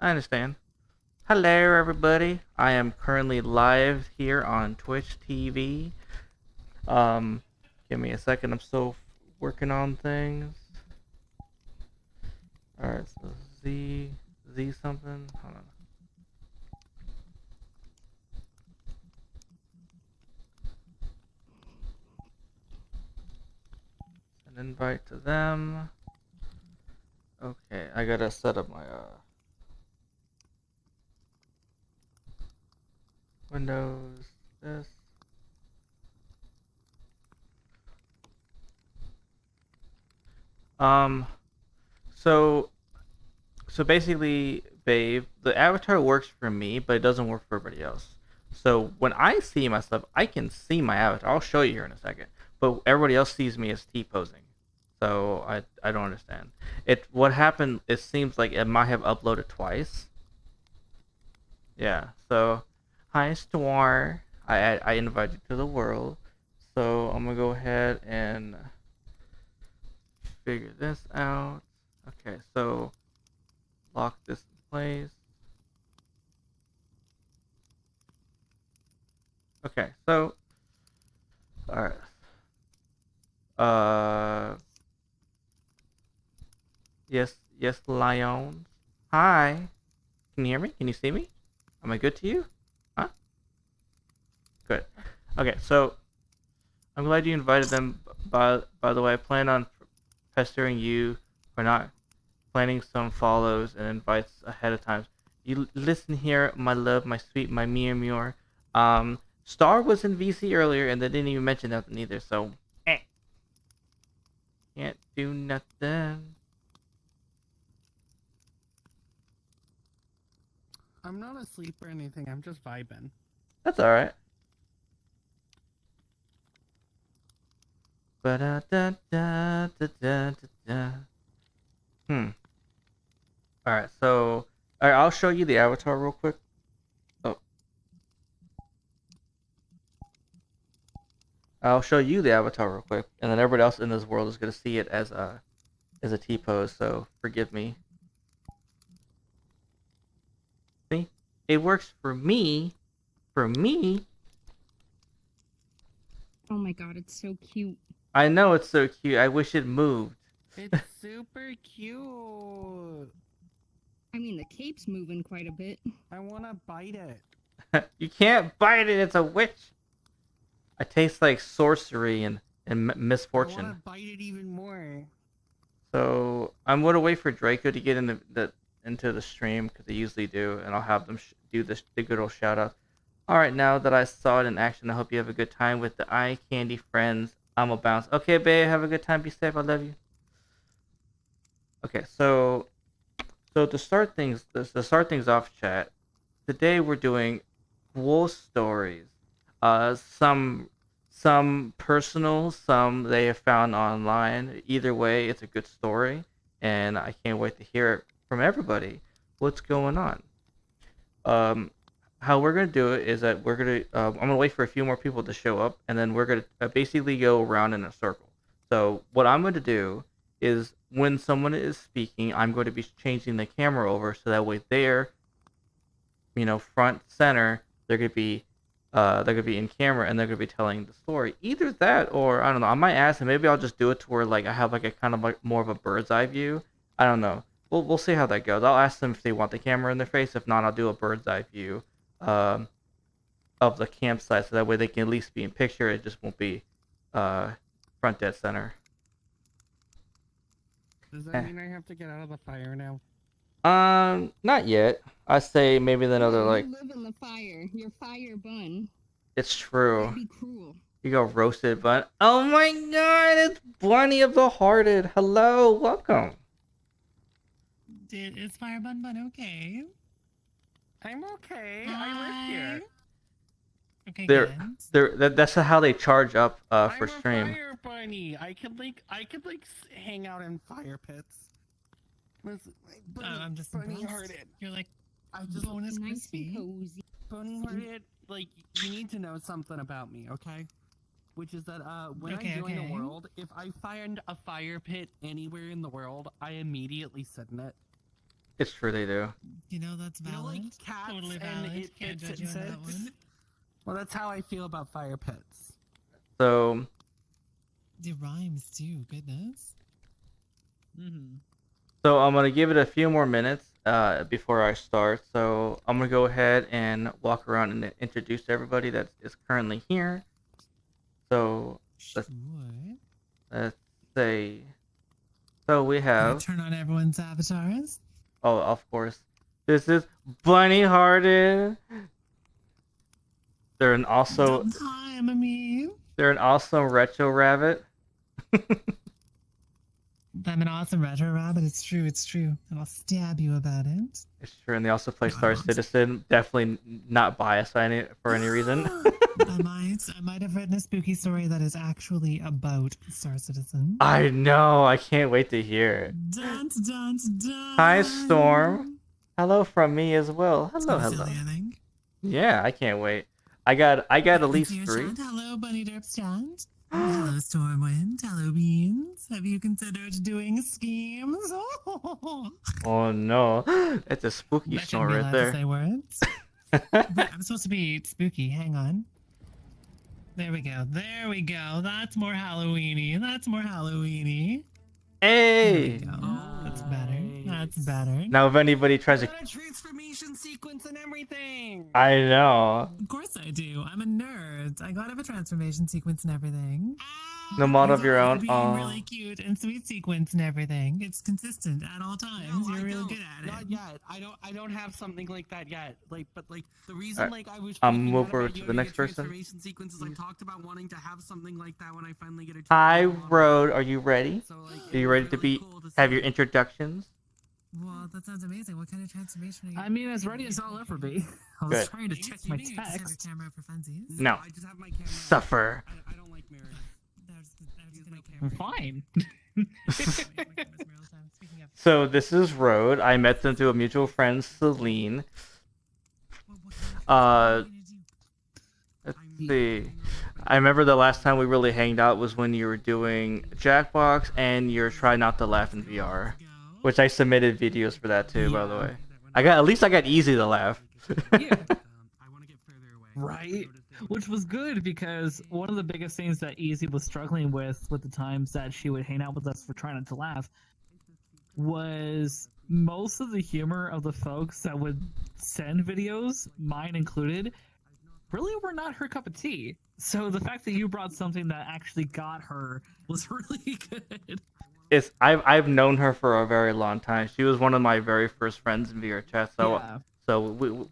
I understand. Hello, everybody. I am currently live here on Twitch TV. Um, Give me a second. I'm still working on things. All right, so Z something. Hold on. An invite to them. Okay, I gotta set up my Windows. This. Um. So basically, babe, the avatar works for me, but it doesn't work for everybody else. So when I see myself, I can see my avatar. I'll show you here in a second. But everybody else sees me as T posing. So I don't understand. What happened? It seems like it might have uploaded twice. Yeah. So hi Star. I invite you to the world. So I'm gonna go ahead and figure this out. Okay. So lock this in place. Okay, so all right. Uh, yes, Lion. Hi. Can you hear me? Can you see me? Am I good to you? Huh? Good. Okay, so I'm glad you invited them. By the way, I plan on pestering you for not planning some follows and invites ahead of time. You listen here, my love, my sweet, my Mew. Star was in VC earlier, and they didn't even mention nothing either. So, can't do nothing. I'm not asleep or anything. I'm just vibing. That's all right. Ba-da-da-da-da-da-da-da. Hmm. All right. So, all right, I'll show you the avatar real quick. Oh, I'll show you the avatar real quick, and then everybody else in this world is gonna see it as a T pose. So forgive me. See, it works for me. For me, Oh my god, it's so cute. I know it's so cute. I wish it moved. It's super cute. I mean, the cape's moving quite a bit. I want to bite it. You can't bite it. It's a witch. I taste like sorcery and I misfortune. want to bite it even more. So I'm gonna wait for Draco to get into the stream because they usually do, and I'll have them do the good old shout out. All right, now that I saw it in action, I hope you have a good time with the eye candy friends. I'm a bounce. Okay, babe, have a good time. Be safe. I love you. Okay, so to start things off, chat. Today we're doing cool stories. Some personal, some they have found online. Either way, it's a good story, and I can't wait to hear it from everybody. What's going on? Um, how we're gonna do it is that I'm gonna wait for a few more people to show up, and then we're gonna basically go around in a circle. So what I'm gonna do is when someone is speaking, I'm going to be changing the camera over so that way they're front center. They're gonna be in camera and they're gonna be telling the story. Either that or I don't know. I might ask and maybe I'll just do it to where like I have like a kind of like more of a bird's eye view. I don't know. We'll see how that goes. I'll ask them if they want the camera in their face. If not, I'll do a bird's eye view um, of the campsite so that way they can at least be in picture. It just won't be uh, front dead center. Does that mean I have to get out of the fire now? Not yet. I say maybe another No, like. you live in the fire. You're fire bun. It's true. That'd be cruel. You go roasted bun. Oh my god, it's Bunny of the Hearted. Hello, welcome. Is Fire Bun Bun okay? I'm okay. I live here. Okay, That's how they charge up for I'm stream. a fire bunny. I could hang out in fire pits. I'm just bunny impressed. hearted. You're like I just bonus Nice crispy. and cozy. bunny hearted. Like you need to know something about me, okay? Which is that when I join the world, if I find a fire pit anywhere in the world, I immediately sit in it. It's true they do. You know, that's You know, valid. like cats Totally and valid. it Can't fits judge you and on that sits. one. Well, that's how I feel about fire pits. So The rhymes too. Goodness. Mm-hmm. So I'm gonna give it a few more minutes before I start. So I'm gonna go ahead and walk around and introduce everybody that is currently here. So let's Sure. let's say so we Gonna have turn on everyone's avatars. oh of course this is Bunny Hearted. They're an also Hi, I'm Ami. they're an awesome retro rabbit. I'm an awesome retro rabbit. It's true. It's true. And I'll stab you about it. It's true, and they also play No, I Star won't. Citizen. Definitely not biased by any for any reason. I might have written a spooky story that is actually about Star Citizen. I know. I can't wait to hear it. Dun, dun, dun. Hi, Storm. Hello from me as well. It's Hello, gonna be hello. silly, I think. Yeah, I can't wait. I got at least Dear 3. Chant, hello, Bunny Derp's Chant. Hello, Stormwind. Hello, Beans. Have you considered doing schemes? Oh no, that's a spooky I shouldn't snort be right allowed to there. say words. Wait, I'm supposed to be spooky. Hang on. There we go. There we go. That's more Halloweeny. That's more Halloweeny. There we Hey. go. That's better. That's better. Now, if anybody tries I to, got a transformation sequence and everything. I know. Of course I do. I'm a nerd. I gotta have a transformation sequence and everything. No model of your Gotta own. be Oh, really cute and sweet sequence and everything. It's consistent at all times. No, You're I real don't. good at it. Not yet. I don't have something like that yet. But the reason Alright, like I was I'll freaking move out over about to you the having next a person. transformation sequence is I talked about wanting to have something like that when I finally get a hi, transformation model. Road. Are you ready? So like, Are you ready to be have your introductions? Well, that sounds amazing. What kind of transformation are you? I mean, as ready as I'll ever be. I was Good. trying to check my Just have your text. camera for funsies. No. I just have my camera. Suffer. I don't like mirrors. There's gonna I'm fine. Speaking of, So this is Road. I met them through a mutual friend, Celine. Uh, Let's see. I remember the last time we really hanged out was when you were doing Jackbox and you're Try Not to Laugh in VR, which I submitted videos for that too, by the way. At least I got easy to laugh. Yeah. Right. Which was good because one of the biggest things that Easy was struggling with the times that she would hang out with us for trying not to laugh was most of the humor of the folks that would send videos, mine included, really were not her cup of tea. So the fact that you brought something that actually got her was really good. I've known her for a very long time. She was one of my very first friends in VR chat. So Yeah. so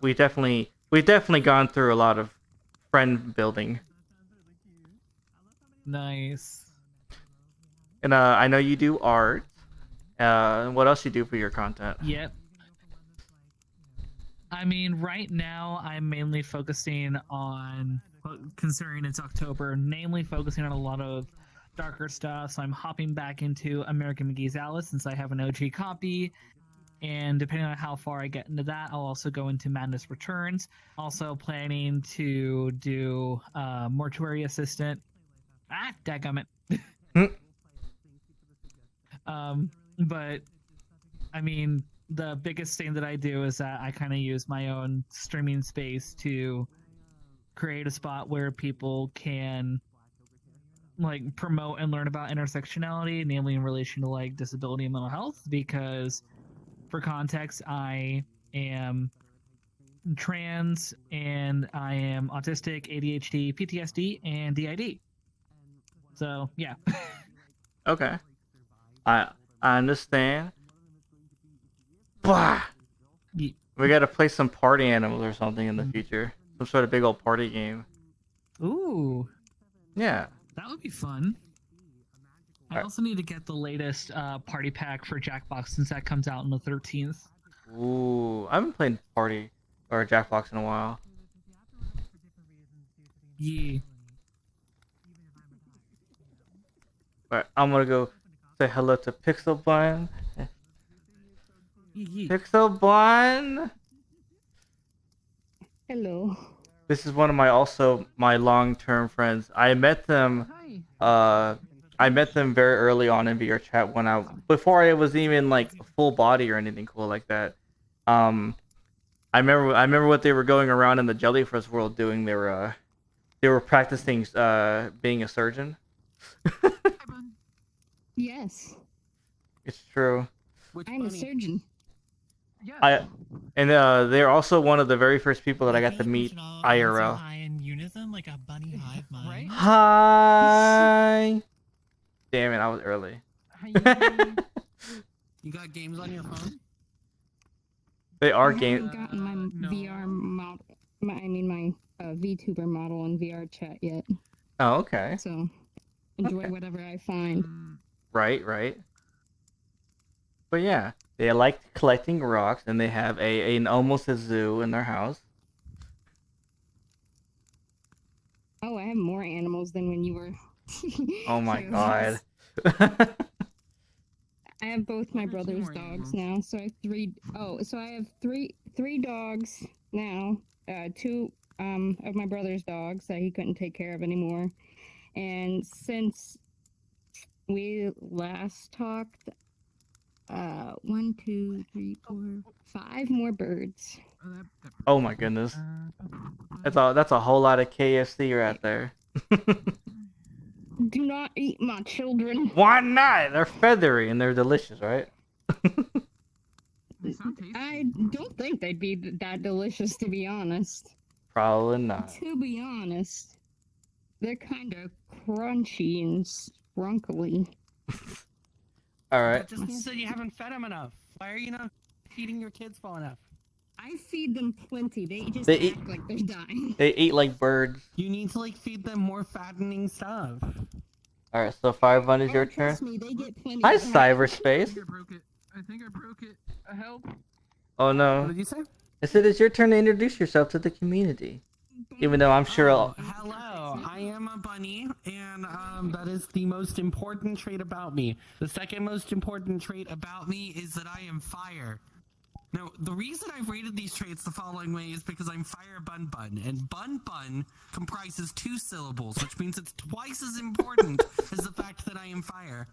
we've definitely gone through a lot of friend building. Nice. And I know you do art. What else you do for your content? Yep. I mean, right now I'm mainly focusing on, well, considering it's October, namely focusing on a lot of darker stuff. So I'm hopping back into American McGee's Alice since I have an OG copy. And depending on how far I get into that, I'll also go into Madness Returns. Also planning to do Mortuary Assistant. Ah, dadgummit. But I mean, the biggest thing that I do is that I kind of use my own streaming space to create a spot where people can like promote and learn about intersectionality, namely in relation to like disability and mental health, because for context, I am trans and I am autistic, ADHD, PTSD, and DID. So yeah. Okay. I understand. Bah! Ye- We gotta play some party animals or something in the future. Some sort of big old party game. Ooh, Yeah. that would be fun. I Alright. also need to get the latest party pack for Jackbox since that comes out on the 13th. Ooh, I haven't played party or Jackbox in a while. Yeah. Alright, I'm gonna go say hello to Pixel Bun. Pixel Bun. Hello. This is one of my long-term friends. I met them. Hi. I met them very early on in VR chat when before I was even like full body or anything cool like that. Um, I remember what they were going around in the jellyfish world doing. They were practicing being a surgeon. Yes, It's true. Which I'm a bunny? surgeon. Yes. They're also one of the very first people that I got to feel like we meet should all IRL. Hi in unison, like a bunny hive mind. Right? Hi. Damn it, I was early. You got games on your phone? They are I game. haven't gotten my No. VR model. My VTuber model in VR chat yet. Oh, okay. So enjoy Okay. whatever I find. Right. But yeah, they like collecting rocks, and they have an almost a zoo in their house. Oh, I have more animals than when you were. Oh my So, god. I have both my What are two brother's more dogs animals? now, so I have three. Oh, so I have three dogs now. Two of my brother's dogs that he couldn't take care of anymore, and since we last talked, 1, 2, 3, 4, 5 more birds. Oh my goodness. That's a whole lot of KFC right there. Do not eat my children. Why not? They're feathery and they're delicious, right? They sound tasty. I don't think they'd be that delicious, to be honest. Probably not. To be honest, they're kind of crunchy and sprunkly. All right. That just means that you haven't fed them enough. Why are you not feeding your kids well enough? I feed them plenty. They just They act eat- like they're dying. They eat like birds. You need to like feed them more fattening stuff. All right. So 5 is your Oh, turn. trust me, they get plenty. Hi, of cyberspace. I think I broke it. Help. Oh What no. did you say? I said it's your turn to introduce yourself to the community. Even though I'm sure. Oh, hello. I am a bunny, and that is the most important trait about me. The second most important trait about me is that I am fire. Now, the reason I've rated these traits the following way is because I'm Fire Bun Bun, and Bun Bun comprises 2 syllables, which means it's twice as important as the fact that I am fire.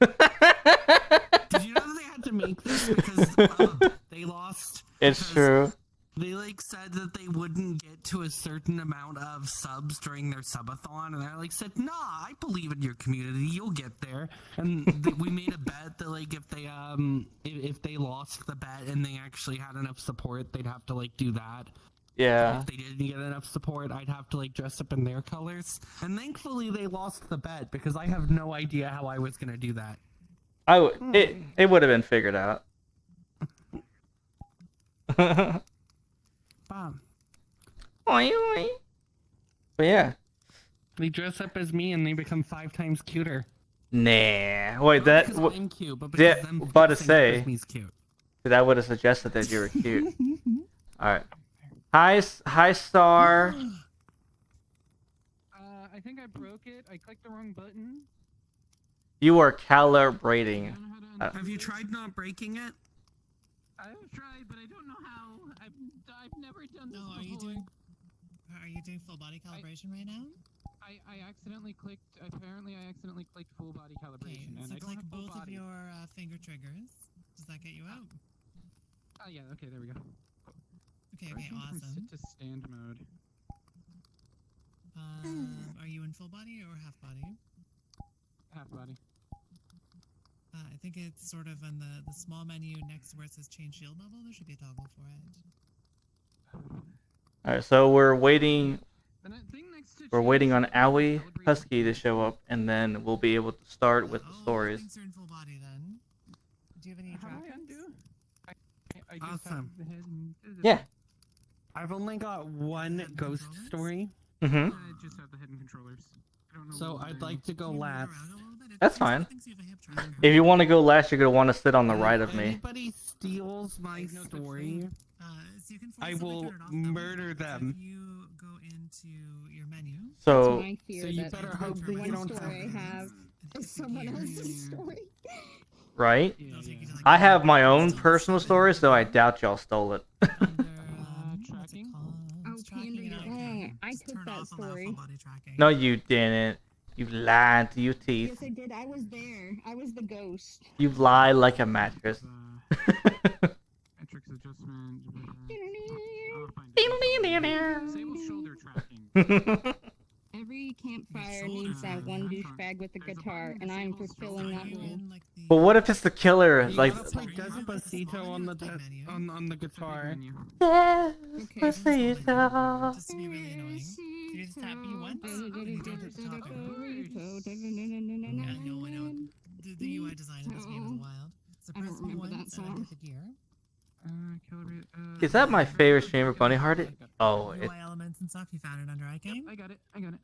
Did you know that they had to make this because they lost? It's because true. They like said that they wouldn't get to a certain amount of subs during their subathon, and I like said, "Nah, I believe in your community. You'll get there." And we made a bet that like if they lost the bet and they actually had enough support, they'd have to like do that. Yeah. If they didn't get enough support, I'd have to like dress up in their colors. And thankfully, they lost the bet because I have no idea how I was gonna do that. It would have been figured out. Bob, Oi, oi. But yeah. they dress up as me and they become 5 times cuter. Nah. Wait, Not that because I'm cute, but because yeah, them about to fixing it with say. me's cute. that would have suggested that you were cute. All right. Hi, Star. I think I broke it. I clicked the wrong button. You are calibrating. Have you tried not breaking it? I've tried, but I don't know how. I've never done this No, before. are you doing full body calibration right now? I accidentally clicked. Apparently, I accidentally clicked full body Okay, calibration, and so I don't click have full both of body. your finger triggers. Does that get you out? Oh yeah. Okay, there we go. Okay, Or I okay, think from awesome. sit to stand mode. Are you in full body or half body? Half body. I think it's sort of on the small menu next to where it says change shield level. There should be a toggle for it. All right. So we're waiting. Thing next to We're change waiting on shield Owie calibration Husky to is- show up, and then we'll be able to start with the Oh, stories. things are in full body then. Do you have any How do I trackers? undo? I just Awesome. have the head and. Yeah. I've only got one Have ghost controllers? story, Mhm. I just have the hidden controllers. I don't know. so what I'd they're- like to go Can you move last. around a little bit? It That's seems like fine. things you have a hip tracker. If you want to go last, you're gonna want to sit on the And right if of me. anybody steals my There's no such story, thing. So you can I forcibly will turn it off that way, murder but them. If you go into your menu, That's So my fear. so you that better the hope that you one don't story I have- have is someone else's story. right. Yeah, it'll take you yeah. to, like, I the have my own instance personal of it. story, so I doubt y'all stole it. Under, what's it tracking? called? Oh, It's tracking Candy, and oh, I just took turn that off allow story. full body tracking. No, you didn't. You lied to your teeth. Yes, I did. I was there. I was the ghost. You lie like a mattress. Metrics adjustment. I'll find it. Disable shoulder tracking. Every campfire needs that one douchebag with the guitar, and I am fulfilling that role. But what if it's the killer? You Like, gotta play Despacito on the guitar. Despacito. Just to be really annoying. You just tap me once, and you don't hit the top anymore. Yeah, I know. The UI design of this game is wild. So I don't press remember that once and then song. hit the gear. Is that my favorite streamer, Bunny Hearted? Oh, UI elements and stuff, you found it under iGame? I got it. I got it.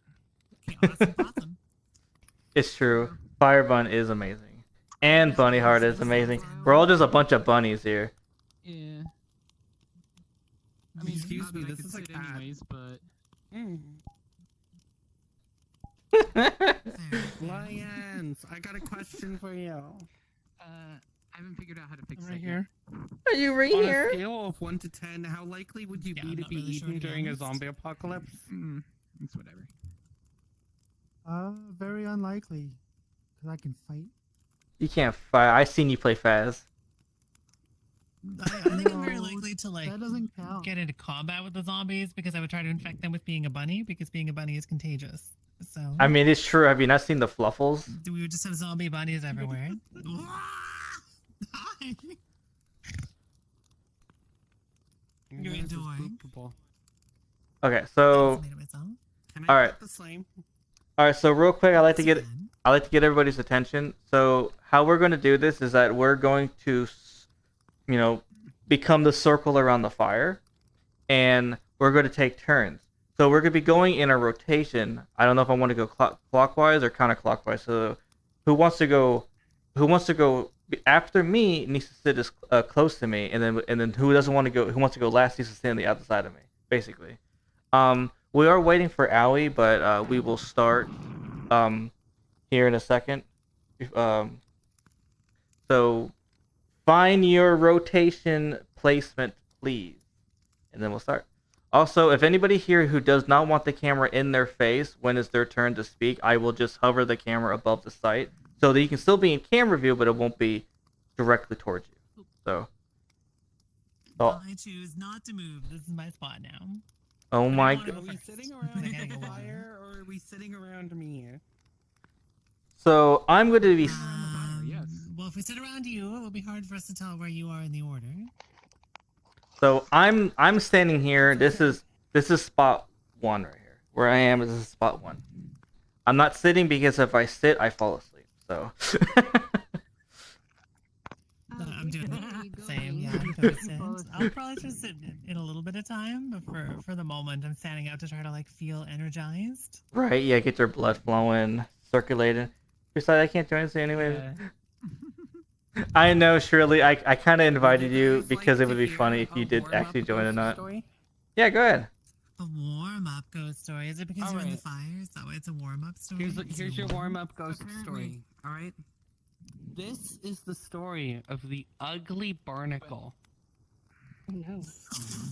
Okay, awesome. it's true. Firebun is amazing. And Bunny Hearted is amazing. We're all just a bunch of bunnies here. Yeah. I mean, Excuse not me, that I this could is a sit cat. anyways, but Lions, I got a question for you. I haven't figured out how to fix Right it here. Are you right On a here? scale of 1 to 10, how likely would you Yeah, be I'm to not be really sure, eaten to be during a honest. zombie apocalypse? It's whatever. Very unlikely. Because I can fight. You can't fight. I seen you play Faz. I think I'm very No, likely to like That doesn't count. get into combat with the zombies because I would try to infect them with being a bunny because being a bunny is contagious. So I mean, it's true. Have you not seen the Fluffles? we would just have zombie bunnies everywhere. Hi. You're This is annoying. spookable. Okay, so Made it myself. Can I Alright. get the slime? so real quick, I like to get Fun. everybody's attention. So how we're going to do this is that we're going to, become the circle around the fire, and we're going to take turns. So we're going to be going in a rotation. I don't know if I want to go clockwise or counterclockwise. So who wants to go after me needs to sit as close to me, and then who wants to go last needs to stay on the other side of me, basically. We are waiting for Owie, but we will start here in a second. So find your rotation placement, please, and then we'll start. Also, if anybody here who does not want the camera in their face when it's their turn to speak, I will just hover the camera above the site so that you can still be in camera view, but it won't be directly towards you. So, I choose not to move. This is my spot now. oh my wanna god. Are we first. sitting I around gotta the go fire, or are we sitting around me? So I'm going to be. yes. Well, if we sit around you, it will be hard for us to tell where you are in the order. So I'm standing here. This is spot 1 right here. Where I am, this is spot 1. I'm not sitting because if I sit, I fall asleep. So. I'm doing Where are you the same. going? Yeah, I'm gonna sit. I'll probably just sit in a little bit of time, but for the moment, I'm standing out to try to like feel energized. Right, yeah, get your blood flowing, circulating. Besides, I can't join us anyway. I know, Shirley. I kind of invited Would you guys because like it would to be hear funny if a you did warm-up actually join or ghost not. story? Yeah, go ahead. A warm-up ghost story. Is it because you're in the Alright. fire? Is that why it's a warm-up story? Here's your warm-up ghost Apparently. story. All right. This is the story of the ugly barnacle. Oh no.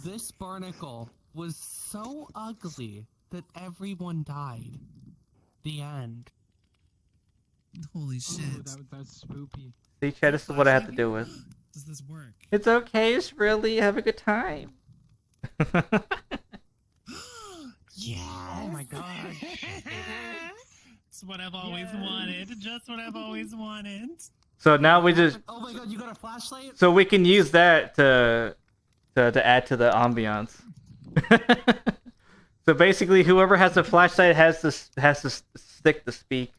This barnacle was so ugly that everyone died. The end. Holy Ooh, shit! that's spoopy. See, Chad, this is what I have to deal with. Does this work? It's okay, Shirley. Have a good time. Yes! Oh my god. It's what I've always wanted. Just what I've always wanted. So now we just, Oh my god, you got a flashlight? so we can use that to add to the ambiance. So basically, whoever has the flashlight has to stick to speak.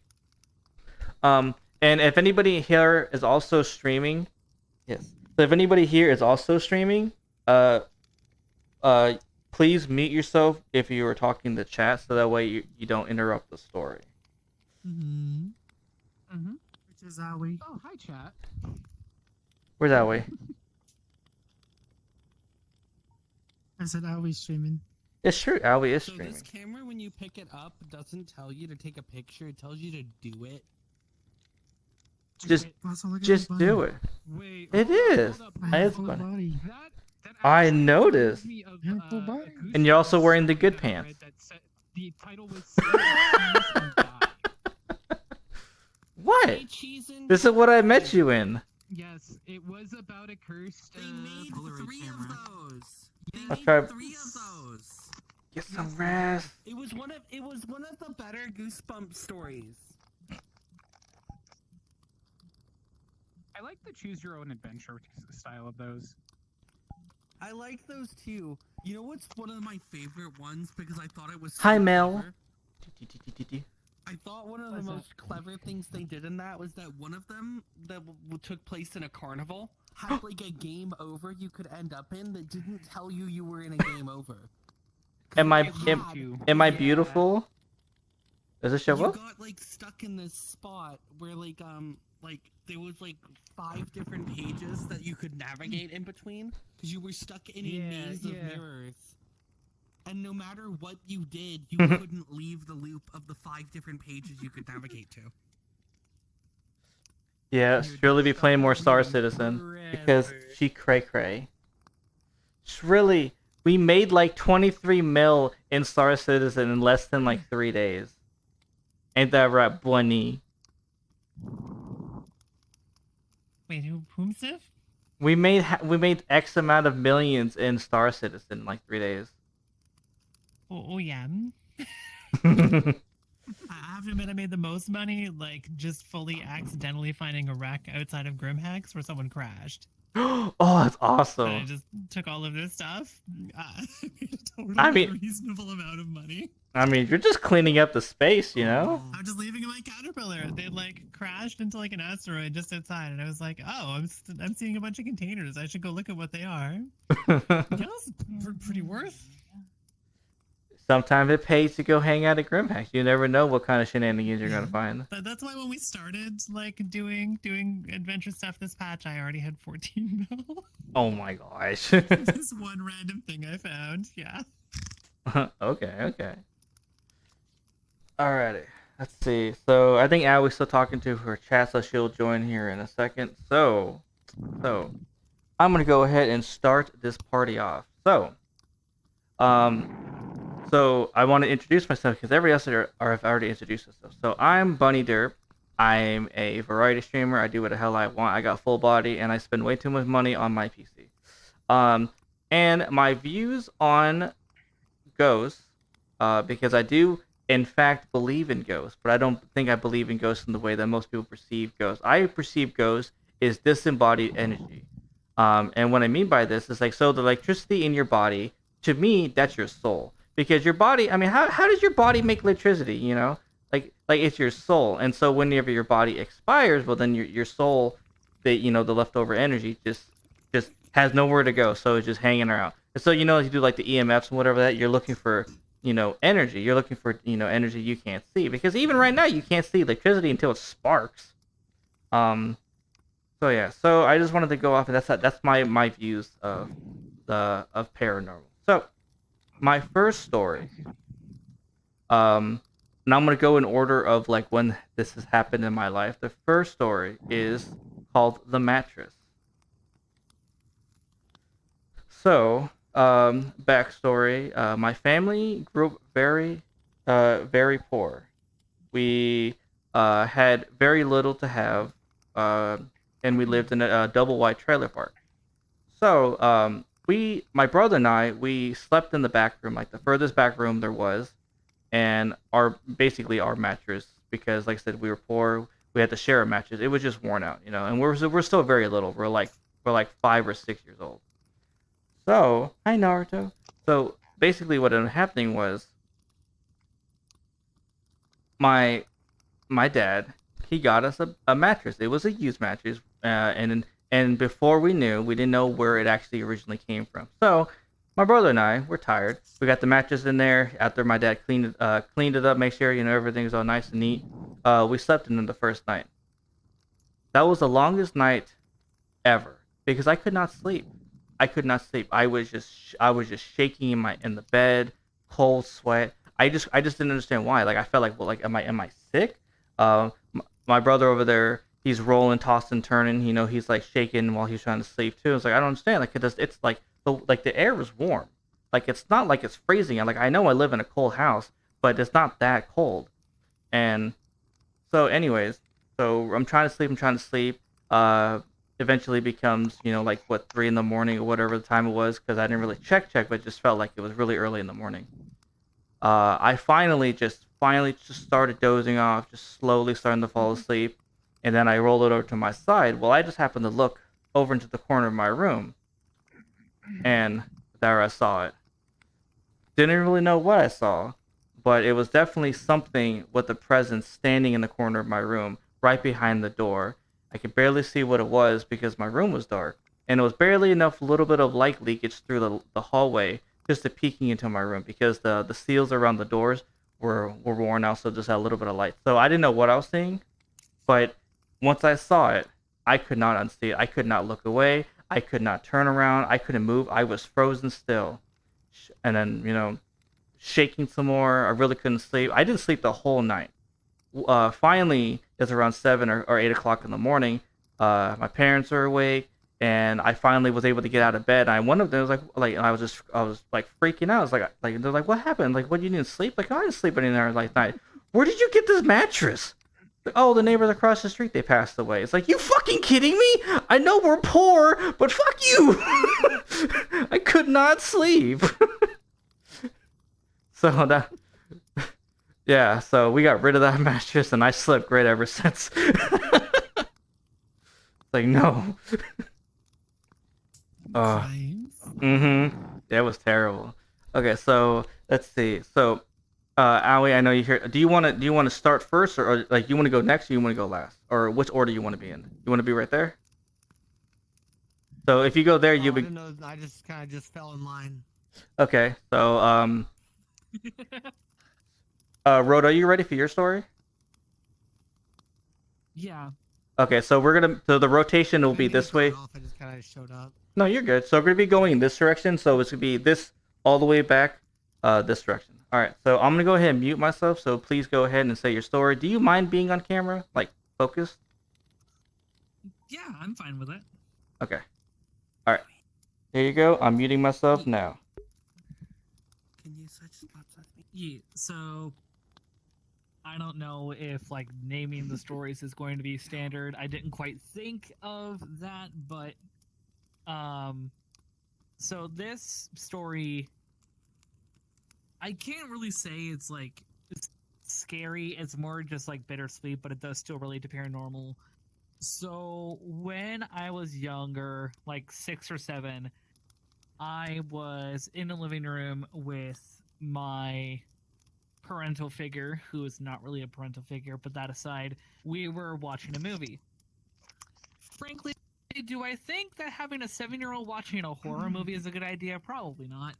And if anybody here is also streaming, yes. So if anybody here is also streaming, please mute yourself if you are talking to chat, so that way you don't interrupt the story. Mm-hmm. Which is Owie. Oh, hi, chat. Where's that way? I said Owie's streaming. It's true. Albie is So streaming. this camera, when you pick it up, doesn't tell you to take a picture. It tells you to do it. Just Also, look at just his do body. it. Wait. It hold up, is. hold up. I I have is a full funny. body. That I actually noticed. reminds me of, You have a full body. a Goose And you're also Goose wearing the story good that I pants. read that said- the title was Save Trees and Die. What? Say cheese and This is what I met campfire. you in. Yes, it was about a cursed They made Polaroid 3 camera. of those. They I made tried. 3 of those. Get some rest. It was one of the better Goosebump stories. I like the choose your own adventure style of those. I like those too. You know what's one of my favorite ones because I thought it was so Hi, Mel. clever? I thought one of the What's that? most clever things they did in that was that one of them that took place in a carnival had like a game over you could end up in that didn't tell you were in a game over. 'Cause Am what I it am, had- am I Yeah. beautiful? Does it show you up? got like stuck in this spot where like there was like 5 different pages that you could navigate in between because you were stuck in a Yeah, maze of yeah. mirrors. And no matter what you did, you couldn't leave the loop of the 5 different pages you could navigate to. Yeah, You're surely be stuck playing more Star reading Citizen because forever. she cray cray. Really, we made like 23 mil in Star Citizen in less than like 3 days. Ain't that right, Bunny? Wait, whom, Sif? We made X amount of millions in Star Citizen in like 3 days. Oh yeah. I have to admit, I made the most money, like just fully accidentally finding a wreck outside of Grimhex where someone crashed. Oh, that's And I awesome. just took all of their stuff. Made a totally I mean- reasonable amount of money. I mean, you're just cleaning up the space, you know? I'm just leaving my caterpillar. They like crashed into like an asteroid just outside, and I was like, "Oh, I'm seeing a bunch of containers. I should go look at what they are." Yeah, that's pretty worth. Sometimes it pays to go hang out at Grimhex. You never know what kind of shenanigans you're gonna Yeah. find. That's why when we started like doing adventure stuff this patch, I already had 14 mil. Oh my gosh. Just one random thing I found. Yeah. Okay. Alrighty. Let's see. So I think Awie's still talking to her chat, so she'll join here in a second. So I'm gonna go ahead and start this party off. So I want to introduce myself because everybody else have already introduced themselves. So I'm Bunny Derp. I'm a variety streamer. I do what the hell I want. I got full body, and I spend way too much money on my PC. And my views on ghosts, because I do in fact believe in ghosts, but I don't think I believe in ghosts in the way that most people perceive ghosts. I perceive ghosts as disembodied energy. And what I mean by this is like, so the electricity in your body, to me, that's your soul. Because your body, I mean, how does your body make electricity? You know, like it's your soul. And so whenever your body expires, well, then your soul, the leftover energy just has nowhere to go, so it's just hanging around. And so you do like the EMFs and whatever that you're looking for, energy. You're looking for energy you can't see because even right now you can't see electricity until it sparks. So yeah, so I just wanted to go off, and that's my views of paranormal. So my first story, and I'm gonna go in order of like when this has happened in my life. The first story is called The Mattress. So, backstory: my family grew up very poor. We had very little to have, and we lived in a double wide trailer park. So, my brother and I, we slept in the back room, like the furthest back room there was, and basically our mattress, because like I said, we were poor. We had to share a mattress. It was just worn out, and we're still very little. We're like 5 or 6 years old. So, hi Naruto. So basically, what ended up happening was my my dad, he got us a mattress. It was a used mattress, and before we didn't know where it actually originally came from. So my brother and I were tired. We got the mattress in there after my dad cleaned it up, make sure everything was all nice and neat. We slept in it the first night. That was the longest night ever because I could not sleep. I could not sleep. I was just shaking in the bed, cold sweat. I just didn't understand why. Like I felt like, well, like am I sick? My brother over there, he's rolling, tossing, turning. He's like shaking while he's trying to sleep too. It's like I don't understand. Like it's like the air is warm. Like it's not like it's freezing. Like I know I live in a cold house, but it's not that cold. And so, anyways, So I'm trying to sleep. I'm trying to sleep. Eventually becomes, like what, 3 in the morning or whatever the time it was, because I didn't really check, but it just felt like it was really early in the morning. I finally just started dozing off, just slowly starting to fall asleep, and then I rolled it over to my side. Well, I just happened to look over into the corner of my room, and there I saw it. Didn't really know what I saw, but it was definitely something with a presence standing in the corner of my room, right behind the door. I could barely see what it was because my room was dark, and it was barely enough little bit of light leakage through the hallway just to peeking into my room because the seals around the doors were worn out, so just had a little bit of light. So I didn't know what I was seeing, but once I saw it, I could not unsee it. I could not look away. I could not turn around. I couldn't move. I was frozen still. And then, shaking some more. I really couldn't sleep. I didn't sleep the whole night. Finally, it's around 7 or 8 o'clock in the morning. My parents are awake, and I finally was able to get out of bed. And one of them was like, I was like freaking out. I was like they're like, what happened? Like, what, you didn't sleep? Like, I didn't sleep any other like night. Where did you get this mattress? Like, oh, the neighbors across the street, they passed away. It's like, you fucking kidding me? I know we're poor, but fuck you. I could not sleep. So that, yeah, so we got rid of that mattress, and I slept great ever since. Like, no. Nice. Yeah, it was terrible. Okay, so let's see. So, Ali, I know you here. Do you want to start first, or like you want to go next, or you want to go last, or which order you want to be in? You want to be right there. So if you go there, Oh, you'll I be didn't know. I just kind of just fell in line. okay. So, Rhoda, are you ready for your story? Yeah. Okay, so the rotation will I be didn't mean this to cut way. it off. I just kind of showed up. No, you're good. So we're gonna be going in this direction. So it's gonna be this all the way back, this direction. All right. So I'm gonna go ahead and mute myself. So please go ahead and say your story. Do you mind being on camera, like focused? Yeah, I'm fine with it. Okay. All right. Here you go. I'm muting myself now. Can you switch spots with me? Yeah, so I don't know if like naming the stories is going to be standard. I didn't quite think of that, but so this story I can't really say it's like it's scary. It's more just like bittersweet, but it does still relate to paranormal. So when I was younger, like 6 or 7, I was in the living room with my parental figure, who is not really a parental figure, but that aside, we were watching a movie. Frankly, do I think that having a 7-year-old watching a horror movie is a good idea? Probably not.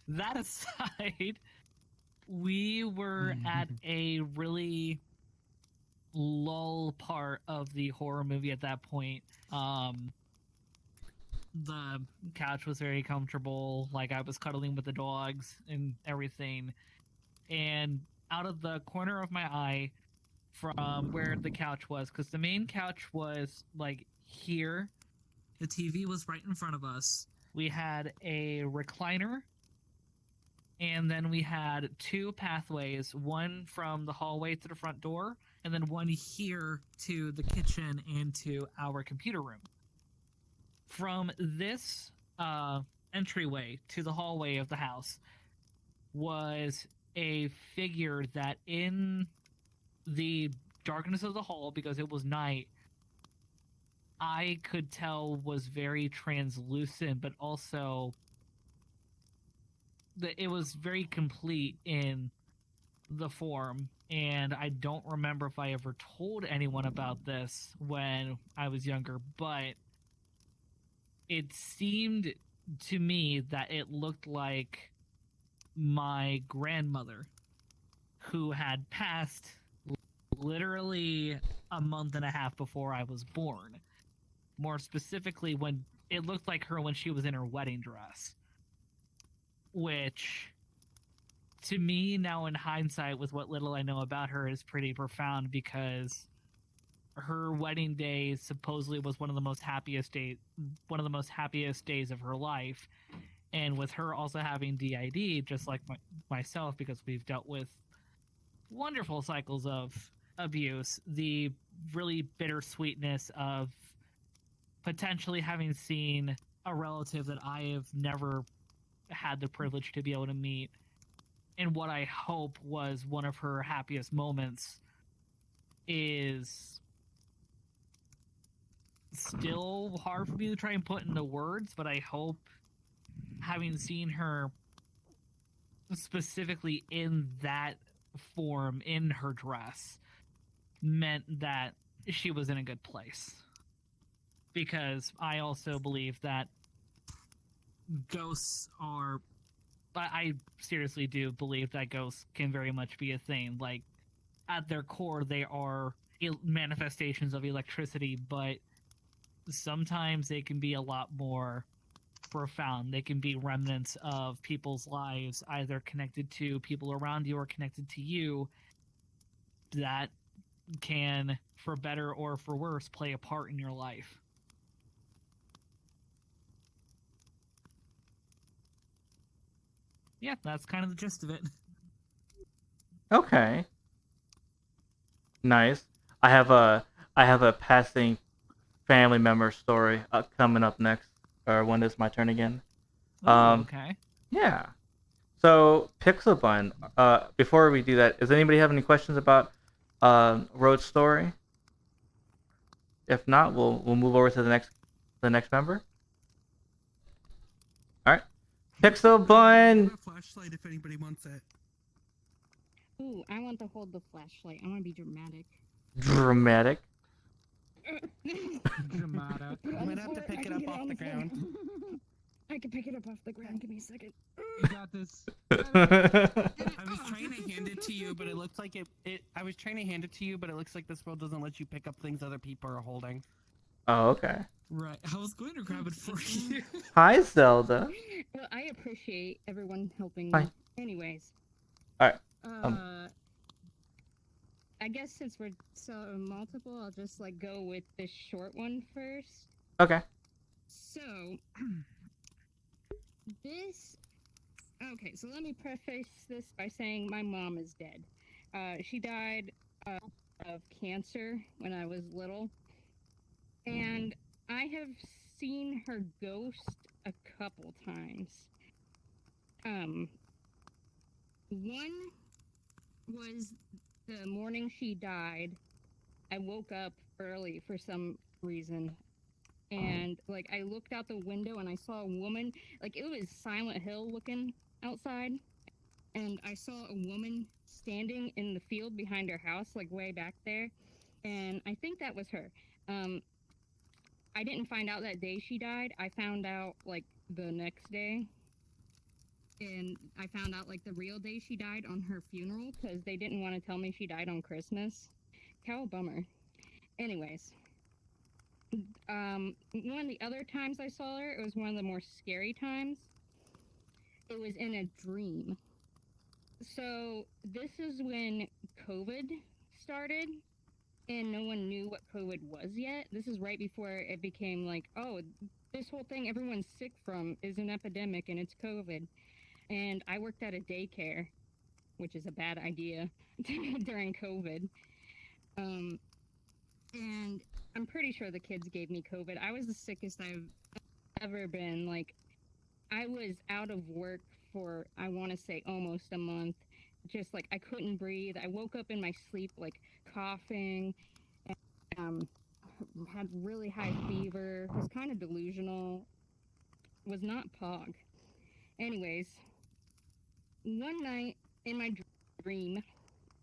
That aside, we were at a really lull part of the horror movie at that point. The couch was very comfortable, like I was cuddling with the dogs and everything. And out of the corner of my eye from where the couch was, because the main couch was like here, the TV was right in front of us. We had a recliner, and then we had 2 pathways, one from the hallway to the front door, and then one here to the kitchen and to our computer room. From this entryway to the hallway of the house was a figure that in the darkness of the hall, because it was night, I could tell was very translucent, but also that it was very complete in the form. And I don't remember if I ever told anyone about this when I was younger, but it seemed to me that it looked like my grandmother, who had passed literally a month and a half before I was born. More specifically, when it looked like her when she was in her wedding dress. Which, to me, now in hindsight, with what little I know about her, is pretty profound, because her wedding day supposedly was one of the most happiest days of her life. And with her also having DID, just like myself, because we've dealt with wonderful cycles of abuse, the really bittersweetness of potentially having seen a relative that I have never had the privilege to be able to meet in what I hope was one of her happiest moments is still hard for me to try and put into words, but I hope having seen her specifically in that form in her dress meant that she was in a good place. Because I also believe that ghosts are. I seriously do believe that ghosts can very much be a thing. Like, at their core, they are manifestations of electricity, but sometimes they can be a lot more profound. They can be remnants of people's lives, either connected to people around you or connected to you, that can, for better or for worse, play a part in your life. Yeah, that's kind of the gist of it. Okay. Nice. I have a passing family member story coming up next, or when it's my turn again. Ooh, Um, okay. yeah. So Pixel Bun. Before we do that, does anybody have any questions about Road's story? If not, we'll move over to the next member. All right. Pixel I Bun. have a flashlight if anybody wants it. Ooh, I want to hold the flashlight. I want to be dramatic. Dramatic. Dramatic. I'm gonna have to pick it up off the ground. I can pick it up off the ground. Give me a second. You got this. I was trying to hand it to you, but it looks like I was trying to hand it to you, but it looks like this world doesn't let you pick up things other people are holding. Oh, okay. Right. I was going to grab it for you. Hi, Zelda. Well, I appreciate everyone helping Hi. me. Anyways. Alright, I guess since we're so multiple, I'll just like go with this short one first. Okay. So, okay, so let me preface this by saying my mom is dead. She died of cancer when I was little. And I have seen her ghost a couple times. One was the morning she died. I woke up early for some reason. And like I looked out the window and I saw a woman, like it was Silent Hill looking outside, and I saw a woman standing in the field behind her house, like way back there, and I think that was her. I didn't find out that day she died. I found out like the next day, and I found out like the real day she died on her funeral because they didn't want to tell me she died on Christmas. How a bummer. Anyways. One of the other times I saw her, it was one of the more scary times. It was in a dream. So this is when COVID started, and no one knew what COVID was yet. This is right before it became like, oh, this whole thing everyone's sick from is an epidemic, and it's COVID. And I worked at a daycare, which is a bad idea during COVID. And I'm pretty sure the kids gave me COVID. I was the sickest I've ever been. Like, I was out of work for, I want to say, almost a month. Just like I couldn't breathe. I woke up in my sleep, like coughing, and had really high fever. Was kind of delusional. Was not POG. Anyways, one night in my dream,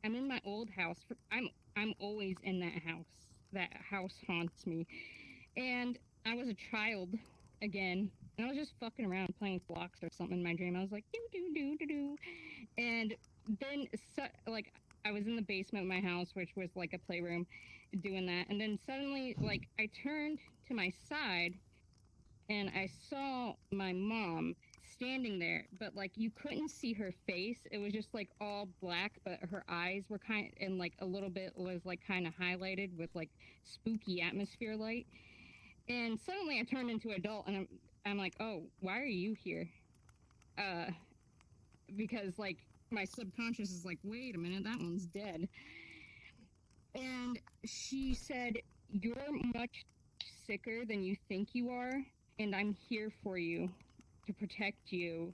I'm in my old house. I'm always in that house. That house haunts me. And I was a child again. And I was just fucking around playing with blocks or something in my dream. I was like, do, do, do, do, do. And then, like, I was in the basement of my house, which was like a playroom, doing that. And then suddenly, like, I turned to my side and I saw my mom standing there, but like you couldn't see her face. It was just like all black, but her eyes were kind of, and like a little bit was like kind of highlighted with like spooky atmosphere light. And suddenly I turned into an adult, and I'm like, oh, why are you here? Because like my subconscious is like, wait a minute, that one's dead. And she said, "You're much sicker than you think you are, and I'm here for you to protect you."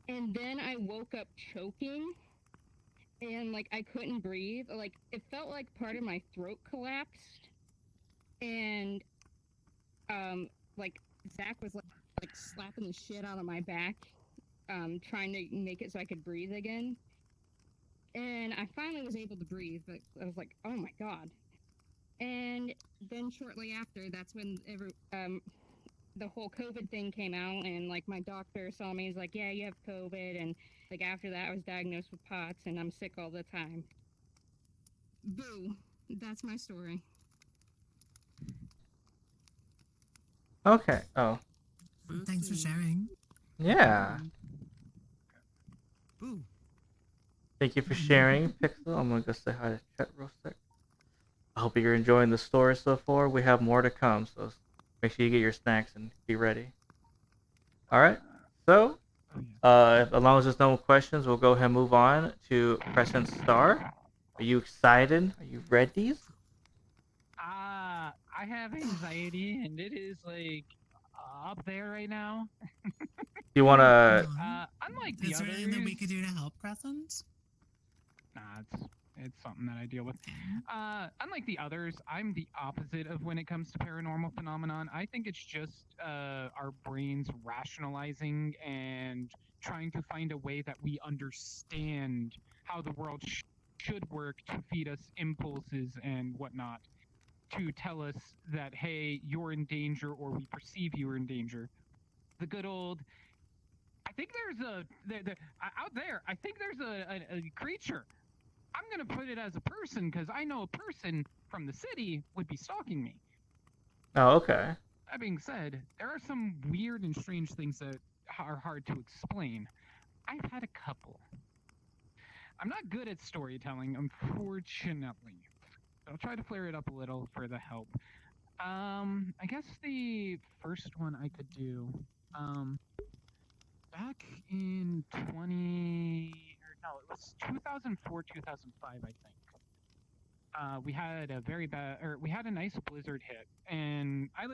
And then I woke up choking, and like I couldn't breathe. Like it felt like part of my throat collapsed, and like Zach was like slapping the shit out of my back, trying to make it so I could breathe again. And I finally was able to breathe, but I was like, "Oh my god!" And then shortly after, that's when the whole COVID thing came out, and like my doctor saw me. He's like, "Yeah, you have COVID," and like after that, I was diagnosed with POTS, and I'm sick all the time. Boo! That's my story. Okay. Oh, Thanks for sharing. yeah. Boo. Thank you for sharing, Pixel. I'm gonna go say hi to chat real quick. I hope you're enjoying the story so far. We have more to come, so make sure you get your snacks and be ready. All right. So, as long as there's no questions, we'll go ahead and move on to Crescent Star. Are you excited? Are you ready? I have anxiety, and it is like up there right now. Do you wanna? Unlike the Is there others, anything that we could do to help, Crescent? nah, it's something that I deal with. Unlike the others, I'm the opposite of when it comes to paranormal phenomenon. I think it's just our brains rationalizing and trying to find a way that we understand how the world should work to feed us impulses and whatnot, to tell us that, hey, you're in danger, or we perceive you're in danger. The good old, I think there's out there, I think there's a creature. I'm going to put it as a person because I know a person from the city would be stalking me. Oh, okay. That being said, there are some weird and strange things that are hard to explain. I've had a couple. I'm not good at storytelling, unfortunately. I'll try to flare it up a little for the help. I guess the first one I could do, back in 2004, 2005, I think. We had a very bad, or we had a nice blizzard hit, and I've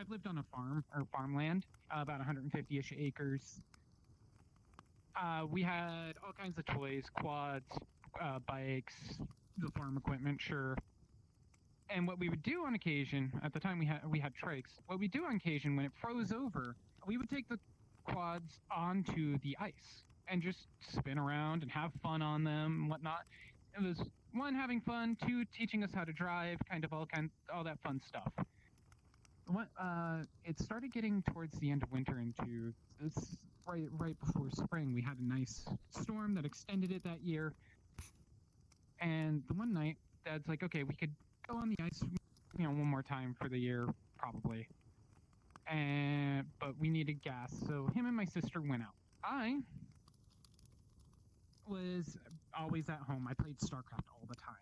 lived on a farm or farmland, about 150-ish acres. We had all kinds of toys, quads, bikes, the farm equipment, sure. And what we would do on occasion, at the time we had trikes, what we do on occasion when it froze over, we would take the quads onto the ice and just spin around and have fun on them and whatnot. It was, one, having fun, two, teaching us how to drive, all that fun stuff. It started getting towards the end of winter into this, right before spring. We had a nice storm that extended it that year. And the one night, Dad's like, okay, we could go on the ice, one more time for the year, probably. But we needed gas, so him and my sister went out. I was always at home. I played StarCraft all the time.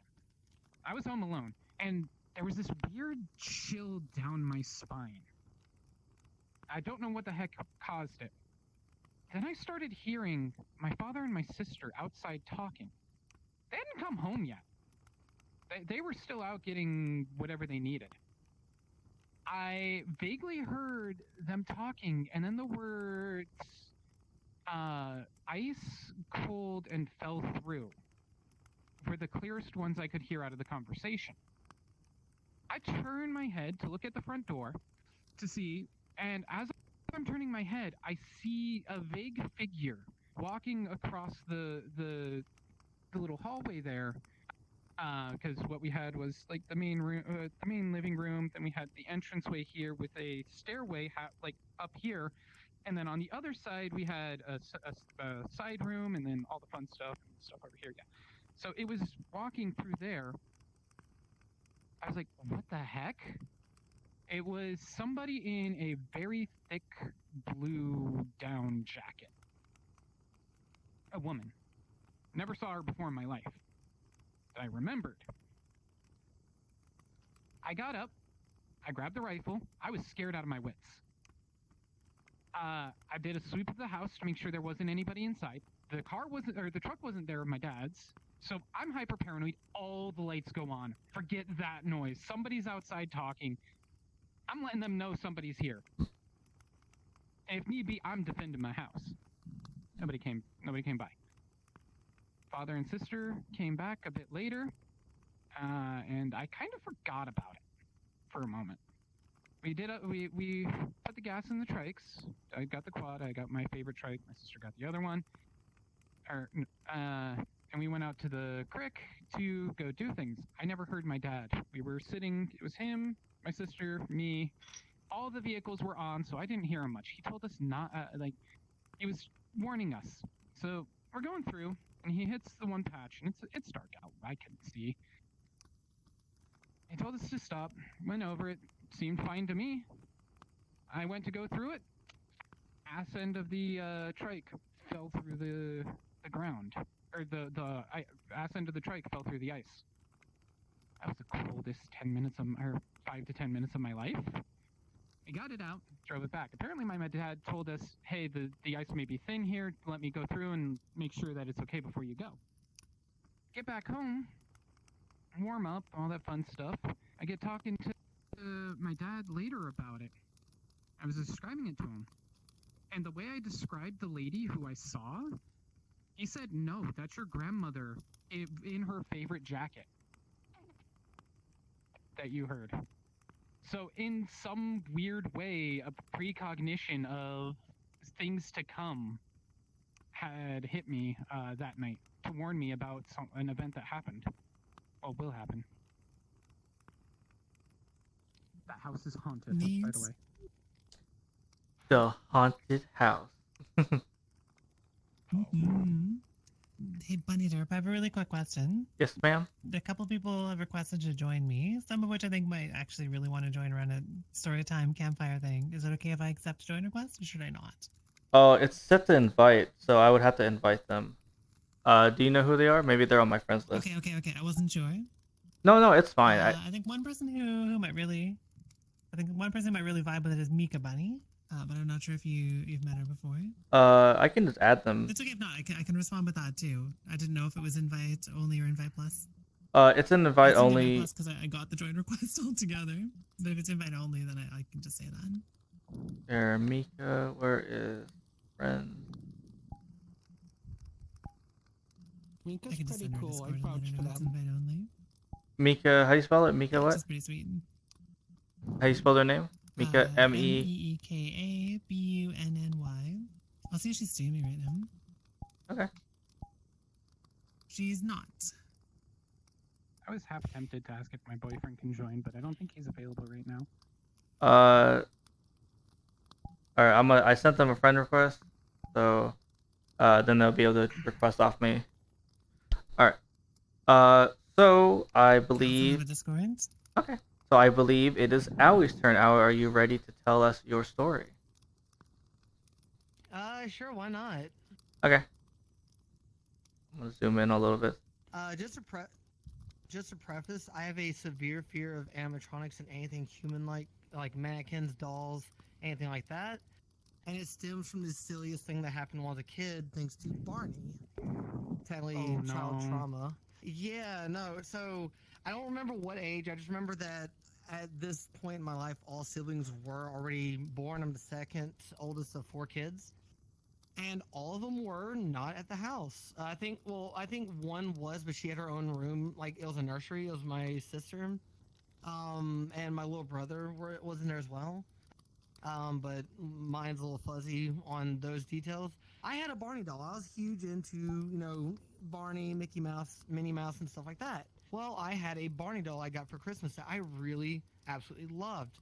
I was home alone, and there was this weird chill down my spine. I don't know what the heck caused it. Then I started hearing my father and my sister outside talking. They hadn't come home yet. They were still out getting whatever they needed. I vaguely heard them talking, and then the words, ice, cold, and fell through were the clearest ones I could hear out of the conversation. I turn my head to look at the front door to see, and as I'm turning my head, I see a vague figure walking across the little hallway there. Because what we had was like the main room, the main living room. Then we had the entranceway here with a stairway, like up here, and then on the other side we had a side room, and then all the fun stuff and stuff over here. Yeah. So it was walking through there. I was like, what the heck? It was somebody in a very thick blue down jacket. A woman. Never saw her before in my life. I remembered. I got up. I grabbed the rifle. I was scared out of my wits. I did a sweep of the house to make sure there wasn't anybody inside. The truck wasn't there, my dad's. So I'm hyper paranoid. All the lights go on. Forget that noise. Somebody's outside talking. I'm letting them know somebody's here. And if need be, I'm defending my house. Nobody came by. Father and sister came back a bit later, and I kind of forgot about it for a moment. We put the gas in the trikes. I got the quad. I got my favorite trike. My sister got the other one. And we went out to the creek to go do things. I never heard my dad. We were sitting. It was him, my sister, me. All the vehicles were on, so I didn't hear him much. He told us not, he was warning us. So we're going through, and he hits the one patch, and it's dark out. I couldn't see. He told us to stop. Went over it. Seemed fine to me. I went to go through it. Ass end of the trike fell through the ground, or the ass end of the trike fell through the ice. That was the coldest 5 to 10 minutes of my life. I got it out, drove it back. Apparently my dad told us, hey, the ice may be thin here, let me go through and make sure that it's okay before you go. Get back home, warm up, all that fun stuff. I get talking to my dad later about it. I was describing it to him. And the way I described the lady who I saw, he said, no, that's your grandmother in her favorite jacket that you heard. So in some weird way, a precognition of things to come had hit me that night to warn me about an event that happened. Well, will happen. That house is haunted, by the way. The haunted house. Hey, Bunny Derp, I have a really quick question. Yes, ma'am. A couple people have requested to join me, some of which I think might actually really want to join around a story time campfire thing. Is it okay if I accept a join request, or should I not? Oh, it's set to invite, so I would have to invite them. Do you know who they are? Maybe they're on my friends list. Okay. I wasn't sure. No, it's fine. I think one person who might really vibe with it is Mika Bunny. But I'm not sure if you've met her before. I can just add them. It's okay if not. I can respond with that too. I didn't know if it was invite only or invite plus. It's an invite only. Because I got the join request altogether. But if it's invite only, then I can just say that. There, Mika. Where is friend? Mika's pretty cool. I vouch for that. Invite only. Mika, how do you spell it? Mika what? That's pretty sweet. How do you spell their name? Mika, MEEKABUNNY. I'll see if she's streaming right now. Okay. She's not. I was half tempted to ask if my boyfriend can join, but I don't think he's available right now. Alright, I sent them a friend request, so then they'll be able to request off me. Alright. So I believe. Okay. So I believe it is Owie's turn. Owie, are you ready to tell us your story? Sure, why not? Okay. I'm gonna zoom in a little bit. Just to preface, I have a severe fear of animatronics and anything human-like mannequins, dolls, anything like that. And it stems from the silliest thing that happened when I was a kid, thanks to Barney. Technically, child trauma. Yeah, no. So I don't remember what age. I just remember that at this point in my life, all siblings were already born. I'm the second oldest of 4 kids. And all of them were not at the house. I think one was, but she had her own room. Like, it was a nursery. It was my sister. And my little brother was in there as well. But mine's a little fuzzy on those details. I had a Barney doll. I was huge into, Barney, Mickey Mouse, Minnie Mouse, and stuff like that. Well, I had a Barney doll I got for Christmas that I really, absolutely loved.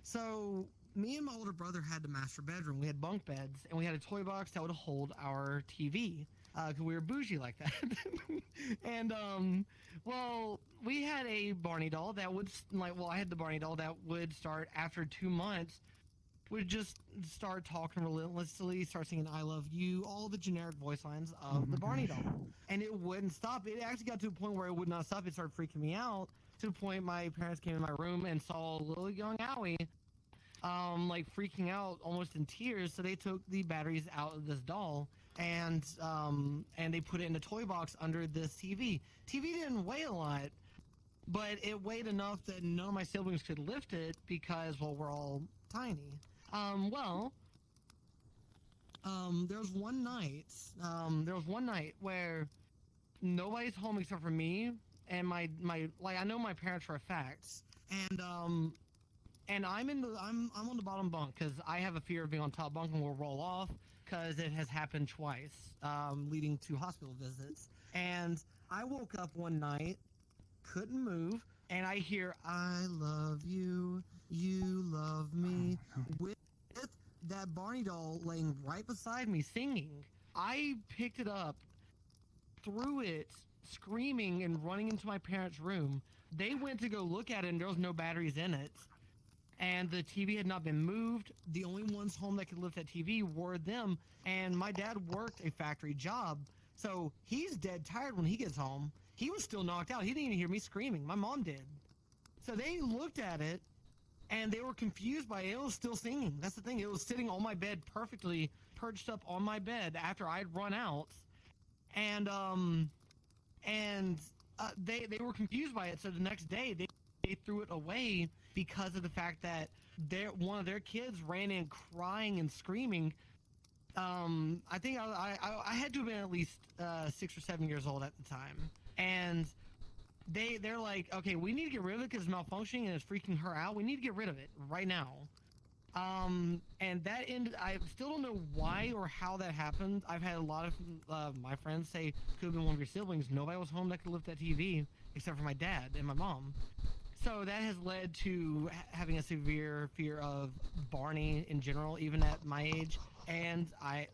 So, me and my older brother had the master bedroom. We had bunk beds, and we had a toy box that would hold our TV. Because we were bougie like that. And, well, we had a Barney doll that would, I had the Barney doll that would start after 2 months, would just start talking relentlessly, start singing I love you, all the generic voice lines of the Barney doll. And it wouldn't stop. It actually got to a point where it would not stop. It started freaking me out, to the point my parents came in my room and saw little young Owie, freaking out, almost in tears. So they took the batteries out of this doll, and they put it in a toy box under this TV. TV didn't weigh a lot, but it weighed enough that none of my siblings could lift it because, well, we're all tiny. There was one night where nobody's home except for me and my like I know my parents for a fact, and I'm on the bottom bunk because I have a fear of being on top bunk and will roll off because it has happened twice, leading to hospital visits. And I woke up one night, couldn't move, and I hear "I love you, you love me" with that Barney doll laying right beside me singing. I picked it up, threw it, screaming and running into my parents' room. They went to go look at it and there was no batteries in it. And the TV had not been moved. The only ones home that could lift that TV were them. And my dad worked a factory job, so he's dead tired when he gets home. He was still knocked out. He didn't even hear me screaming. My mom did. So they looked at it, and they were confused by it. It was still singing. That's the thing. It was sitting on my bed perfectly, perched up on my bed after I'd run out. And they were confused by it. So the next day, they threw it away because of the fact that one of their kids ran in crying and screaming. I think I had to have been at least 6 or 7 years old at the time, and they're like, okay, we need to get rid of it because it's malfunctioning and it's freaking her out. We need to get rid of it right now. And that ended. I still don't know why or how that happened. I've had a lot of my friends say could have been one of your siblings. Nobody was home that could lift that TV except for my dad and my mom. So that has led to having a severe fear of Barney in general, even at my age. And I'm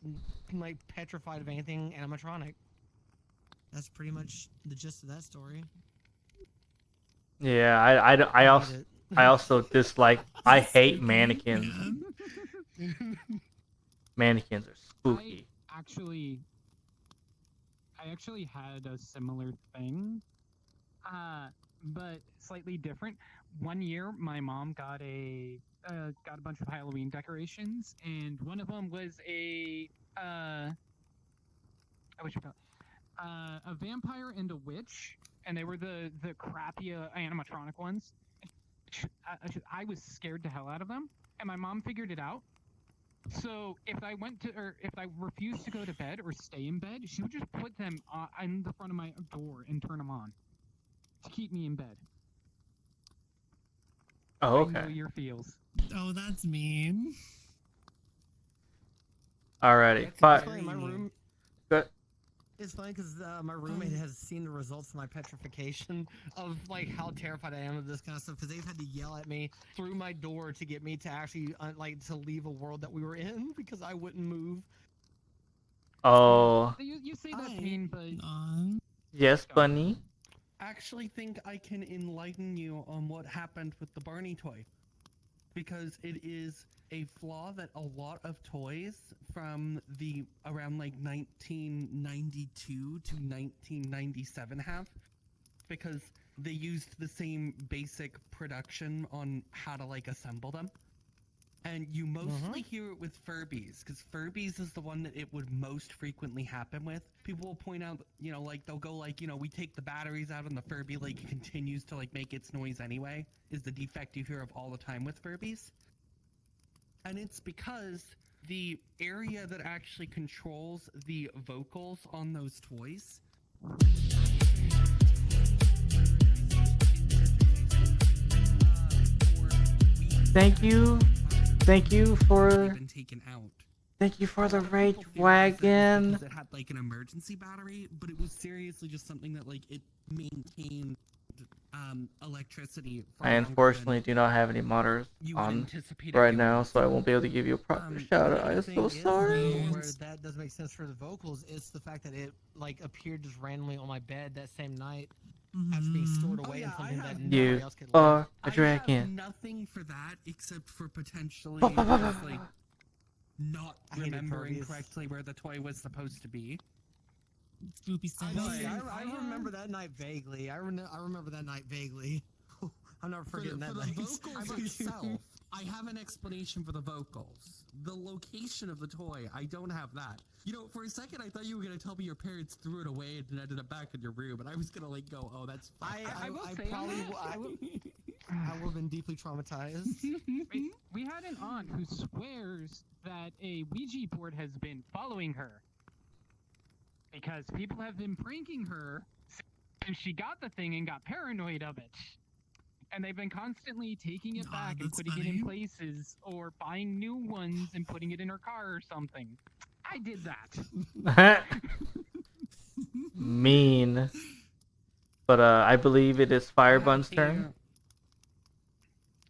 like petrified of anything animatronic. That's pretty much the gist of that story. Yeah, I also dislike. I hate mannequins. Mannequins are spooky. I actually had a similar thing, but slightly different. One year, my mom got a bunch of Halloween decorations, and one of them was a vampire and a witch, and they were the crappy animatronic ones. I was scared the hell out of them, and my mom figured it out. So if I refused to go to bed or stay in bed, she would just put them in the front of my door and turn them on to keep me in bed. Oh, I okay. know your feels. Oh, that's mean. Alrighty, It's but funny, my room. Good. It's funny because my roommate has seen the results of my petrification of like how terrified I am of this kind of stuff because they've had to yell at me through my door to get me to actually to leave a world that we were in because I wouldn't move. Oh, You say that's mean, but yes, Bunny. Actually think I can enlighten you on what happened with the Barney toy. Because it is a flaw that a lot of toys from the around like 1992 to 1997 have. Because they used the same basic production on how to like assemble them. And you mostly hear it with Furbies, because Furbies is the one that it would most frequently happen with. People will point out, you know, like, they'll go like, you know, we take the batteries out and the Furby, like, continues to, like, make its noise anyway, is the defect you hear of all the time with Furbies. And it's because the area that actually controls the vocals on those toys... Thank you for been taken out. Thank you for the rage People theorize that wagon. because it had like an emergency battery, but it was seriously just something that like it maintained electricity. For I unfortunately do not have any modders on right now, so I won't be able to give you a proper shout out. I'm so sorry. Where that does make sense for the vocals, it's the fact that it like appeared just randomly on my bed that same night after being stored away in something that nobody else could lift. A I have dragon. nothing for that except for potentially just like not I hated remembering Furbies. correctly where the toy was supposed to be. Spoopy stuff. I remember that night vaguely. I remember that night vaguely. I'm never forgetting that For night. the vocals itself, I have an explanation for the vocals. the location of the toy. I don't have that. You know, for a second, I thought you were gonna tell me your parents threw it away and it ended up back in your room, and I was gonna like go, oh, that's fine. I will I say on probably that- I would have been deeply traumatized. We had an aunt who swears that a Ouija board has been following her because people have been pranking her since she got the thing and got paranoid of it. And they've been constantly taking it Aw, back and that's putting it in funny. places or buying new ones and putting it in her car or something. I did that. Mean. But I believe it is Firebun's turn.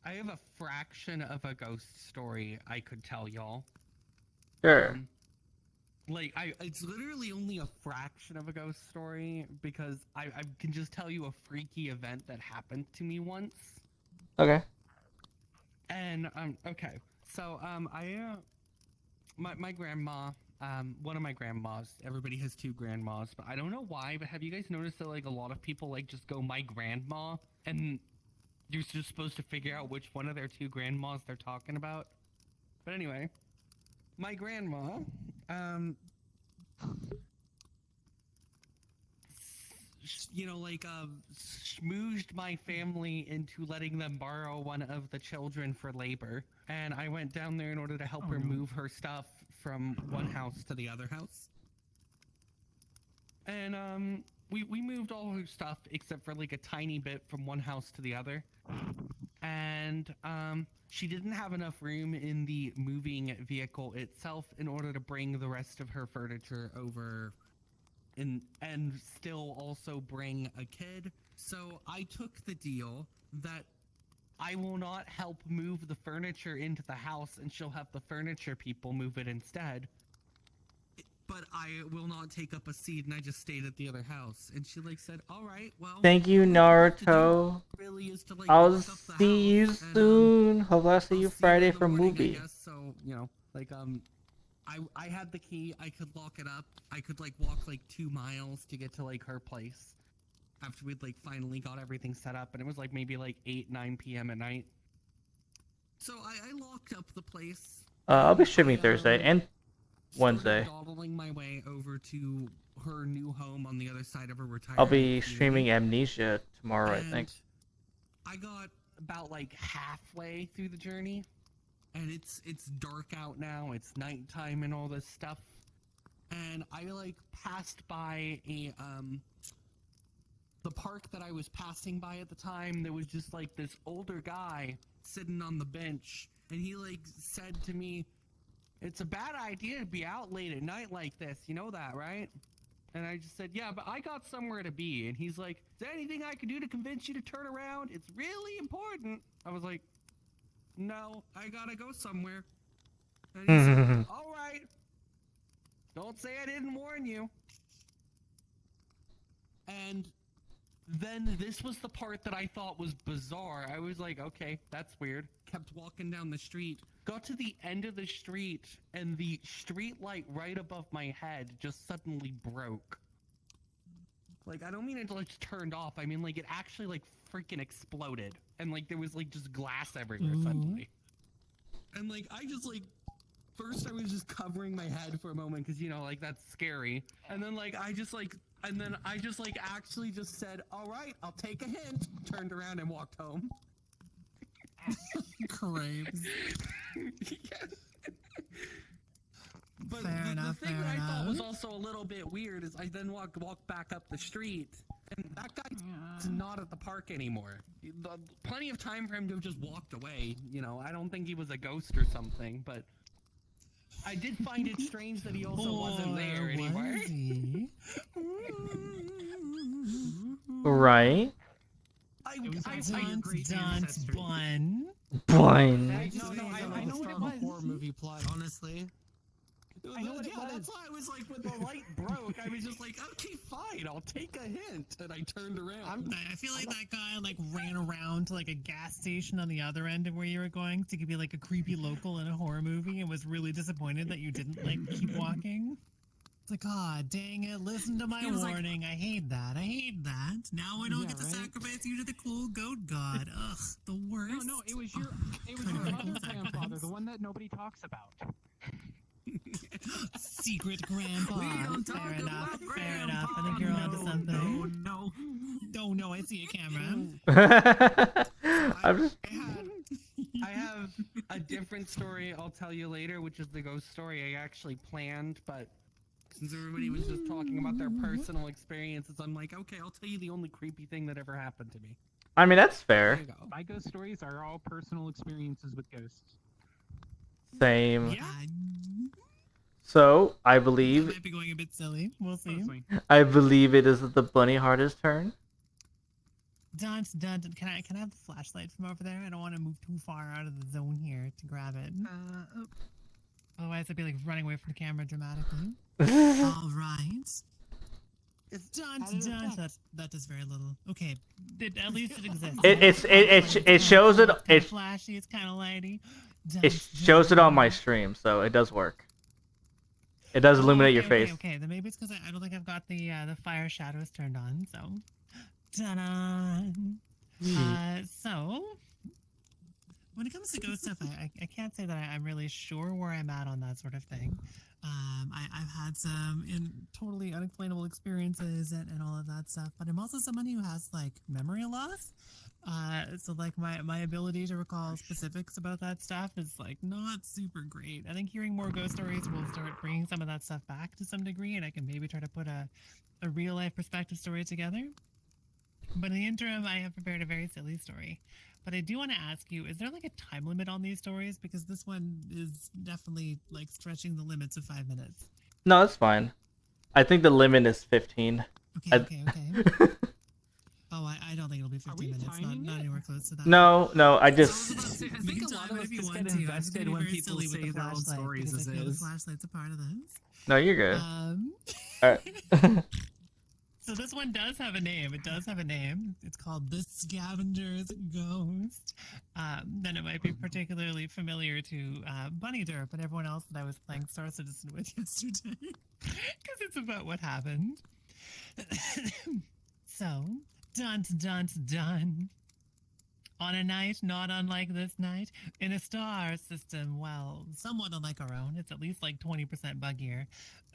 I have a fraction of a ghost story I could tell y'all. Sure. It's literally only a fraction of a ghost story because I can just tell you a freaky event that happened to me once. Okay. And okay, so my grandma, one of my grandmas. Everybody has two grandmas, but I don't know why. But have you guys noticed that like a lot of people like just go my grandma, and you're just supposed to figure out which one of their two grandmas they're talking about? But anyway, my grandma, you know, like schmoozed my family into letting them borrow one of the children for labor, and I went down there in order to help her move her stuff from one house to the other house. And we moved all her stuff except for like a tiny bit from one house to the other. And she didn't have enough room in the moving vehicle itself in order to bring the rest of her furniture over and still also bring a kid. So I took the deal that I will not help move the furniture into the house, and she'll have the furniture people move it instead. But I will not take up a seat, and I just stayed at the other house. And she like said, "All right, well." Thank you, Naruto. Really is to, like, I'll lock up the see you house, and, soon. Hope I'll see I'll you see Friday in the for morning, movie. I guess. So, you know, like, I had the key. I could lock it up. I could, like, walk, like, 2 miles to get to, like, her place after we'd, like, finally got everything set up. And it was, like, maybe, like, 8, 9 p.m. at night. So I locked up the place. I'll be and streaming I, Thursday and Wednesday. started dawdling my way over to her new home on the other side of her retirement I'll be community. streaming Amnesia tomorrow, I think. I got about like halfway through the journey, and it's dark out now. It's nighttime and all this stuff, and I like passed by the park that I was passing by at the time. There was just like this older guy sitting on the bench, and he like said to me, "It's a bad idea to be out late at night like this. You know that, right?" And I just said, "Yeah, but I got somewhere to be." And he's like, "Is there anything I can do to convince you to turn around? It's really important." I was like, "No, I gotta go somewhere." And he said, "All right. Don't say I didn't warn you." And then this was the part that I thought was bizarre. I was like, okay, that's weird. Kept walking down the street. Got to the end of the street, and the street light right above my head just suddenly broke. Like, I don't mean it like turned off. I mean, like, it actually, like, freaking exploded. And, like, there was, like, just glass everywhere suddenly. And, like, I just, like, first I was just covering my head for a moment because, you know, like, that's scary. And then, like, I just actually just said, "All right, I'll take a hint," turned around and walked home. Crabes. Yeah. But Fair the enough, thing fair that I thought was enough. also a little bit weird is I then walked back up the street, and that guy's not at the park anymore. Plenty of time for him to have just walked away. You know, I don't think he was a ghost or something, but I did find it strange that he also wasn't there anymore. Was he? Right? It was I also your Dance, great dance, ancestry. bun. Blind. That just No, sounds I like know the what start it of a was. horror movie plot, honestly. I know what it was. That's why I was like, when the light broke, I was just like, okay, fine, I'll take a hint. And I turned around. I feel like that guy like ran around to like a gas station on the other end of where you were going to be like a creepy local in a horror movie and was really disappointed that you didn't like keep walking. God dang it, listen to my He was like- warning. I hate that. I hate that. Now I don't Yeah, get to right? sacrifice you to the cool goat god. Ugh, the worst. No, it was your Critical other grandfather, sacrifice. the one that nobody talks about. Secret grandpa. We don't talk Fair enough. about Fair enough. I think grandpa. you're onto No, something. no. Oh no, I see a camera. I'm just. I have a different story I'll tell you later, which is the ghost story I actually planned, but since everybody was just talking about their personal experiences, I'm like, okay, I'll tell you the only creepy thing that ever happened to me. I mean, that's There fair. you go. My ghost stories are all personal experiences with ghosts. Same. Yeah, So I that believe might be going a bit silly. We'll see. Honestly. it is the bunny heart's turn. Dun, dun, dun. Can I have the flashlight from over there? I don't want to move too far out of the zone here to grab it. Otherwise, I'd be like running away from the camera dramatically. All right. It's Dun, added dun. effect. That does very little. Okay, at least it exists. It shows it. It's kinda flashy. It's kind of lighty. Dun, It shows it on my dun. stream, so it does work. It does illuminate your face. Okay, then maybe it's because I don't think I've got the fire shadows turned on. So, ta-da! So when it comes to ghost stuff, I can't say that I'm really sure where I'm at on that sort of thing. I've had some totally unexplainable experiences and all of that stuff, but I'm also someone who has like memory loss. So like my ability to recall specifics about that stuff is like not super great. I think hearing more ghost stories will start bringing some of that stuff back to some degree, and I can maybe try to put a real life perspective story together. But in the interim, I have prepared a very silly story. But I do want to ask you, is there like a time limit on these stories? Because this one is definitely like stretching the limits of 5 minutes. No, that's fine. I think the limit is 15. Okay. Oh, I don't think it'll be 15 we minutes. timing Not it? anywhere close to that. No, I I was just. about to say, I We think can a lot time of it us if you just want get to. I'm just invested gonna be when very people silly with say the their own flashlight stories because as I feel the is. flashlight's a part of this. No, you're good. Alright. So this one does have a name. It does have a name. It's called The Scavenger's Ghost. Then it might be particularly familiar to Bunny Derp and everyone else that I was playing Star Citizen with yesterday. Because it's about what happened. So, dun. On a night not unlike this night, in a star system, well, somewhat unlike our own, it's at least like 20% buggier,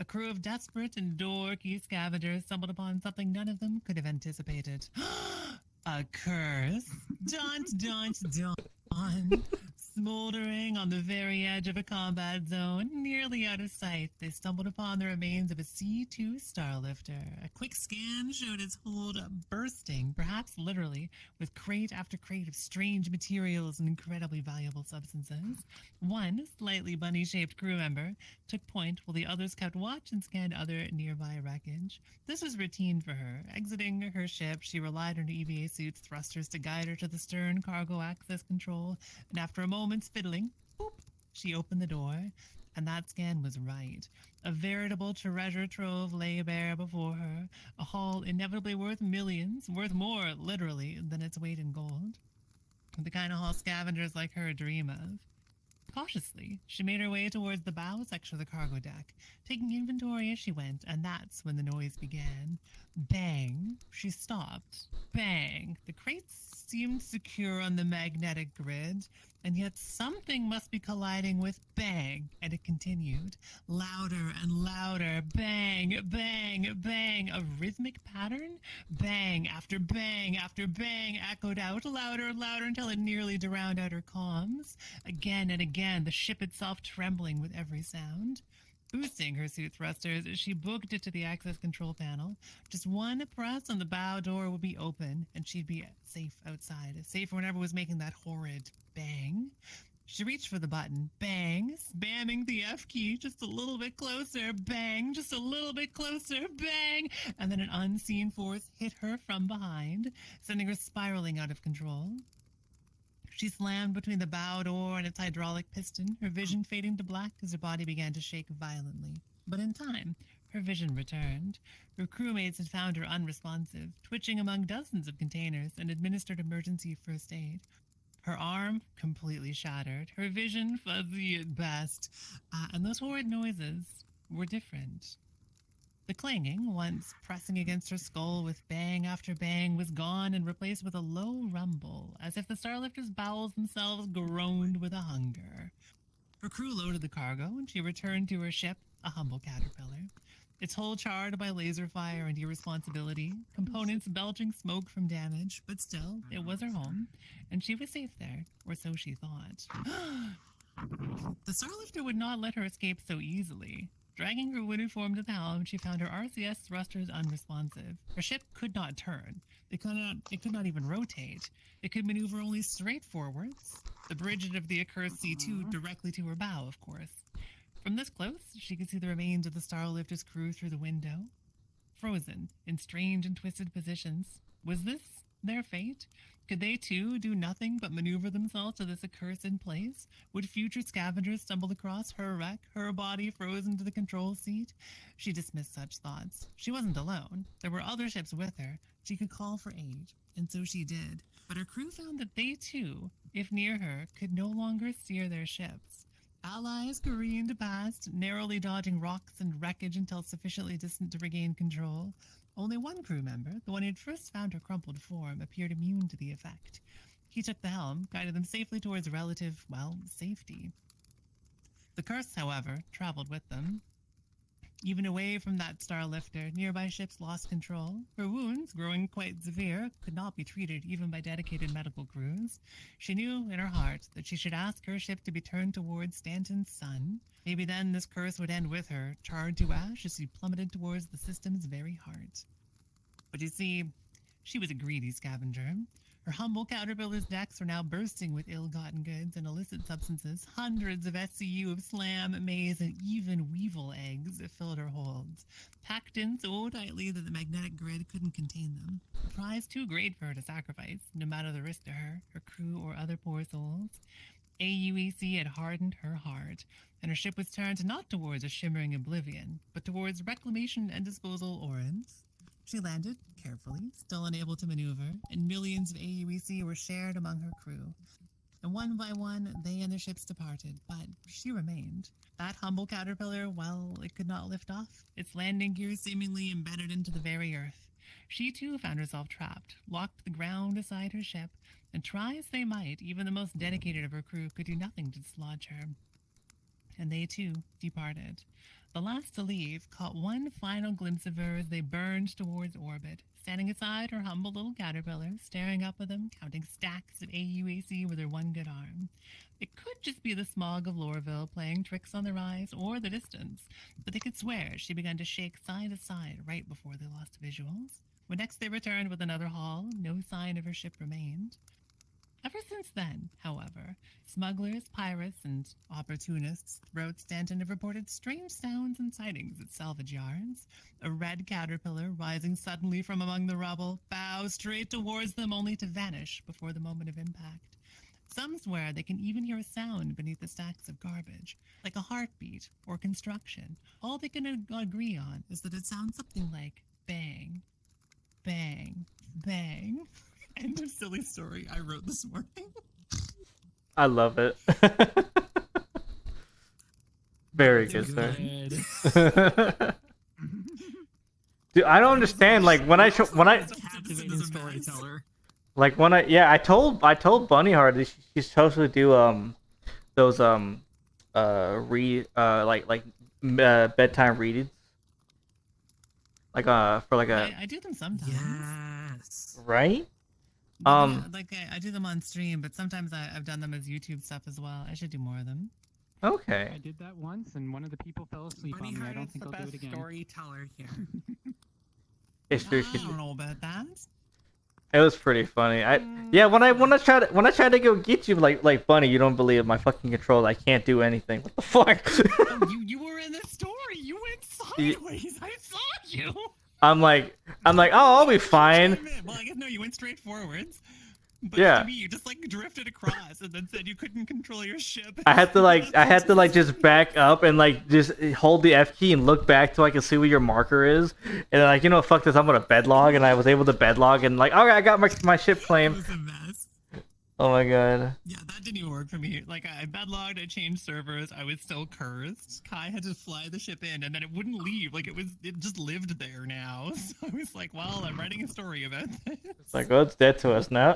a crew of desperate and dorky scavengers stumbled upon something none of them could have anticipated. A curse. Dun. Smoldering on the very edge of a combat zone, nearly out of sight, they stumbled upon the remains of a C2 starlifter. A quick scan showed its hold bursting, perhaps literally, with crate after crate of strange materials and incredibly valuable substances. One slightly bunny-shaped crew member took point while the others kept watch and scanned other nearby wreckage. This was routine for her. Exiting her ship, she relied on her EVA suit's thrusters to guide her to the stern cargo access control, and after a moment's fiddling, boop, she opened the door, and that scan was right. A veritable treasure trove lay bare before her, a haul inevitably worth millions, worth more, literally, than its weight in gold. The kind of haul scavengers like her dream of. Cautiously, she made her way towards the bow section of the cargo deck, taking inventory as she went, and that's when the noise began. Bang! She stopped. Bang! The crates seemed secure on the magnetic grid, and yet something must be colliding with bang, and it continued. Louder and louder. Bang, bang, bang. A rhythmic pattern? Bang after bang after bang echoed out louder and louder until it nearly drowned out her comms. Again and again, the ship itself trembling with every sound. Boosting her suit thrusters, she booked it to the access control panel. Just one press on the bow door would be open, and she'd be safe outside. Safe from whatever was making that horrid bang. She reached for the button. Bang! Spamming the F key just a little bit closer. Bang! Just a little bit closer. Bang! And then an unseen force hit her from behind, sending her spiraling out of control. She slammed between the bow door and its hydraulic piston, her vision fading to black as her body began to shake violently. But in time, her vision returned. Her crewmates had found her unresponsive, twitching among dozens of containers, and administered emergency first aid. Her arm completely shattered, her vision fuzzy at best, and those horrid noises were different. The clanging, once pressing against her skull with bang after bang, was gone and replaced with a low rumble, as if the Starlifter's bowels themselves groaned with a hunger. Her crew loaded the cargo, and she returned to her ship, a humble caterpillar. Its hull charred by laser fire and irresponsibility, components belching smoke from damage, but still, it was her home, and she was safe there, or so she thought. The Starlifter would not let her escape so easily. Dragging her wooden form to the helm, she found her RCS thrusters unresponsive. Her ship could not turn. It could not even rotate. It could maneuver only straight forwards. The bridge of the accursed C2 directly to her bow, of course. From this close, she could see the remains of the Starlifter's crew through the window. Frozen, in strange and twisted positions. Was this their fate? Could they too do nothing but maneuver themselves to this accursed place? Would future scavengers stumble across her wreck, her body frozen to the control seat? She dismissed such thoughts. She wasn't alone. There were other ships with her. She could call for aid, and so she did. But her crew found that they too, if near her, could no longer steer their ships. Allies careened past, narrowly dodging rocks and wreckage until sufficiently distant to regain control. Only one crew member, the one who had first found her crumpled form, appeared immune to the effect. He took the helm, guided them safely towards relative, safety. The curse, however, traveled with them. Even away from that Starlifter, nearby ships lost control. Her wounds, growing quite severe, could not be treated even by dedicated medical crews. She knew in her heart that she should ask her ship to be turned towards Stanton's sun. Maybe then this curse would end with her, charred to ash as she plummeted towards the system's very heart. But you see, she was a greedy scavenger. Her humble caterpillar's decks were now bursting with ill-gotten goods and illicit substances. Hundreds of SCU of slam, maize, and even weevil eggs filled her holds, packed in so tightly that the magnetic grid couldn't contain them. A prize too great for her to sacrifice, no matter the risk to her, her crew, or other poor souls. AUEC had hardened her heart, and her ship was turned not towards a shimmering oblivion, but towards reclamation and disposal orans. She landed, carefully, still unable to maneuver, and millions of AUEC were shared among her crew. And one by one, they and their ships departed, but she remained. That humble caterpillar, it could not lift off, its landing gear seemingly embedded into the very earth. She too found herself trapped, locked to the ground beside her ship, and try as they might, even the most dedicated of her crew could do nothing to dislodge her. And they too departed. The last to leave caught one final glimpse of her as they burned towards orbit, standing aside her humble little caterpillar, staring up at them, counting stacks of AUAC with her one good arm. It could just be the smog of Lorville playing tricks on their eyes or the distance, but they could swear she began to shake side to side right before they lost visuals. When next they returned with another haul, no sign of her ship remained. Ever since then, however, smugglers, pirates, and opportunists throughout Stanton have reported strange sounds and sightings at salvage yards. A red caterpillar, rising suddenly from among the rubble, bows straight towards them only to vanish before the moment of impact. Some swear they can even hear a sound beneath the stacks of garbage, like a heartbeat or construction. All they can agree on is that it sounds something like bang, bang, bang. End of silly story I wrote this morning. I love it. Very good, sir. Dude, I don't understand. Like when I Captivating storyteller. like when I told Bunny Heart that she's supposed to do those bedtime readings, like for like a I do them sometimes. Yes. right. I do them on stream, but sometimes I've done them as YouTube stuff as well. I should do more of them. Okay. I did that once, and one of the people fell asleep Bunny on me. I Heart don't is think the I'll do best it again. storyteller here. It's true. I don't know about that. It was pretty funny. When I tried to go get you, like Bunny, you don't believe my fucking control. I can't do anything. What the fuck? Oh, you were in the story. You went sideways. I saw you. I'm like, oh, I'll be fine. Well, I guess no, you went straight forwards. But Yeah. to me, you just like drifted across and then said you couldn't control your ship. I had to just back up and like just hold the F key and look back so I can see where your marker is. And then like, fuck this, I'm gonna bedlog, and I was able to bedlog and like, okay, I got my ship It claim. was a mess. Oh my god. Yeah, that didn't even work for me. Like, I bedlogged, I changed servers, I was still cursed. Kai had to fly the ship in, and then it wouldn't leave. Like, it just lived there now. So I was like, well, I'm writing a story about this. It's like, oh, it's dead to us now.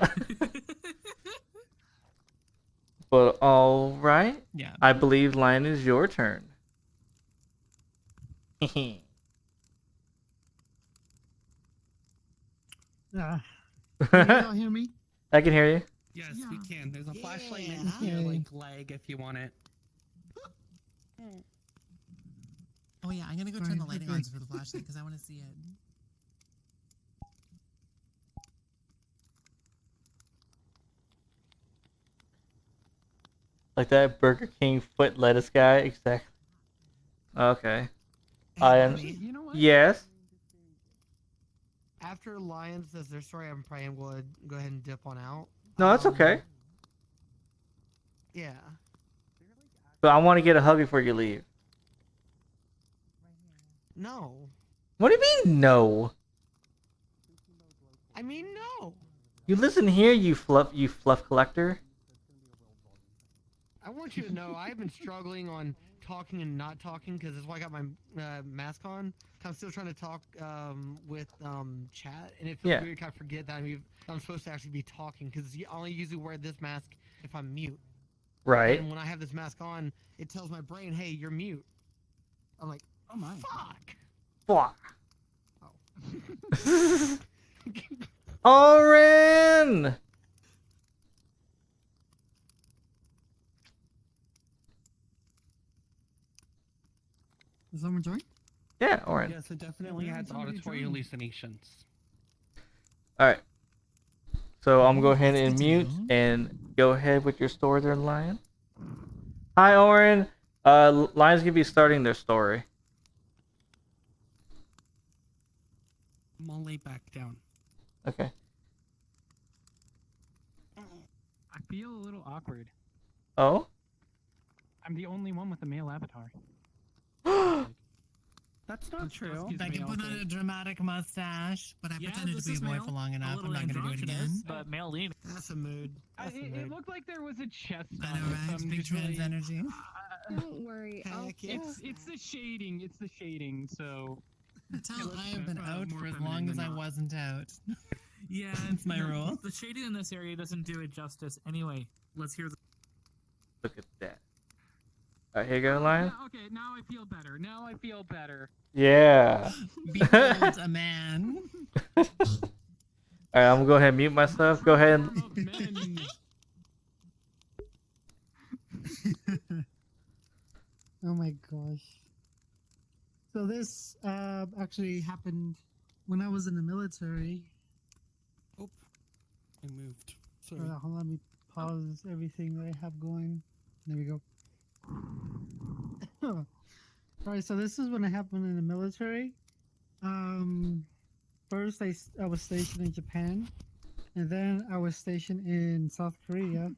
But all right. Yeah. I believe Lion is your turn. Can you all hear me? I can hear you. Yes, we can. There's a flashlight Yeah. next to your Okay. like leg if you want it. Oh, yeah, I'm gonna go Fine, turn the lighting okay. on for the flashlight because I want to see it. Like that Burger King foot lettuce guy, exactly. Okay. Hey, I am. Bonnie, You know what? Yes. after Lions says their story, I'm probably going to go ahead and dip on out. No, that's okay. Yeah. But I want to get a hug before you leave. No. What do you mean, no? I mean, no. You listen here, you fluff collector. I want you to know I've been struggling on talking and not talking because that's why I got my mask on. I'm still trying to talk with chat, and it feels Yeah. weird. I forget that I'm supposed to actually be talking because I only usually wear this mask if I'm mute. Right. And when I have this mask on, it tells my brain, "Hey, you're mute." I'm like, Oh my. "Fuck." Fuck. Oh. Oren! Is someone join? Yeah, Oren. Yes, it definitely Yeah, had somebody auditory joined. hallucinations. Alright. So I'm going to go ahead That's and good to mute know. and go ahead with your story there, Lion. Hi, Oren. Lion's going to be starting their story. I'm all laid back down. Okay. I feel a little awkward. Oh? I'm the only one with a male avatar. That's not Let's- true. let's I me, can put on okay. a dramatic mustache, but I Yeah, pretended this to be a is boy male. for long A enough. little I'm not gonna do it again. androgynous, but male leaning. That's a mood. That's a It mood. looked like there was a chest I on know, it, right? so I'm Big just trans really- energy. Don't worry. Heck yeah. It's the shading. It's the shading. So That's how looks I have been out more for as feminine long as than I not. wasn't out. Yeah, That's my rule. The shading in this area doesn't do it justice. Anyway, let's hear the. Look at that. Alright, here you go, Lion. Yeah, okay, now I feel better. Now I feel better. Yeah. Behold a man. Alright, I'm going to go ahead and mute myself. Go ahead and... Form of men. Oh my gosh. So this actually happened when I was in the military. Oh, I moved. Sorry. Hold on, let me pause everything that I have going. There we go. Alright, so this is when it happened in the military. First I was stationed in Japan, and then I was stationed in South Korea.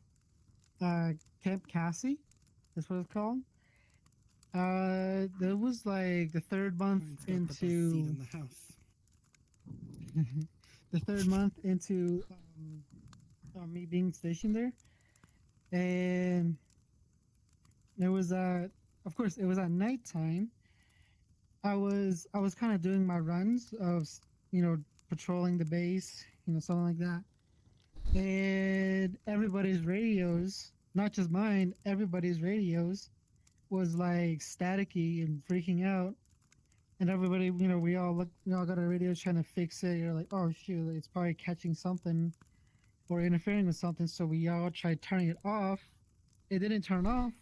Camp Cassie, that's what it's called. That was like the third month Mine's got the best seat into in the house. the third month into me being stationed there, and there was of course it was at nighttime. I was kind of doing my runs of patrolling the base, something like that, and everybody's radios, not just mine, everybody's radios was like staticky and freaking out. And everybody, we all got our radios trying to fix it. You're like, oh shoot, it's probably catching something or interfering with something. So we all tried turning it off. It didn't turn off.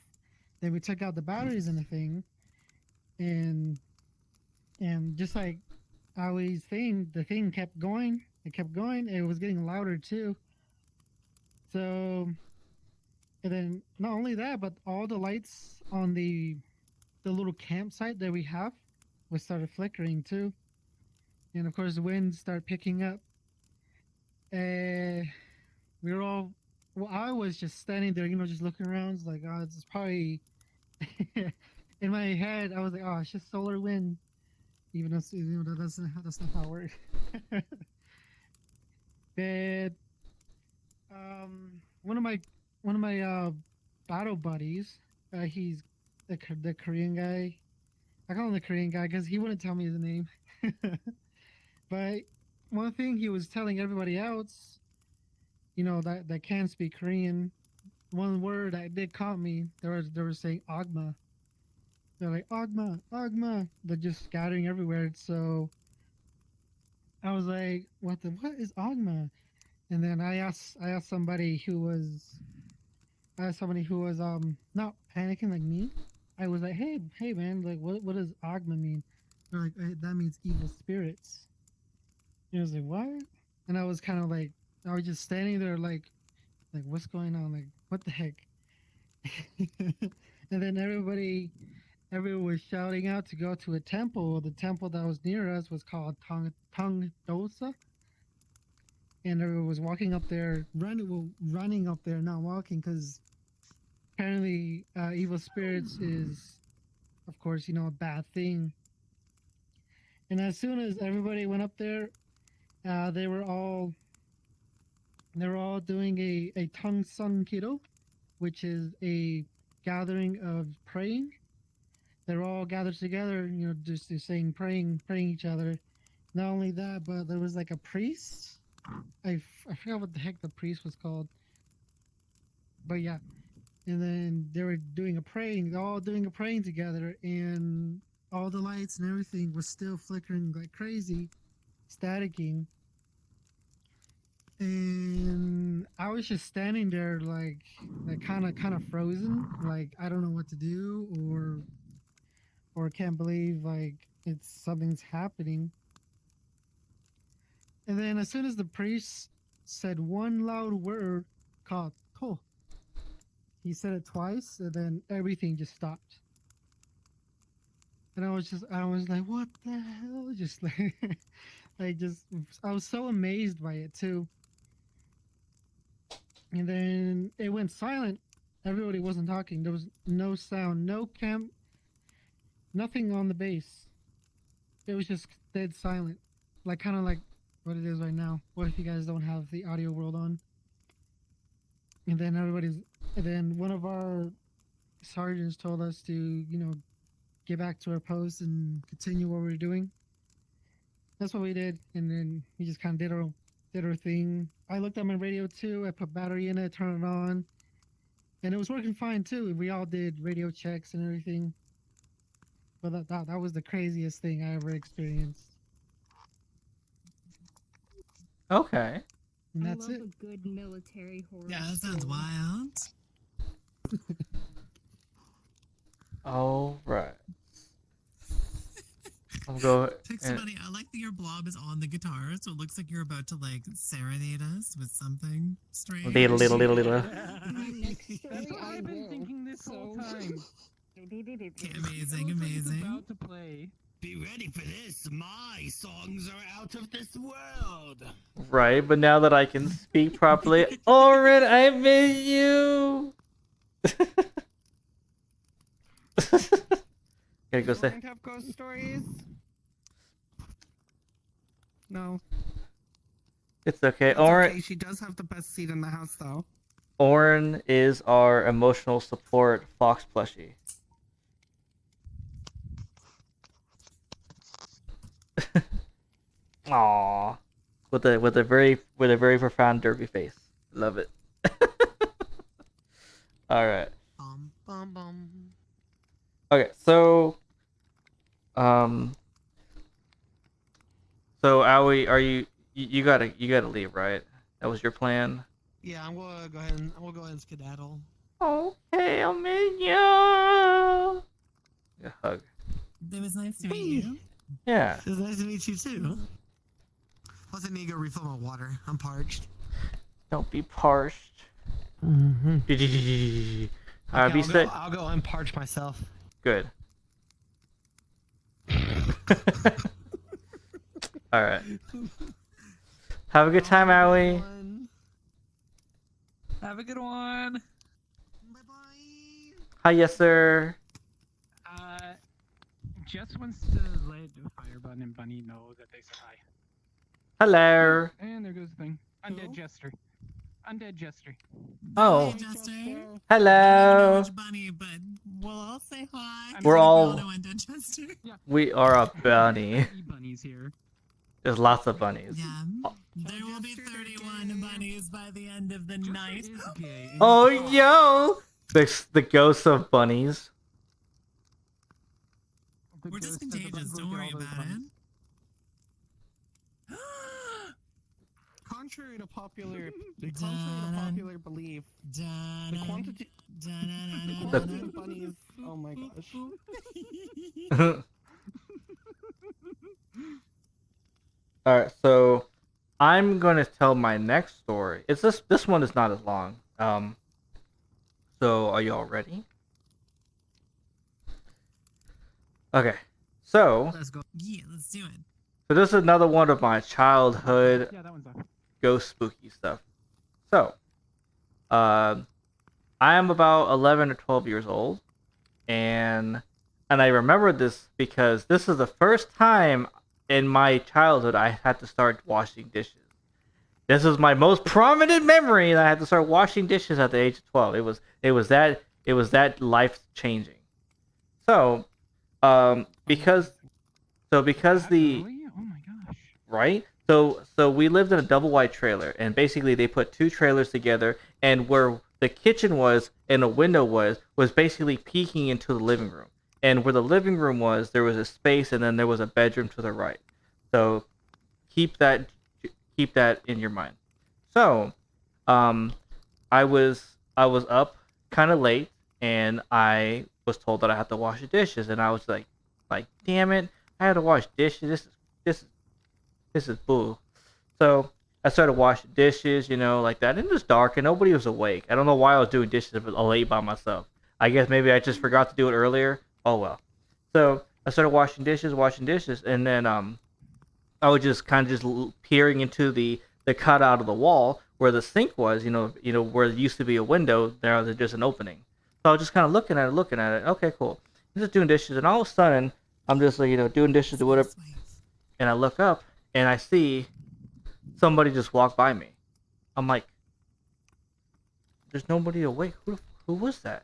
Then we took out the batteries in the thing, and just like Ali's thing, the thing kept going. It kept going. It was getting louder too. So, and then not only that, but all the lights on the little campsite that we have started flickering too. And of course, the wind started picking up. We were all, well, I was just standing there, just looking around. It's like, oh, it's probably, in my head, I was like, oh, it's just solar wind. Even though that's not how it works. But, one of my battle buddies. He's the Korean guy. I call him the Korean guy because he wouldn't tell me his name. But one thing he was telling everybody else, that can speak Korean, one word that did caught me. They were saying Agma. They're like Agma, Agma. They're just scattering everywhere. So I was like, what is Agma? And then I asked somebody who was not panicking like me. I was like, hey man, like what does Agma mean? They're like, that means evil spirits. And I was like, what? And I was kind of like, I was just standing there like what's going on? Like what the heck? And then everyone was shouting out to go to a temple. The temple that was near us was called Tong Dosa. And everyone was walking up there, running up there, not walking, because apparently evil spirits is, of course, a bad thing. And as soon as everybody went up there, they were all doing a Tong Sun Kido, which is a gathering of praying. They're all gathered together, just saying, praying each other. Not only that, but there was like a priest. I forgot what the heck the priest was called. But yeah. And then they were all doing a praying together, and all the lights and everything was still flickering like crazy, staticking. And I was just standing there like kind of frozen, like I don't know what to do, or can't believe like something's happening. And then as soon as the priest said one loud word called "to," he said it twice, and then everything just stopped. And I was like, what the hell? Just like, I was so amazed by it too. And then it went silent. Everybody wasn't talking. There was no sound, no nothing on the base. It was just dead silent, kind of like what it is right now. What if you guys don't have the audio world on? And then one of our sergeants told us to, get back to our post and continue what we were doing. That's what we did, and then we just kind of did our thing. I looked at my radio too. I put battery in it, turned it on, and it was working fine too. We all did radio checks and everything. But that was the craziest thing I ever experienced. Okay. And I that's love it. a good military horror. Yeah, that sounds story. wild. All right. I'll go. Pixie, I like that your blob is on the guitar, so it looks like you're about to like serenade us with something strange. Little. My next story, That's what I I've been will, thinking this whole time. Okay, It amazing, looks like it's amazing. about to play. Be ready for this. My songs are out of this world. Right, but now that I can speak properly, Oren, I miss you. Here, go say. Don't have ghost stories? No. It's okay. That's Oren, okay. She does have the best seat in the house, though. Oren is our emotional support fox plushie. Aww, with a very profound derpy face. Love it. All right. Bum bum bum. Okay, so Aoi, you gotta leave, right? That was your plan. Yeah, I'm gonna go ahead and skedaddle. Okay, I'll miss you. A hug. It was nice to meet you. Yeah. It was nice to meet you too. Plus, I need to go refill my water. I'm parched. Don't be parched. Mm-hmm. Be Okay, safe. I'll go unparch myself. Good. All right. Have a good time, Aoi. Have a good one. Bye bye. Hi, yes, sir. Jess wants to let Firebun and Bunny know that they said hi. Hello. And there goes the thing. Undead Who? Jester. Undead Jester. Oh. Hey, Jester. I don't know Hello. which bunny, but we'll all say hi. I'm We're I think all- we all know one, Chester. We are a bunny. bunnies here. There's lots of bunnies. Yeah. There will be 31 bunnies by the end of the night. Is gay. and Oh, he's- yo! The ghosts of bunnies. The We're just ghost of the contagious. bunnies Don't will worry get all those about it. bunnies. Contrary to popular belief, the quantity of bunnies. Oh my gosh. Alright, so I'm gonna tell my next story. It's this one is not as long. So are you all ready? Okay. So Let's go. Yeah, let's do it. this is another one of my childhood Yeah, that one's up. ghost spooky stuff. So, I am about 11 or 12 years old, and I remember this because this is the first time in my childhood I had to start washing dishes. This is my most prominent memory that I had to start washing dishes at the age of 12. It was that life changing. So, because the Really? Oh my gosh. right? So we lived in a double wide trailer, and basically they put two trailers together, and where the kitchen was and a window was basically peeking into the living room. And where the living room was, there was a space, and then there was a bedroom to the right. So keep that in your mind. So, I was up kind of late, and I was told that I had to wash the dishes, and I was like, damn it, I had to wash dishes. This is bull. So I started washing dishes, like that. And it was dark and nobody was awake. I don't know why I was doing dishes late by myself. I guess maybe I just forgot to do it earlier. Oh well. So I started washing dishes, and then I was just kind of just peering into the cutout of the wall where the sink was. Where there used to be a window. There was just an opening. So I was just kind of looking at it. Okay, cool. I'm just doing dishes, and all of a sudden I'm just doing dishes or whatever, and I look up and I see somebody just walk by me. I'm like, there's nobody awake. Who was that?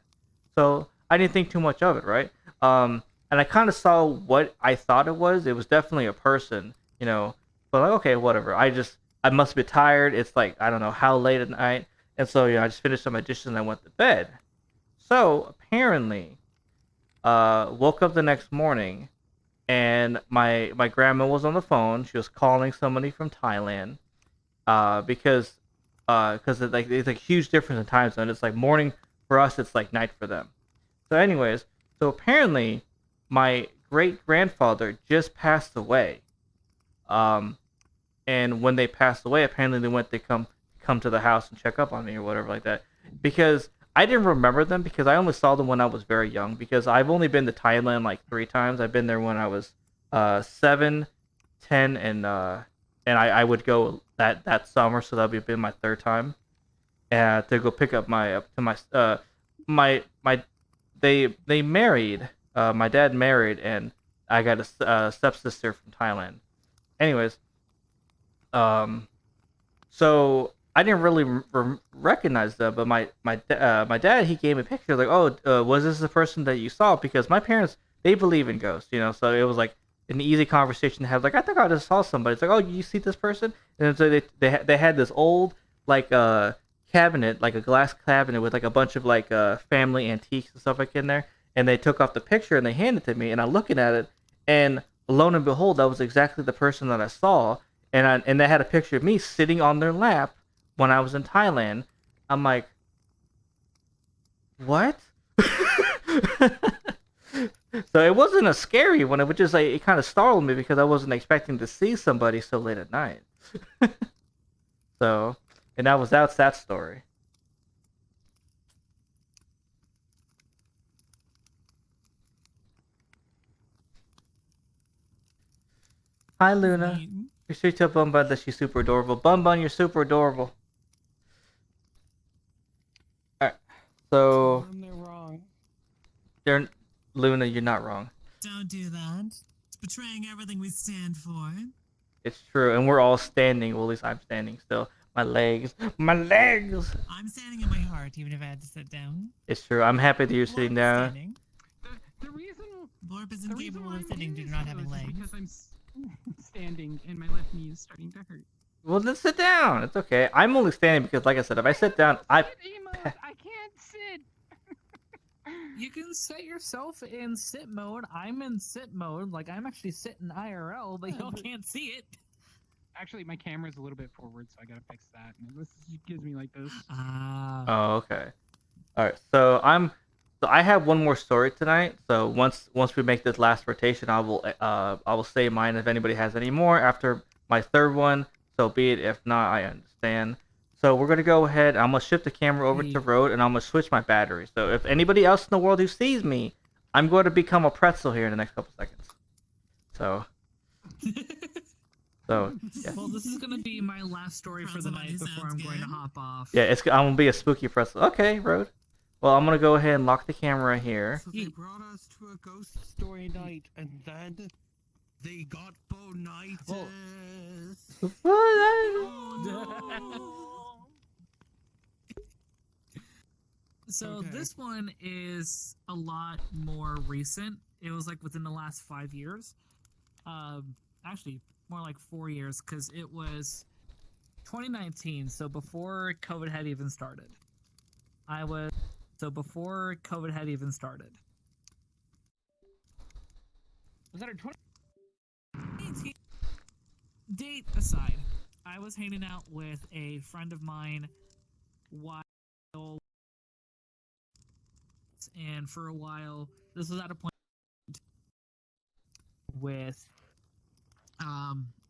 So I didn't think too much of it, right? And I kind of saw what I thought it was. It was definitely a person, But like, okay, whatever. I must be tired. It's like I don't know how late at night, and so I just finished up my dishes and I went to bed. So apparently, woke up the next morning, and my grandma was on the phone. She was calling somebody from Thailand, because it's like huge difference in time zone. It's like morning for us. It's like night for them. So, anyways, so apparently, my great grandfather just passed away. And when they passed away, apparently they went to come to the house and check up on me or whatever like that. Because I didn't remember them because I only saw them when I was very young. Because I've only been to Thailand like 3 times. I've been there when I was 7, 10, and I would go that summer, so that would be my 3rd time. To go pick up my they married. My dad married, and I got a stepsister from Thailand. Anyways, so I didn't really recognize them, but my dad, he gave me a picture like, oh, was this the person that you saw? Because my parents, they believe in ghosts, so it was like an easy conversation to have. Like, I think I just saw somebody. It's like, oh, you see this person? And so they had this old like cabinet, like a glass cabinet with like a bunch of like family antiques and stuff like in there. And they took off the picture and they handed it to me, and I'm looking at it, and lo and behold, that was exactly the person that I saw. And they had a picture of me sitting on their lap when I was in Thailand. I'm like, what? So it wasn't a scary one. It was just like it kind of startled me because I wasn't expecting to see somebody so late at night. So, and that's that story. Hi, Luna. You should tell Bun Bun that she's super adorable. Bun Bun, you're super adorable. Alright, so They're wrong. Luna, you're not wrong. Don't do that. It's betraying everything we stand for. It's true, and we're all standing. Well, at least I'm standing still. My legs. My legs! I'm standing in my heart, even if I had to sit down. It's true. I'm happy that you're Blorp sitting is down. standing. The reason Blorp is the reason incapable why of I'm sitting due doing to not this having though is legs. because I'm standing and my left knee is starting to hurt. Well, then sit down. It's okay. I'm only standing because, like I said, if I sit down, I. I can't sit. You can set yourself in sit mode. I'm in sit mode. Like, I'm actually sitting IRL, but y'all can't see it. Actually, my camera's a little bit forward, so I gotta fix that. And this gives me like this. Oh, okay. All right. So I have one more story tonight. So once we make this last rotation, I will say mine. If anybody has any more after my third one, so be it. If not, I understand. So we're gonna go ahead. I'm gonna shift the camera over to Road, and I'm gonna switch my battery. So if anybody else in the world who sees me, I'm going to become a pretzel here in the next couple seconds. So. So yeah. Well, this is gonna be my last story for the Pretzel night bunny before sounds I'm going to good. hop off. Yeah, I'm gonna be a spooky pretzel. Okay, Road. Well, I'm gonna go ahead and lock the camera here. So they brought us to a ghost story night, and then they got bonitis. So Okay. this one is a lot more recent. It was like within the last 5 years. Actually, more like 4 years, because it was 2019. So before COVID had even started. Before COVID had even started. Was that our 2019? Date aside, I was hanging out with a friend of mine while, and for a while, this was at a point with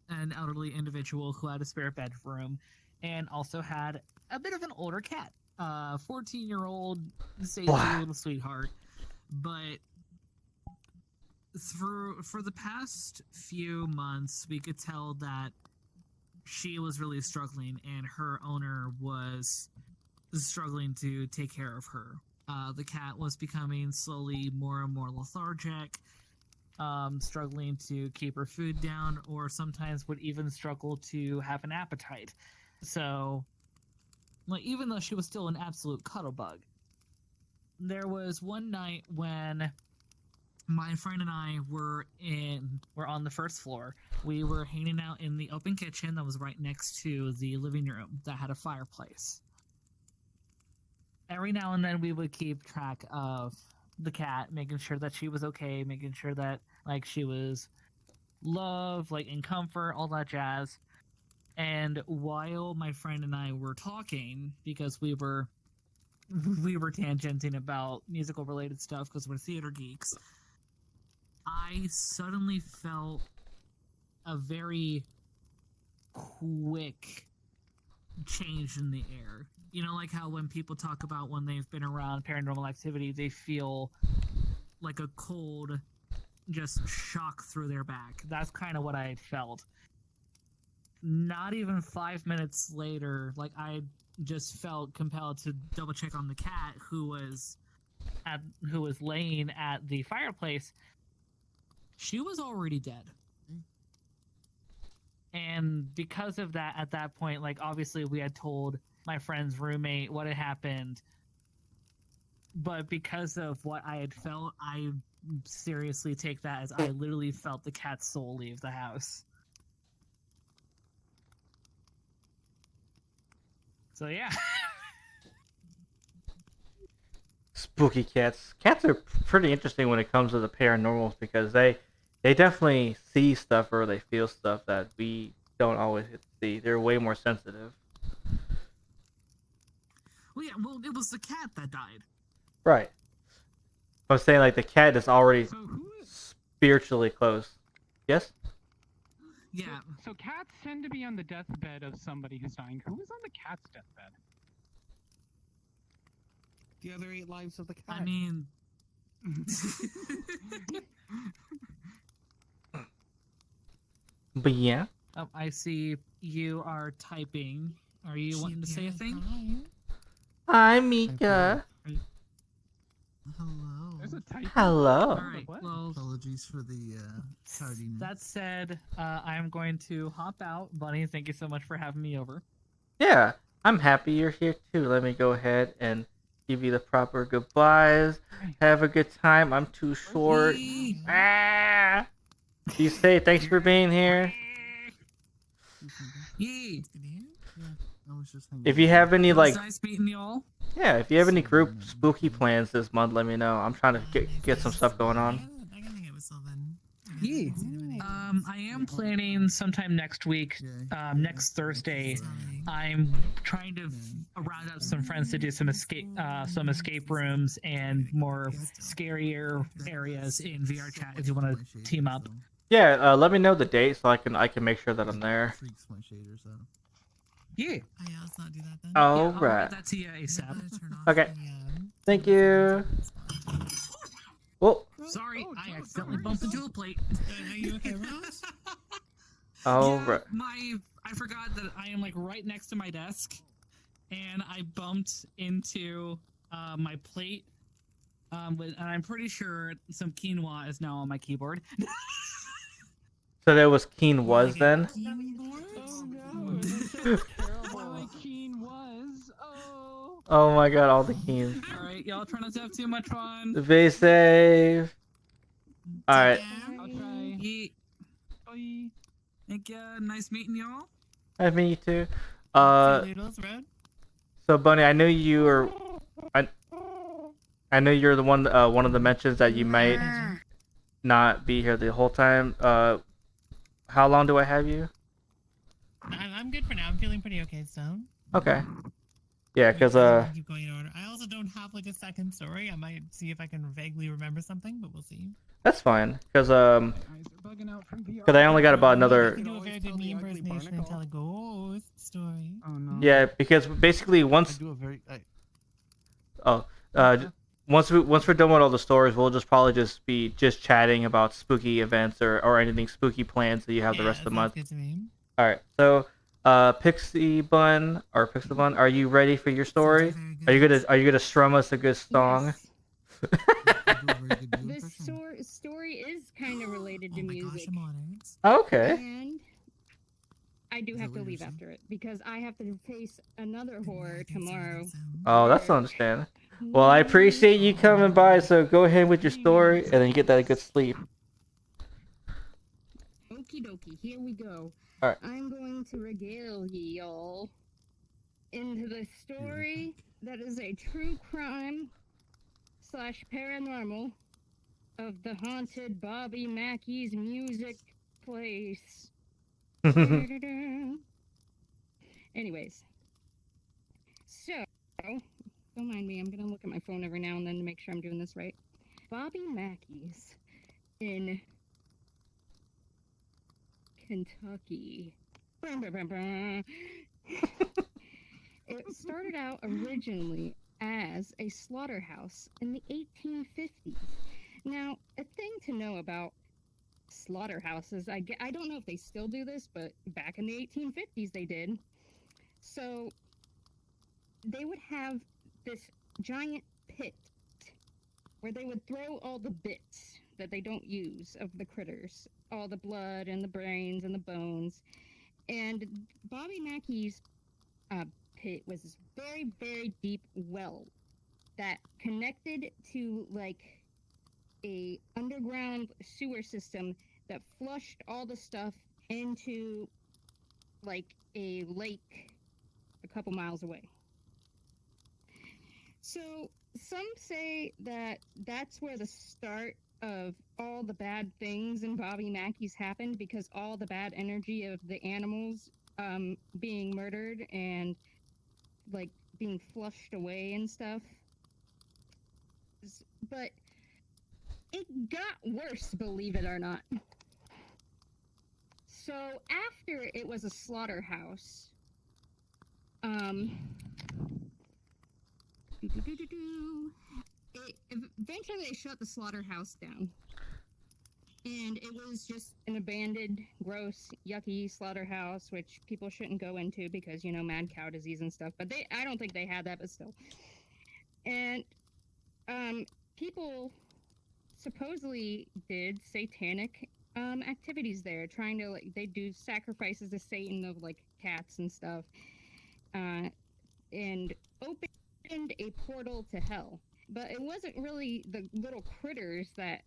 an elderly individual who had a spare bedroom and also had a bit of an older cat. 14-year-old safety little sweetheart. But for the past few months, we could tell that she was really struggling and her owner was struggling to take care of her. The cat was becoming slowly more and more lethargic, struggling to keep her food down, or sometimes would even struggle to have an appetite. So, like, even though she was still an absolute cuddle bug, there was one night when my friend and I were on the first floor. We were hanging out in the open kitchen that was right next to the living room that had a fireplace. Every now and then we would keep track of the cat, making sure that she was okay, making sure that, like, she was loved, like, in comfort, all that jazz. And while my friend and I were talking, because we were tangenting about musical related stuff because we're theater geeks, I suddenly felt a very quick change in the air. You know, like how when people talk about when they've been around paranormal activity, they feel like a cold just shock through their back. That's kind of what I had felt. Not even 5 minutes later, like, I just felt compelled to double check on the cat who was laying at the fireplace. She was already dead. And because of that, at that point, like, obviously we had told my friend's roommate what had happened. But because of what I had felt, I seriously take that as I literally felt the cat's soul leave the house. So yeah. Spooky cats. Cats are pretty interesting when it comes to the paranormals because they definitely see stuff or they feel stuff that we don't always get to see. They're way more sensitive. Well, yeah, well, it was the cat that died. Right. I'm saying, like, the cat is already So who is? spiritually close. Yes? Yeah. So cats tend to be on the deathbed of somebody who's dying. Who is on the cat's deathbed? The other 8 lives of the cat. I mean... But yeah. Oh, I see you are typing. Are you wanting to say a thing? Hi, Mika. Hello. There's a typo. Hello. Alright, What? well, Apologies for the tardiness. that said, I'm going to hop out. Bunny, thank you so much for having me over. Yeah, I'm happy you're here too. Let me go ahead and give you the proper goodbyes. Have a good time. I'm too short. Yee. Ah! You say thanks for being here. Yee. Good to hear. I was just hanging If you out. have any It was like, nice meeting y'all. yeah, if you have any group spooky plans this month, let me know. I'm trying to get some stuff going on. I gotta hang out with Sylvan. Yeah. I am planning sometime next week, next Thursday. I'm trying to round up some friends to do some escape rooms and more scarier areas in VR chat if you want to team up. Yeah, let me know the date so I can make sure that I'm there. Freaks my shader, so. Yeah. Oh yeah, let's not do that then. All I'll right. get that to you ASAP. I'm gonna turn off Okay. the, Thank you. Well, Sorry, I accidentally bumped into a plate. Are you okay, Ross? all Yeah, right. I forgot that I am like right next to my desk, and I bumped into my plate. And I'm pretty sure some quinoa is now on my keyboard. So there was Keen was then. My keen was. Oh. Oh my god, all the Keens. All right, y'all try not to have too much fun. Be safe. All right. I'll try. Yeet. Bye. Thank ya. Nice meeting y'all. I mean you too. Noodles Road. So Bunny, I know you were. I know you're the one of the mentions that you might not be here the whole time. How long do I have you? I'm good for now. I'm feeling pretty okay still. Okay. Yeah, cause Keep going in order. I also don't have like a second story. I might see if I can vaguely remember something, but we'll see. that's fine. Cause Eyes are bugging out from VR. 'cause I only got about I another. can do a very good me impersonation and tell a ghost story. Oh no. Yeah, because basically I once do a very. once we're done with all the stories, we'll just probably just be chatting about spooky events or anything spooky plans that you have the rest of the month. Good to me. All right. So, Pixie Bun, are you ready for your story? Are you gonna strum us a good song? Yes. I do a very good Drew This impression. story is kind of related to Oh my music. gosh, I'm honored. Okay. And I do Is have that to what leave you're saying? after it because I have to face another horror tomorrow. Oh, that's understandable. Well, I appreciate you coming by. So go ahead with your story, and then you get that good sleep. Okie dokie, here we go. Alright. I'm going to regale ye all into the story that is a true crime / paranormal of the haunted Bobby Mackey's music place. Anyways, so don't mind me. I'm gonna look at my phone every now and then to make sure I'm doing this right. Bobby Mackey's in Kentucky. It started out originally as a slaughterhouse in the 1850s. Now, a thing to know about slaughterhouses, I don't know if they still do this, but back in the 1850s they did. So they would have this giant pit where they would throw all the bits that they don't use of the critters, all the blood and the brains and the bones. And Bobby Mackey's pit was this very, very deep well that connected to like a underground sewer system that flushed all the stuff into like a lake a couple miles away. So some say that that's where the start of all the bad things in Bobby Mackey's happened, because all the bad energy of the animals being murdered and like being flushed away and stuff. But it got worse, believe it or not. So after it was a slaughterhouse, eventually they shut the slaughterhouse down. And it was just an abandoned, gross, yucky slaughterhouse, which people shouldn't go into because, you know, mad cow disease and stuff. But I don't think they had that, but still. And people supposedly did satanic activities there, trying to, like, they do sacrifices to Satan of, like, cats and stuff. and opened a portal to hell. But it wasn't really the little critters that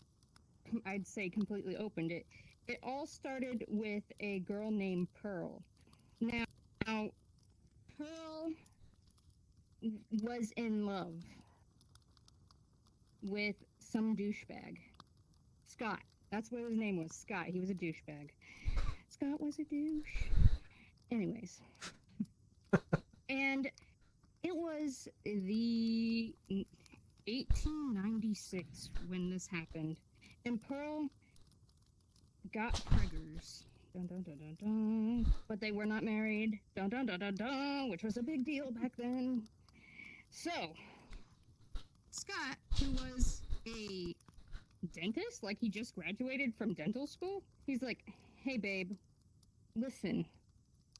I'd say completely opened it. It all started with a girl named Pearl. Now Pearl was in love with some douchebag. Scott. That's what his name was. Scott. He was a douchebag. Scott was a douche. Anyways. And it was the 1896 when this happened. And Pearl got preggers. Dun, dun, dun, dun, dun. But they were not married. Dun, dun, dun, dun, dun, which was a big deal back then. So, Scott, who was a dentist, like he just graduated from dental school, he's like, hey babe, listen,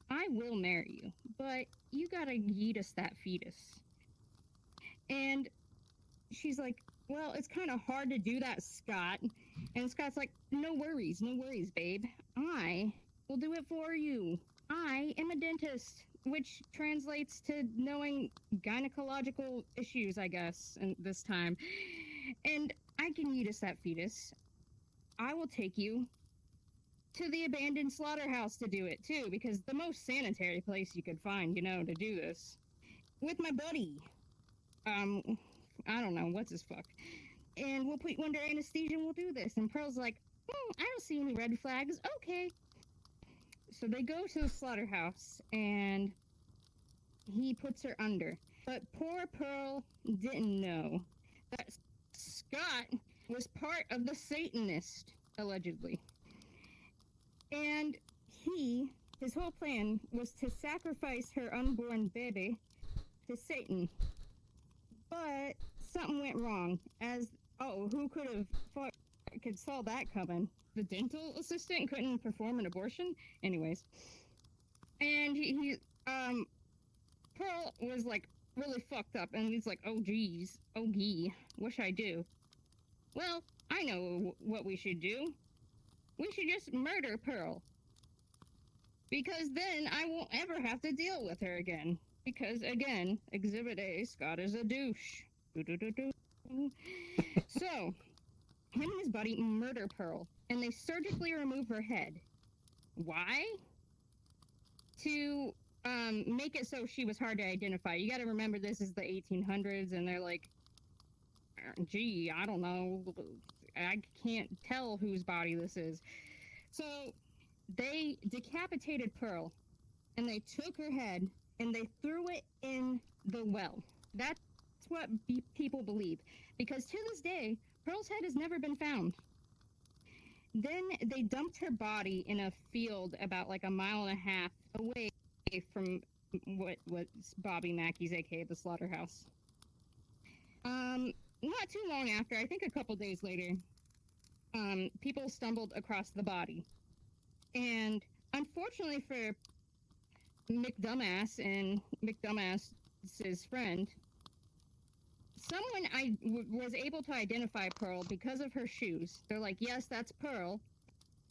I will marry you, but you gotta yeetus that fetus. And she's like, well, it's kind of hard to do that, Scott. And Scott's like, no worries, babe. I will do it for you. I am a dentist, which translates to knowing gynecological issues, I guess, and this time. And I can yeetus that fetus. I will take you to the abandoned slaughterhouse to do it, too, because the most sanitary place you could find, to do this. With my buddy. I don't know, what's his fuck. And we'll put you under anesthesia and we'll do this. And Pearl's like, I don't see any red flags. Okay. So they go to the slaughterhouse and he puts her under. But poor Pearl didn't know that Scott was part of the Satanist, allegedly. And his whole plan was to sacrifice her unborn baby to Satan. But something went wrong. Who could saw that coming? The dental assistant couldn't perform an abortion? Anyways. And Pearl was like really fucked up, and he's like, oh geez, oh gee, what should I do? Well, I know what we should do. We should just murder Pearl. Because then I won't ever have to deal with her again. Because, again, Exhibit A, Scott is a douche. So, him and his buddy murder Pearl, and they surgically remove her head. Why? To make it so she was hard to identify. You gotta remember this is the 1800s, and they're like, gee, I don't know. I can't tell whose body this is. So, they decapitated Pearl, and they took her head, and they threw it in the well. That's what people believe. Because to this day, Pearl's head has never been found. Then they dumped her body in a field about like 1.5 miles away from what's Bobby Mackey's, aka the slaughterhouse. Not too long after, I think a couple days later, people stumbled across the body. And unfortunately for McDumbass and McDumbass's friend, someone was able to identify Pearl because of her shoes. They're like, yes, that's Pearl.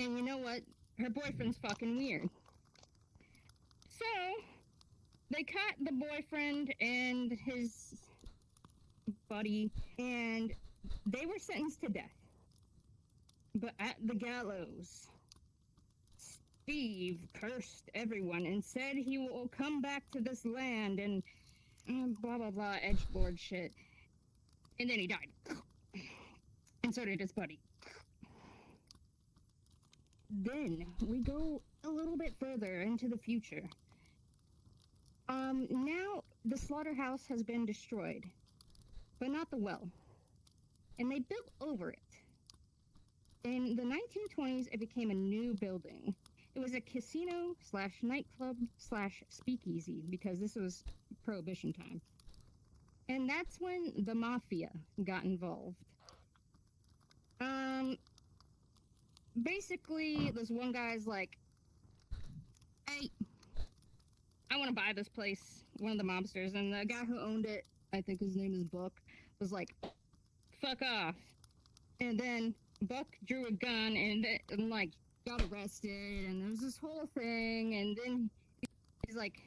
And you know what? Her boyfriend's fucking weird. So, they caught the boyfriend and his buddy, and they were sentenced to death. But at the gallows, Steve cursed everyone and said he will come back to this land and blah blah blah edgelord shit. And then he died. And so did his buddy. Then we go a little bit further into the future. Now the slaughterhouse has been destroyed, but not the well. And they built over it. In the 1920s, it became a new building. It was a casino / nightclub / speakeasy, because this was Prohibition time. And that's when the mafia got involved. Basically, this one guy's like, hey, I want to buy this place, one of the mobsters, and the guy who owned it, I think his name is Buck, was like, fuck off. And then Buck drew a gun and like got arrested, and there was this whole thing, and then he's like,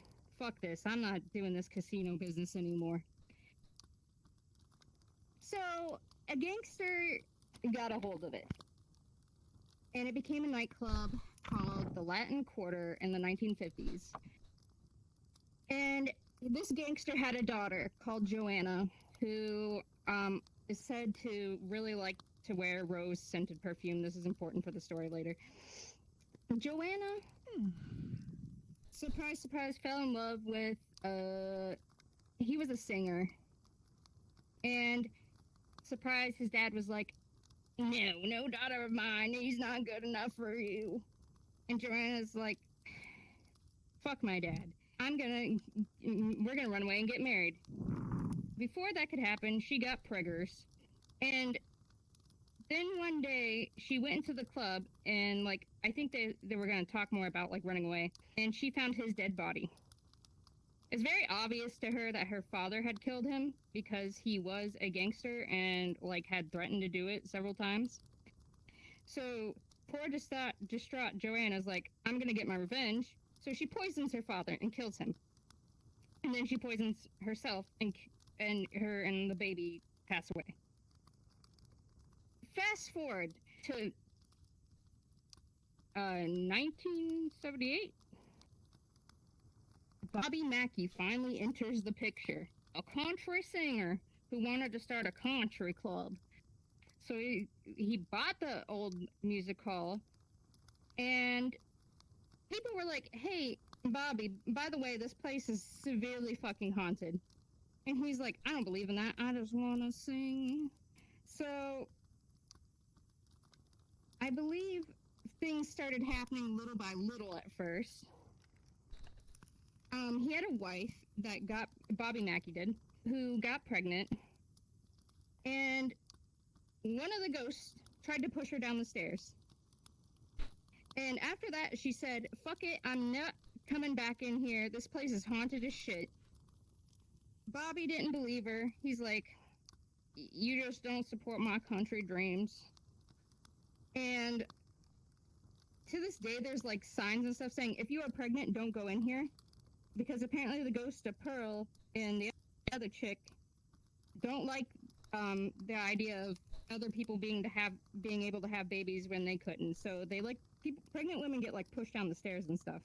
fuck this. I'm not doing this casino business anymore. So a gangster got a hold of it. And it became a nightclub called the Latin Quarter in the 1950s. And this gangster had a daughter called Joanna, who is said to really like to wear rose-scented perfume. This is important for the story later. Joanna, surprise, surprise, fell in love with, he was a singer. And, surprise, his dad was like, no daughter of mine, he's not good enough for you. And Joanna's like, fuck my dad. We're gonna run away and get married. Before that could happen, she got preggers. And then one day, she went into the club, and, like, I think they were gonna talk more about, like, running away, and she found his dead body. It's very obvious to her that her father had killed him, because he was a gangster and, like, had threatened to do it several times. So, poor distraught Joanna's like, I'm gonna get my revenge. So she poisons her father and kills him. And then she poisons herself, and her and the baby pass away. Fast forward to 1978. Bobby Mackey finally enters the picture. A country singer who wanted to start a country club. So he bought the old music hall, and people were like, hey, Bobby, by the way, this place is severely fucking haunted. And he's like, I don't believe in that. I just want to sing. So I believe things started happening little by little at first. He had a wife that Bobby Mackey did, who got pregnant. And one of the ghosts tried to push her down the stairs. And after that, she said, fuck it, I'm not coming back in here. This place is haunted as shit. Bobby didn't believe her. He's like, you just don't support my country dreams. And to this day, there's like signs and stuff saying, if you are pregnant, don't go in here. Because apparently the ghost of Pearl and the other chick don't like the idea of other people being able to have babies when they couldn't. So they like pregnant women get like pushed down the stairs and stuff.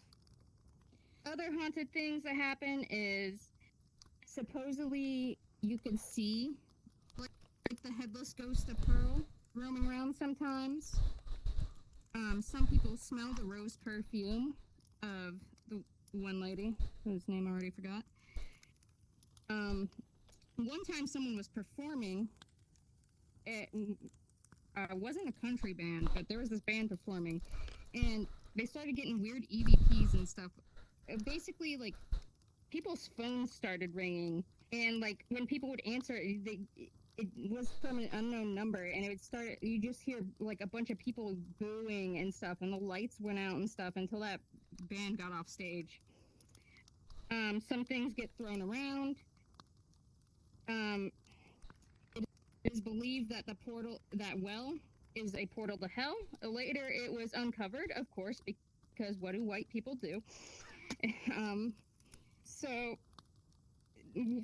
Other haunted things that happen is supposedly you can see like the headless ghost of Pearl roaming around sometimes. Some people smell the rose perfume of the one lady whose name I already forgot. One time someone was performing. It wasn't a country band, but there was this band performing, and they started getting weird EVPs and stuff. Basically, like, people's phones started ringing, and like when people would answer, it was from an unknown number, and it would start. You just hear like a bunch of people booing and stuff, and the lights went out and stuff until that band got off stage. Some things get thrown around. It is believed that that well is a portal to hell. Later, it was uncovered, of course, because what do white people do? So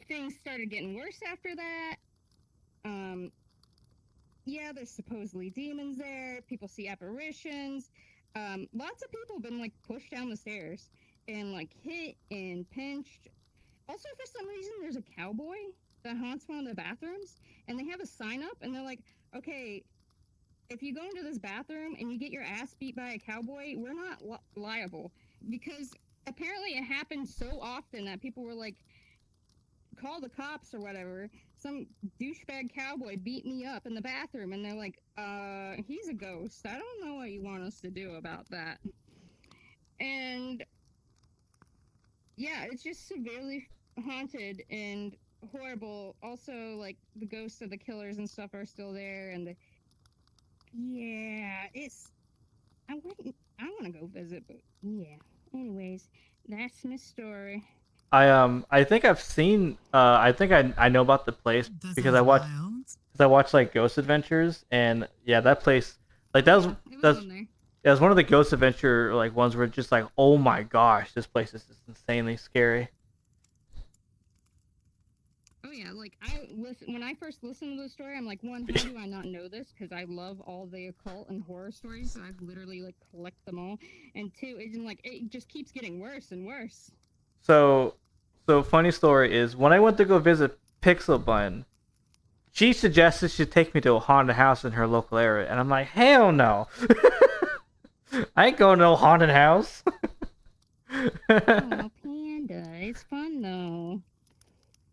things started getting worse after that. Yeah, there's supposedly demons there. People see apparitions. Lots of people have been like pushed down the stairs and like hit and pinched. Also, for some reason, there's a cowboy that haunts one of the bathrooms, and they have a sign up, and they're like, okay, if you go into this bathroom and you get your ass beat by a cowboy, we're not liable. Because apparently it happened so often that people were like, call the cops or whatever. Some douchebag cowboy beat me up in the bathroom, and they're like, he's a ghost. I don't know what you want us to do about that. And yeah, it's just severely haunted and horrible. Also, like, the ghosts of the killers and stuff are still there, and I want to go visit, but yeah. Anyways, that's my story. I think I've seen I think I know about the place That because sounds wild. I watched like Ghost Adventures, and yeah, that place, like It was on there. that was one of the Ghost Adventure like ones where it's just like, oh my gosh, this place is just insanely scary. Yeah, like I listen when I first listened to the story. I'm like, one, how do I not know this? Because I love all the occult and horror stories. So I've literally like collect them all. And two, it's like it just keeps getting worse and worse. So, funny story is when I went to go visit Pixel Bun, she suggested she take me to a haunted house in her local area, and I'm like, hell no, I ain't going to no haunted house. Oh, Panda, it's fun though.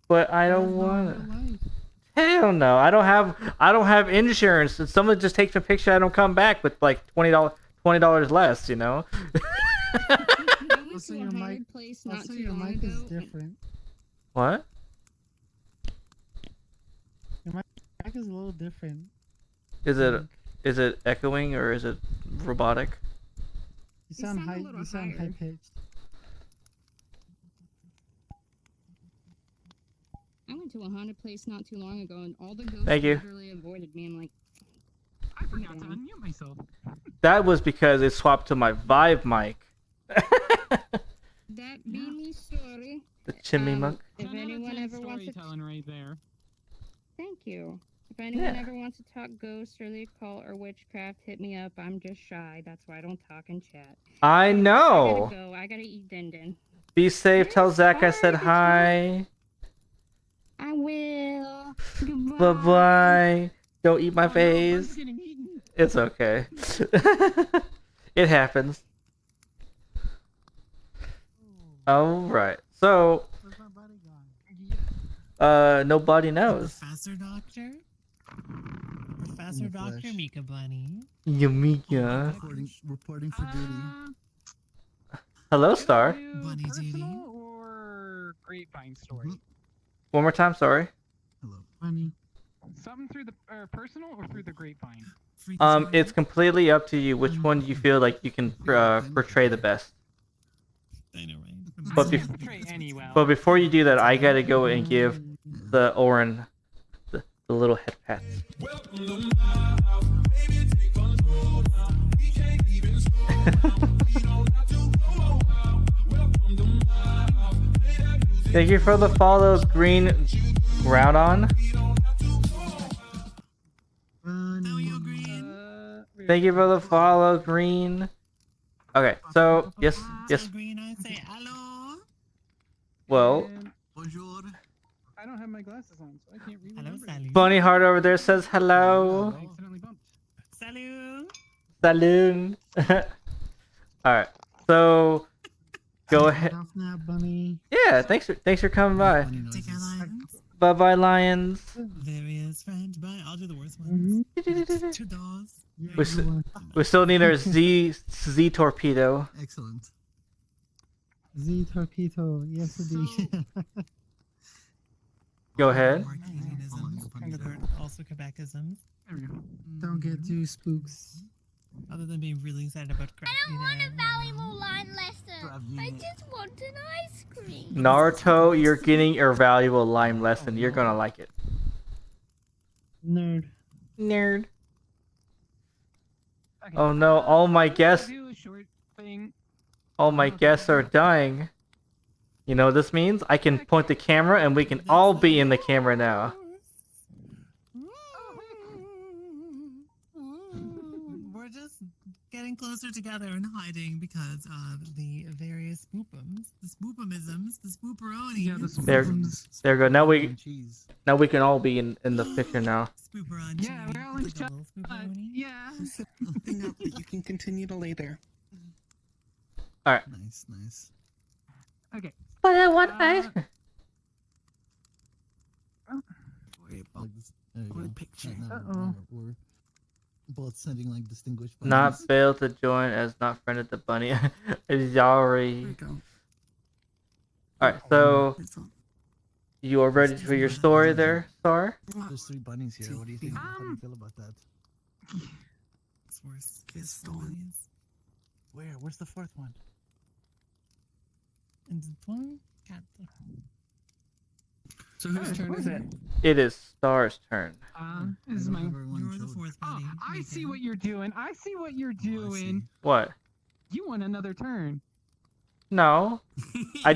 But I don't want it. Hell no, I don't have insurance. And someone just takes a picture, I don't come back with like $20 less, you know. I went Also, to a your mic. haunted place not Also, too your long mic is ago. different. What? Mic is a little different. Is it echoing or is it robotic? You sound sound a high. little You sound higher. high pitched. I went to a haunted place not too long ago, and all the ghosts Thank you. literally avoided me. I'm like, I forgot to unmute myself. That was because it swapped to my Vive mic. that be me sorry. The chimney Um, mug. If Ten out of anyone 10 ever wants to, storytelling right there. thank you. If anyone Yeah. ever wants to talk ghosts or the occult or witchcraft, hit me up. I'm just shy. That's why I don't talk and chat. I I know. gotta go. I gotta eat din din. Be safe. Tell Yes, Zach I said bye. hi. I will. Goodbye. Bye bye. Don't eat my Oh, no, face. Bun's getting eaten. It's okay. It happens. All right. So, Where's my body gone? nobody knows. Professor Doctor? Professor the Doctor flesh. Mika Bunny. Yumika. Reporting for duty. Hello, Should I Star. do Bunny duty. personal or grapevine story? Mhm. One more time. Sorry. Hello, bunny. Something through the personal or through the grapevine? Freaky story. It's completely up to you. Which one do you feel like you can portray the best? I know, right? But I bef- can portray any well. But before you do that, I gotta go and give the Orin the little head pat. Thank you for the follow, Green Groudon. How are you, Green? Thank you for the follow, Green. Okay, so yes, Tell Green I say hello. well, And Bonjour. I don't have my glasses on, so I can't read. Hello, numbers. Sally. Bunny Heart over there says hello. I accidentally bumped. Salut. Saloon. All right, so go ahead. Off now, bunny. Yeah, thanks for coming by. Bunny Take care, noises. lions. Bye bye, lions. Various friends. Bye. I'll do the worst Mhm. ones. Two doors. Yeah, We, you s- know what? we still need our Z torpedo. Excellent. Z torpedo. Yes, indeed. Go ahead. More Canadianisms. Bunny There are also Quebecisms. There we go. Don't get too spooks. Other than being really excited about crap. I don't want a valuable line lesson. I just want an ice cream. Naruto, you're getting your valuable lime lesson. You're gonna like it. Nerd. Nerd. Okay. Oh no, all my I'll guests, do a short thing. all my guests are dying. You know what this means? I can point the camera and we can all be in the camera now. We're just getting closer together and hiding because of the various spoopums, the spoopumisms, the spooperonis. Yeah, the There, spoopums. there we go. And cheese. Now we can all be in the picture now. Spooperon. Yeah, we're all in like a shot. little spooperoni. Yeah. Thing up that you can continue to lay there. Nice, nice. Okay. But I want ice Like this. There you What a go. picture. Now Uh-oh. we're both sending like distinguished. Not bunnies. failed to join as not friended the bunny. There Sorry. we go. Alright, so It's on. you are ready for your story there, Star? There's 3 bunnies here. What do you think? How do you feel about that? It's worse. It's stolen. Where? Where's the 4th one? And the one cat. So whose turn is it? It is Star's turn. This is I don't mine. have everyone You're the chosen. fourth Oh, buddy. I see what you're doing. I see what you're Oh, I see. doing. What? You want another turn. No. I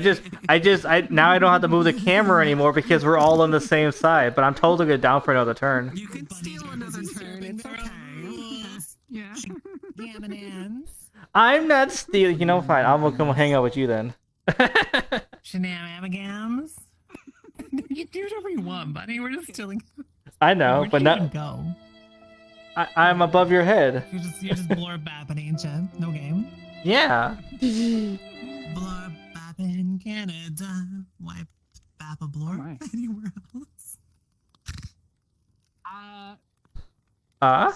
now I don't have to move the camera anymore because we're all on the same side. But I'm totally good down for another turn. You can steal another turn. It's okay. Yeah. Shenanigans. I'm not stealing. You know, fine. I'm gonna come hang out with you then. Shenanigans. You do whatever you want, buddy. We're just chilling. I know, Where'd but you even not. go. I'm above your head. You're just blurb bapping, ain't you? No game. Yeah. Blurb bapping Canada. Why bap a blurb my. anywhere else?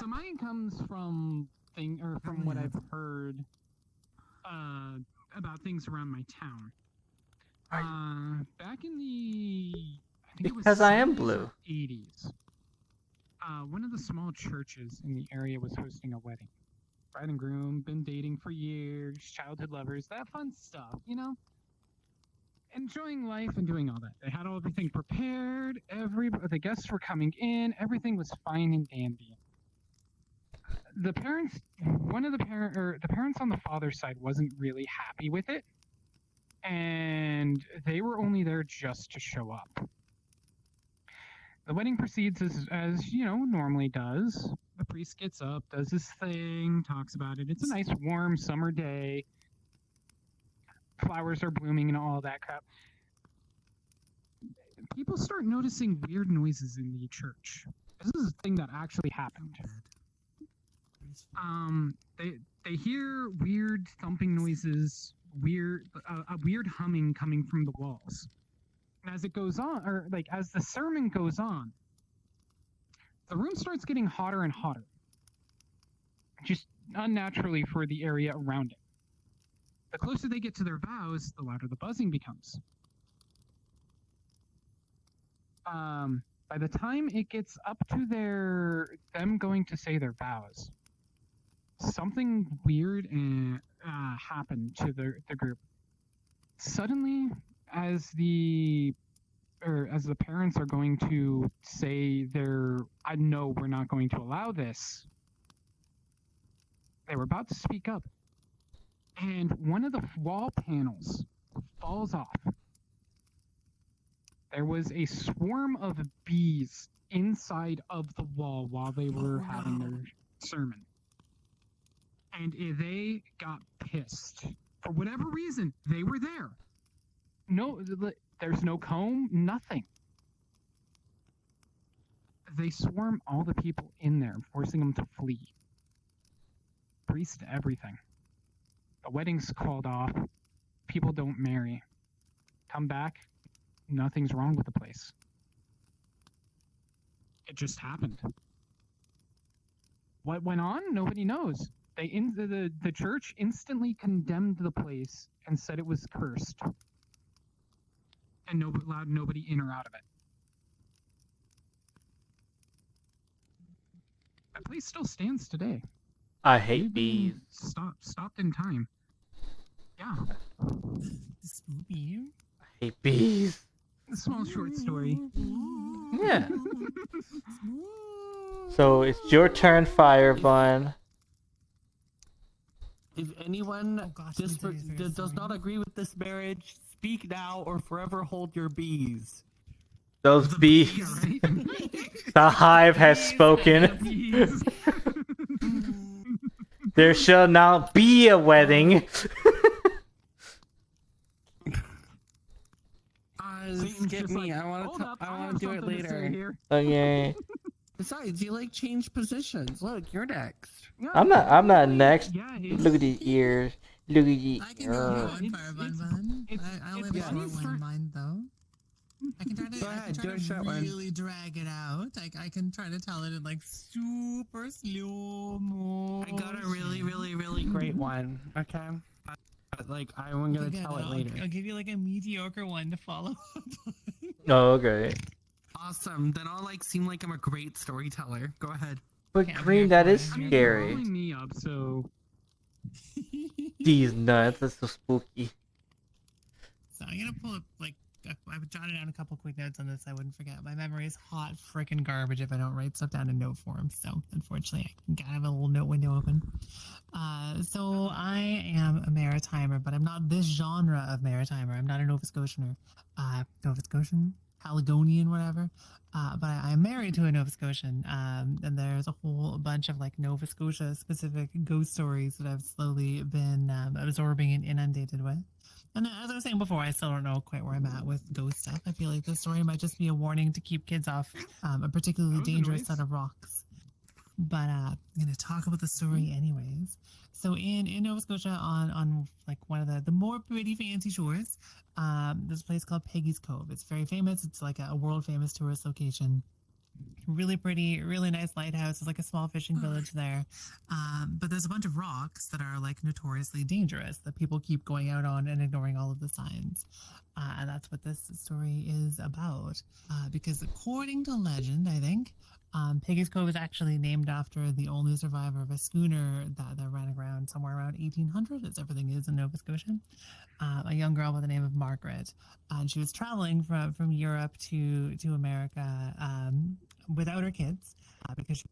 So mine comes from from what I've heard about things around my town. Back in the I think Because it was I am 70s blue. or 80s. One of the small churches in the area was hosting a wedding. Bride and groom, been dating for years, childhood lovers, that fun stuff, you know? Enjoying life and doing all that. They had everything prepared, the guests were coming in, everything was fine and dandy. The parents on the father's side wasn't really happy with it, and they were only there just to show up. The wedding proceeds as you know, normally does. The priest gets up, does his thing, talks about it. It's a nice warm summer day. Flowers are blooming and all that crap. People start noticing weird noises in the church. This is a thing that actually happened. They hear weird thumping noises, a weird humming coming from the walls. And as it goes on, or like as the sermon goes on, the room starts getting hotter and hotter. Just unnaturally for the area around it. The closer they get to their vows, the louder the buzzing becomes. By the time it gets up to them going to say their vows, something weird happened to the group. Suddenly, as the parents are going to say I know we're not going to allow this, they were about to speak up, and one of the wall panels falls off. There was a swarm of bees inside of the wall while they were having their sermon. And they got pissed. For whatever reason, they were there. No, there's no comb, nothing. They swarm all the people in there, forcing them to flee. Priest everything. The wedding's called off. People don't marry. Come back, nothing's wrong with the place. It just happened. What went on? Nobody knows. The church instantly condemned the place and said it was cursed. And allowed nobody in or out of it. That place still stands today. I hate bees. Stopped in time. Yeah. Spooky. I hate bees. A small short story. Yeah. So it's your turn, Firebun. If anyone gosh, does not agree with this marriage, speak now or forever hold your bees. Those bees. The hive has spoken. There shall now be a wedding. Skip me. I want to do it later. Okay. Besides, you change positions. Look, you're next. I'm not next. Yeah, Look at the ears. Look at the I can go ears. one Firebun. I only have a short one in mind, though. I can try to really drag it out. I can try to tell it in super slow mo. I got a really, really, really great one. Okay. But I'm gonna tell it later. I'll give you a mediocre one to follow up on. Oh, okay. Awesome. Then I'll seem like I'm a great storyteller. Go ahead. But Can't Green, that is I mean, you're scary. calling me up, so These nuts, that's so spooky. So I'm gonna pull up I would jot down a couple quick notes on this. I wouldn't forget. My memory is hot freaking garbage if I don't write stuff down in note form. So unfortunately, I can have a little note window open. So I am a maritimer, but I'm not this genre of maritimer. I'm not a Nova Scotian or Nova Scotian, Caledonian, whatever. But I am married to a Nova Scotian, and there's a whole bunch of like Nova Scotia specific ghost stories that I've slowly been absorbing and inundated with. And as I was saying before, I still don't know quite where I'm at with ghost stuff. I feel like this story might just be a warning to keep kids off a particularly dangerous set of rocks. But I'm going to talk about the story anyways. So in Nova Scotia, on like one of the more pretty fancy shores, there's a place called Peggy's Cove. It's very famous. It's like a world famous tourist location. Really pretty, really nice lighthouse. It's like a small fishing village there. But there's a bunch of rocks that are like notoriously dangerous that people keep going out on and ignoring all of the signs. And that's what this story is about. Because according to legend, I think, Peggy's Cove is actually named after the only survivor of a schooner that ran aground somewhere around 1800, as everything is in Nova Scotia. A young girl by the name of Margaret. And she was traveling from Europe to America without her kids because she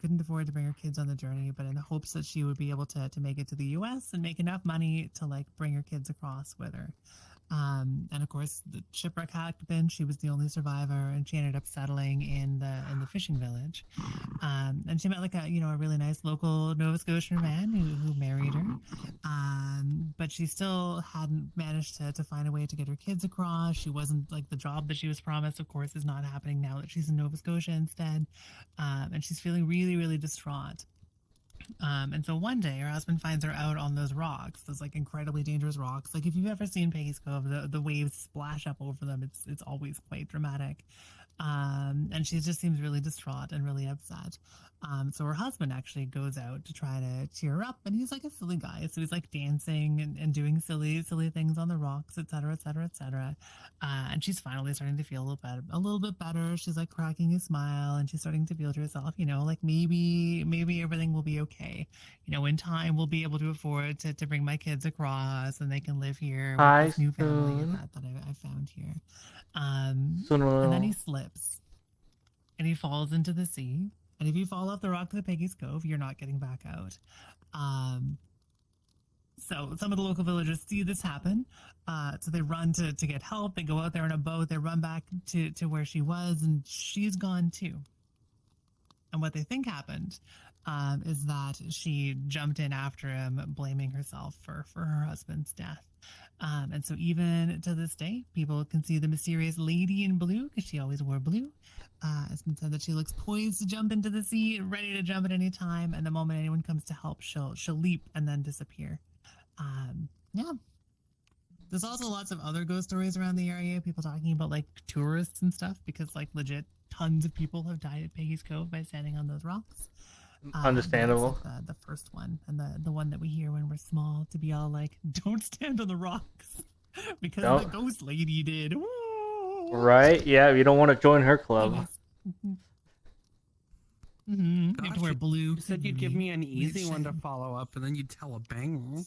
couldn't afford to bring her kids on the journey, but in the hopes that she would be able to make it to the US and make enough money to like bring her kids across with her. And of course, the shipwreck happened. She was the only survivor, and she ended up settling in the fishing village. And she met like a really nice local Nova Scotian man who married her. But she still hadn't managed to find a way to get her kids across. She wasn't like the job that she was promised. Of course, is not happening now that she's in Nova Scotia instead. And she's feeling really, really distraught. And so one day her husband finds her out on those rocks, those like incredibly dangerous rocks. Like if you've ever seen Peggy's Cove, the waves splash up over them. It's always quite dramatic. And she just seems really distraught and really upset. So her husband actually goes out to try to cheer her up, and he's like a silly guy. So he's like dancing and doing silly things on the rocks, etc., etc., etc. And she's finally starting to feel a little bit better. She's like cracking a smile, and she's starting to feel to herself, like maybe everything will be okay. In time we'll be able to afford to bring my kids across, and they can live here with this new family that I found here. And then he slips, and he falls into the sea. And if you fall off the rocks of Peggy's Cove, you're not getting back out. So some of the local villagers see this happen. So they run to get help. They go out there in a boat. They run back to where she was, and she's gone too. And what they think happened is that she jumped in after him, blaming herself for her husband's death. And so even to this day, people can see the mysterious lady in blue, because she always wore blue. It's been said that she looks poised to jump into the sea, ready to jump at any time, and the moment anyone comes to help, she'll leap and then disappear. Yeah. There's also lots of other ghost stories around the area, people talking about like tourists and stuff, because like legit tons of people have died at Peggy's Cove by standing on those rocks. Understandable. Like the first one, and the one that we hear when we're small, to be all like, don't stand on the rocks because the ghost lady did. Ooh. Right? Yeah, you don't want to join her club. You have to wear blue. You said you'd give me an easy one to follow up, and then you'd tell a banger.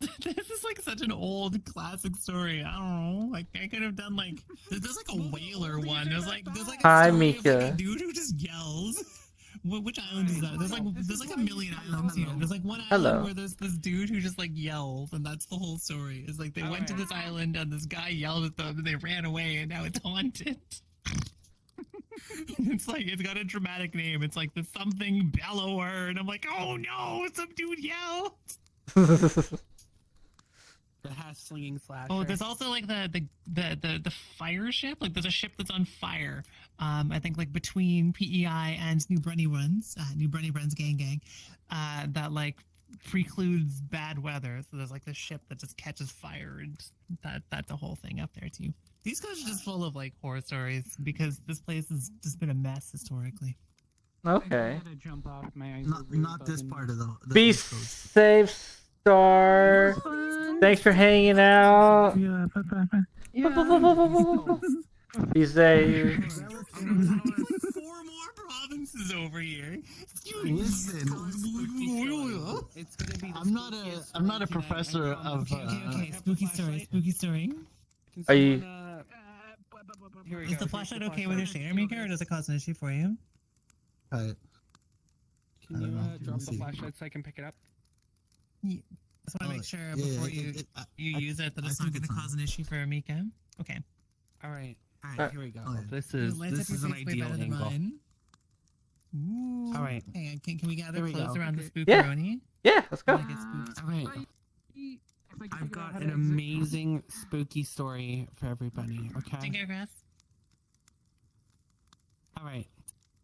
This is like such an old classic story. I don't know. Like I could have done like there's like a whaler one. There's like a Hi, story Mika. of like a dude who just yells. Which island is that? There's like a million islands here. There's like one island where there's this dude who just like yells, and that's the whole story. It's like they went to this island and this guy yelled at them and they ran away, and now it's haunted. It's like it's got a dramatic name. It's like the something bellower, and I'm like, oh no, some dude yelled. The hat slinging slasher. Oh, there's also like the fire ship. Like there's a ship that's on fire. I think like between PEI and New Brunnybruns, gang, that like precludes bad weather. So there's like this ship that just catches fire, and that's a whole thing up there too. These guys are just full of like horror stories because this place has just been a mess historically. Okay. I had to jump off. My eyes Not this part of the Be East Coast. safe, Star. Thanks for hanging out. Yeah, bye. Be safe. 4 more provinces over here. Listen, It's gonna be. I'm not a professor of. Okay. Spooky story. Can Are you- someone, here we Is go. the Here's flashlight the okay with your flashlight. shader, Mika, or does it cause an issue for you? Alright. Can I don't you know. drop Let's the see. flashlight so I can pick it up? Yeah. Just want to make sure yeah, before yeah, you use it that I it's not think going to it's cause on. an issue for Mika. Okay. All right. Alright, Here we go. Oh, yeah. This It is lights up your an face way ideal better than angle. mine. Ooh. All right. Hang on, can we gather Here we close go. around Okay. the Yeah. spookeroni? Yeah, let's I go. wanna get spooked. All right. If I can I've figure out got how an to exit. amazing spooky story for everybody. Take Okay. care, Grass. All right.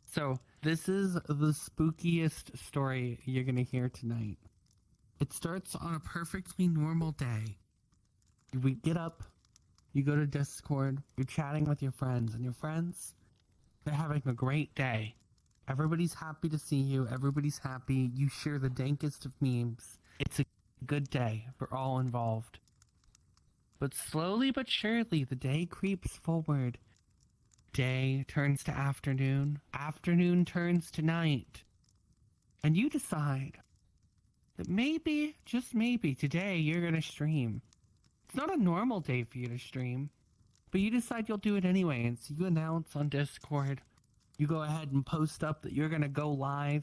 So this is the spookiest story you're gonna hear tonight. It starts on a perfectly normal day. You get up, you go to Discord, you're chatting with your friends, and your friends, they're having a great day. Everybody's happy to see you. Everybody's happy. You share the dankest of memes. It's a good day for all involved. But slowly but surely, the day creeps forward. Day turns to afternoon. Afternoon turns to night. And you decide that maybe, just maybe, today you're going to stream. It's not a normal day for you to stream, but you decide you'll do it anyway. And so you announce on Discord. You go ahead and post up that you're going to go live.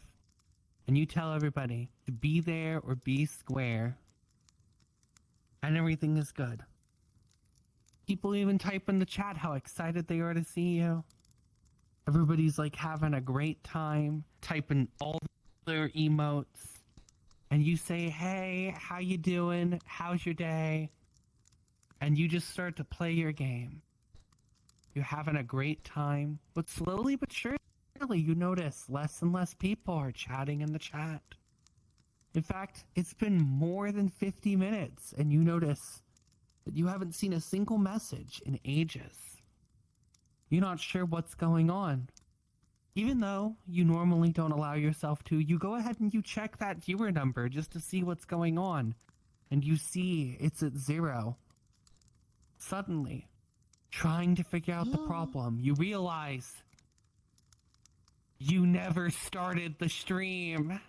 And you tell everybody to be there or be square. And everything is good. People even type in the chat how excited they are to see you. Everybody's like having a great time, typing all their emotes. And you say, hey, how you doing? How's your day? And you just start to play your game. You're having a great time. But slowly but surely, you notice less and less people are chatting in the chat. In fact, it's been more than 50 minutes, and you notice that you haven't seen a single message in ages. You're not sure what's going on. Even though you normally don't allow yourself to, you go ahead and you check that viewer number just to see what's going on. And you see it's at 0. Suddenly, trying to figure out the problem, you realize you never started the stream.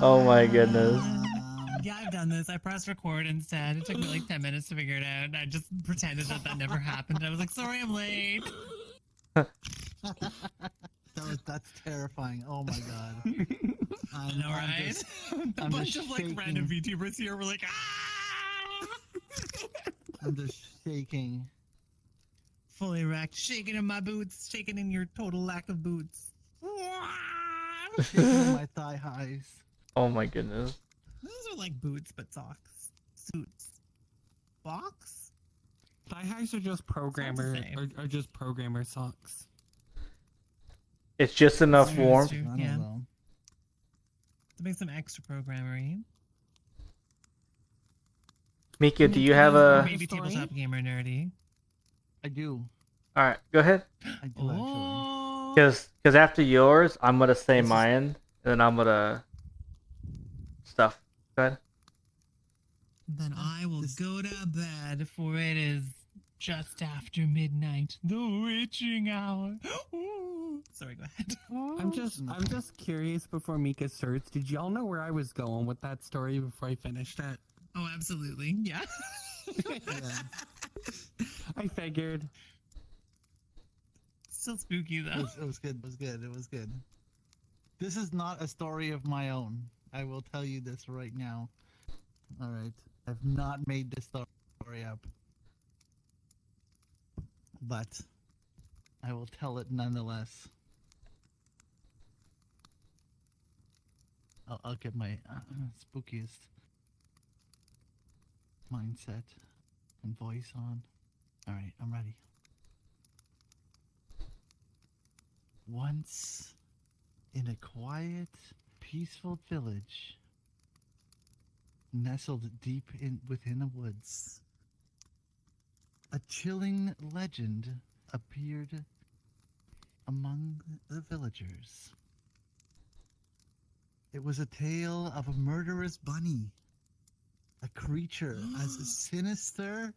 Oh my goodness. Yeah, I've done this. I pressed record instead. It took me like 10 minutes to figure it out. I just pretended that never happened. I was like, sorry, I'm late. That's terrifying. Oh my god. I know, right? A I'm bunch just of like shaking. random VTubers here were like, ah! I'm just shaking. Fully wrecked, shaking in my boots, shaking in your total lack of boots. Shaking in my thigh highs. Oh my goodness. Those are like boots, but socks. Suits. Box? Thigh highs are just programmer same. are just programmer socks. It's just enough True, warmth. true. I don't Yeah. know. To make some extra programmery. Mika, do you Mika, have do you a... have Maybe story? tabletop gamer nerdy. I do. Alright, go ahead. I do actually. Oh, Because after yours, I'm going to say This is- mine, and then I'm going to... Stuff. Go ahead. then I will This- go to bed, for it is just after midnight, the witching hour. Ooh. Sorry, go ahead. I'm just curious before Mika starts. Did y'all know where I was going with that story before I finished it? Oh, absolutely. Yeah. Yeah. I figured. Still spooky It though. was good. It was good. It was good. This is not a story of my own. I will tell you this right now. All right. I've not made this story up. But I will tell it nonetheless. I'll get my spookiest mindset and voice on. All right, I'm ready. Once, in a quiet, peaceful village, nestled deep within the woods, a chilling legend appeared among the villagers. It was a tale of a murderous bunny, a creature as sinister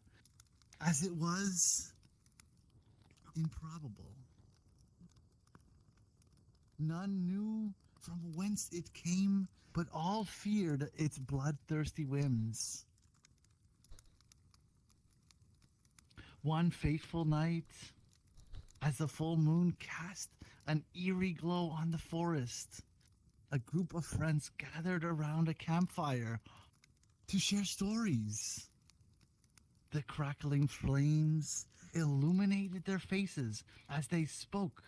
as it was improbable. None knew from whence it came, but all feared its bloodthirsty whims. One fateful night, as the full moon cast an eerie glow on the forest, a group of friends gathered around a campfire to share stories. The crackling flames illuminated their faces as they spoke,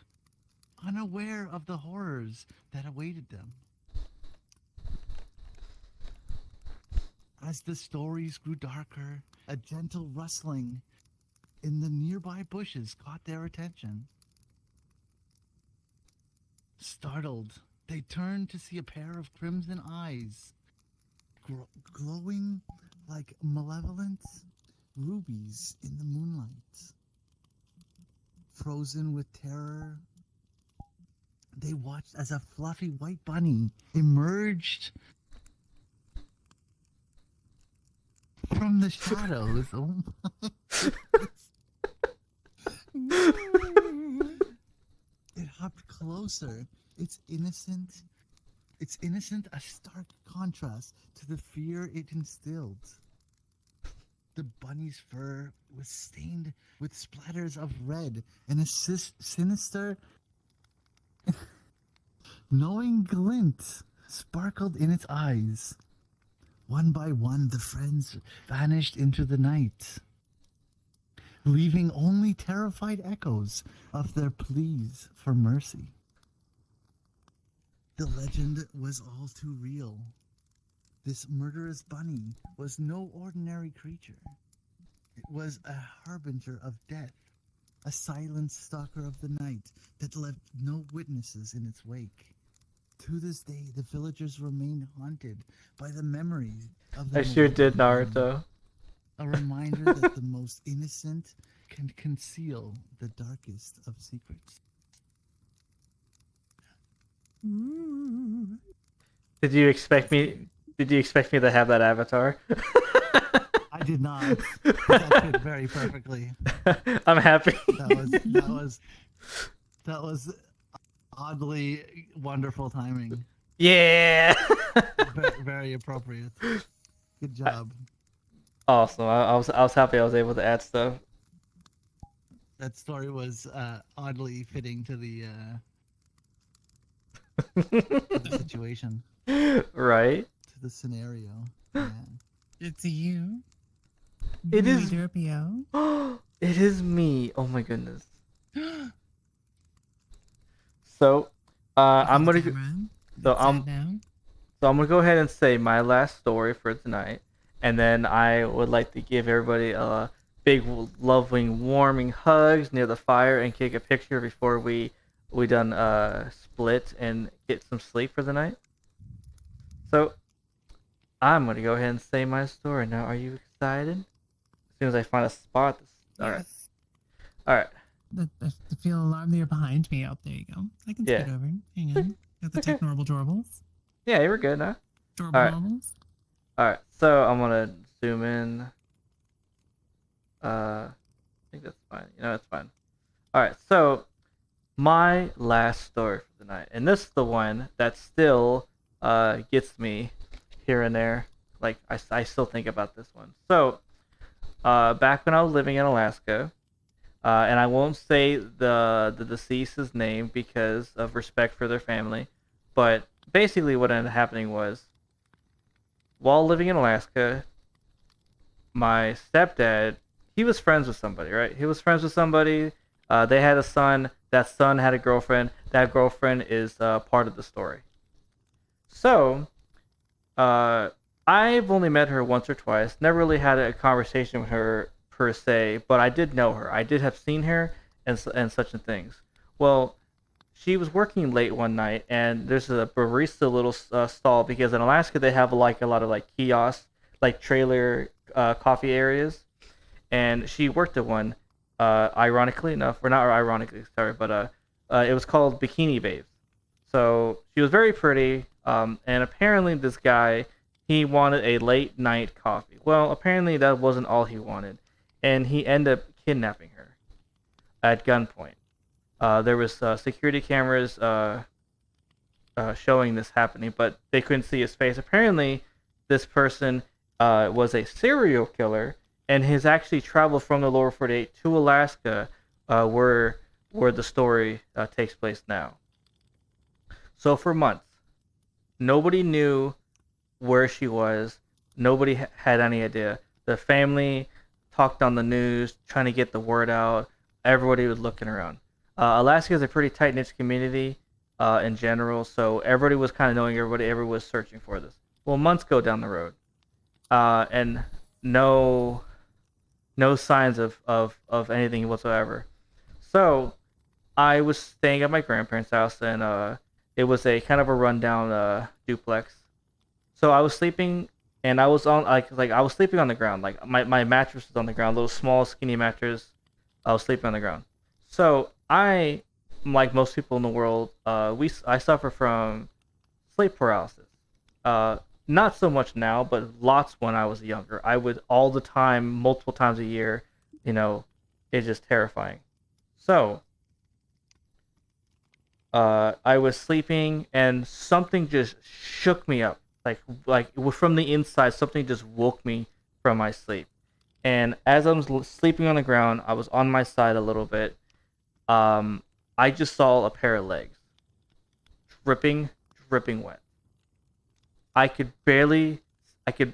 unaware of the horrors that awaited them. As the stories grew darker, a gentle rustling in the nearby bushes caught their attention. Startled, they turned to see a pair of crimson eyes, glowing like malevolent rubies in the moonlight. Frozen with terror, they watched as a fluffy white bunny emerged from the shadows. Oh my. It hopped closer. It's innocent a stark contrast to the fear it instilled. The bunny's fur was stained with splatters of red, and a sinister, knowing glint sparkled in its eyes. One by one, the friends vanished into the night, leaving only terrified echoes of their pleas for mercy. The legend was all too real. This murderous bunny was no ordinary creature. It was a harbinger of death, a silent stalker of the night that left no witnesses in its wake. To this day, the villagers remain haunted by the memories of the I sure did, malevolent bunny. Naruto. A reminder that the most innocent can conceal the darkest of secrets. Did you expect me? Did you expect me to have that avatar? I did not. That fit very perfectly. I'm happy. That was oddly wonderful timing. Yeah. Very, very appropriate. Good job. Awesome. I was happy I was able to add stuff. That story was oddly fitting to the situation, Right. to the scenario. Yeah. It's you. It is. Derpio. It is me. Oh my goodness. So, I'm gonna. So I'm gonna go ahead and say my last story for tonight, and then I would like to give everybody a big, loving, warming hugs near the fire and take a picture before we done split and get some sleep for the night. So I'm gonna go ahead and say my story now. Are you excited? As soon as I find a spot. All right. All right. I feel alarmed that you're behind me. Oh, there you go. I can Yeah. scoot over. Hang on. Got the tech normal doorables. Yeah, you were good, huh? Doorbell All right. normals. All right. So I'm gonna zoom in. I think that's fine. You know, that's fine. All right. So my last story for the night, and this is the one that still gets me here and there. Like I still think about this one. So back when I was living in Alaska, and I won't say the deceased's name because of respect for their family, but basically what ended up happening was, while living in Alaska, my stepdad, he was friends with somebody, right? He was friends with somebody. They had a son. That son had a girlfriend. That girlfriend is part of the story. So, I've only met her once or twice. Never really had a conversation with her per se, but I did know her. I did have seen her and such and things. Well, she was working late one night, and there's a barista little stall because in Alaska they have like a lot of like kiosks, like trailer coffee areas, and she worked at one. Ironically enough, or not ironically, sorry, but it was called Bikini Babes. So she was very pretty, and apparently this guy, he wanted a late night coffee. Well, apparently that wasn't all he wanted, and he ended up kidnapping her at gunpoint. There was security cameras showing this happening, but they couldn't see his face. Apparently, this person was a serial killer, and has actually traveled from the lower 48 to Alaska, where the story takes place now. So for months, nobody knew where she was. Nobody had any idea. The family talked on the news, trying to get the word out. Everybody was looking around. Alaska is a pretty tight knit community in general, so everybody was kind of knowing everybody. Everybody was searching for this. Well, months go down the road, and no signs of anything whatsoever. So I was staying at my grandparents' house, and it was a kind of a rundown duplex. So I was sleeping, and I was on like I was sleeping on the ground. Like my mattress was on the ground, little small skinny mattress. I was sleeping on the ground. So I, like most people in the world, I suffer from sleep paralysis. Uh, Not so much now, but lots when I was younger. I would all the time, multiple times a year. You know, it's just terrifying. So I was sleeping, and something just shook me up. Like from the inside, something just woke me from my sleep. And as I was sleeping on the ground, I was on my side a little bit. Um, I just saw a pair of legs, dripping, dripping wet. I could barely,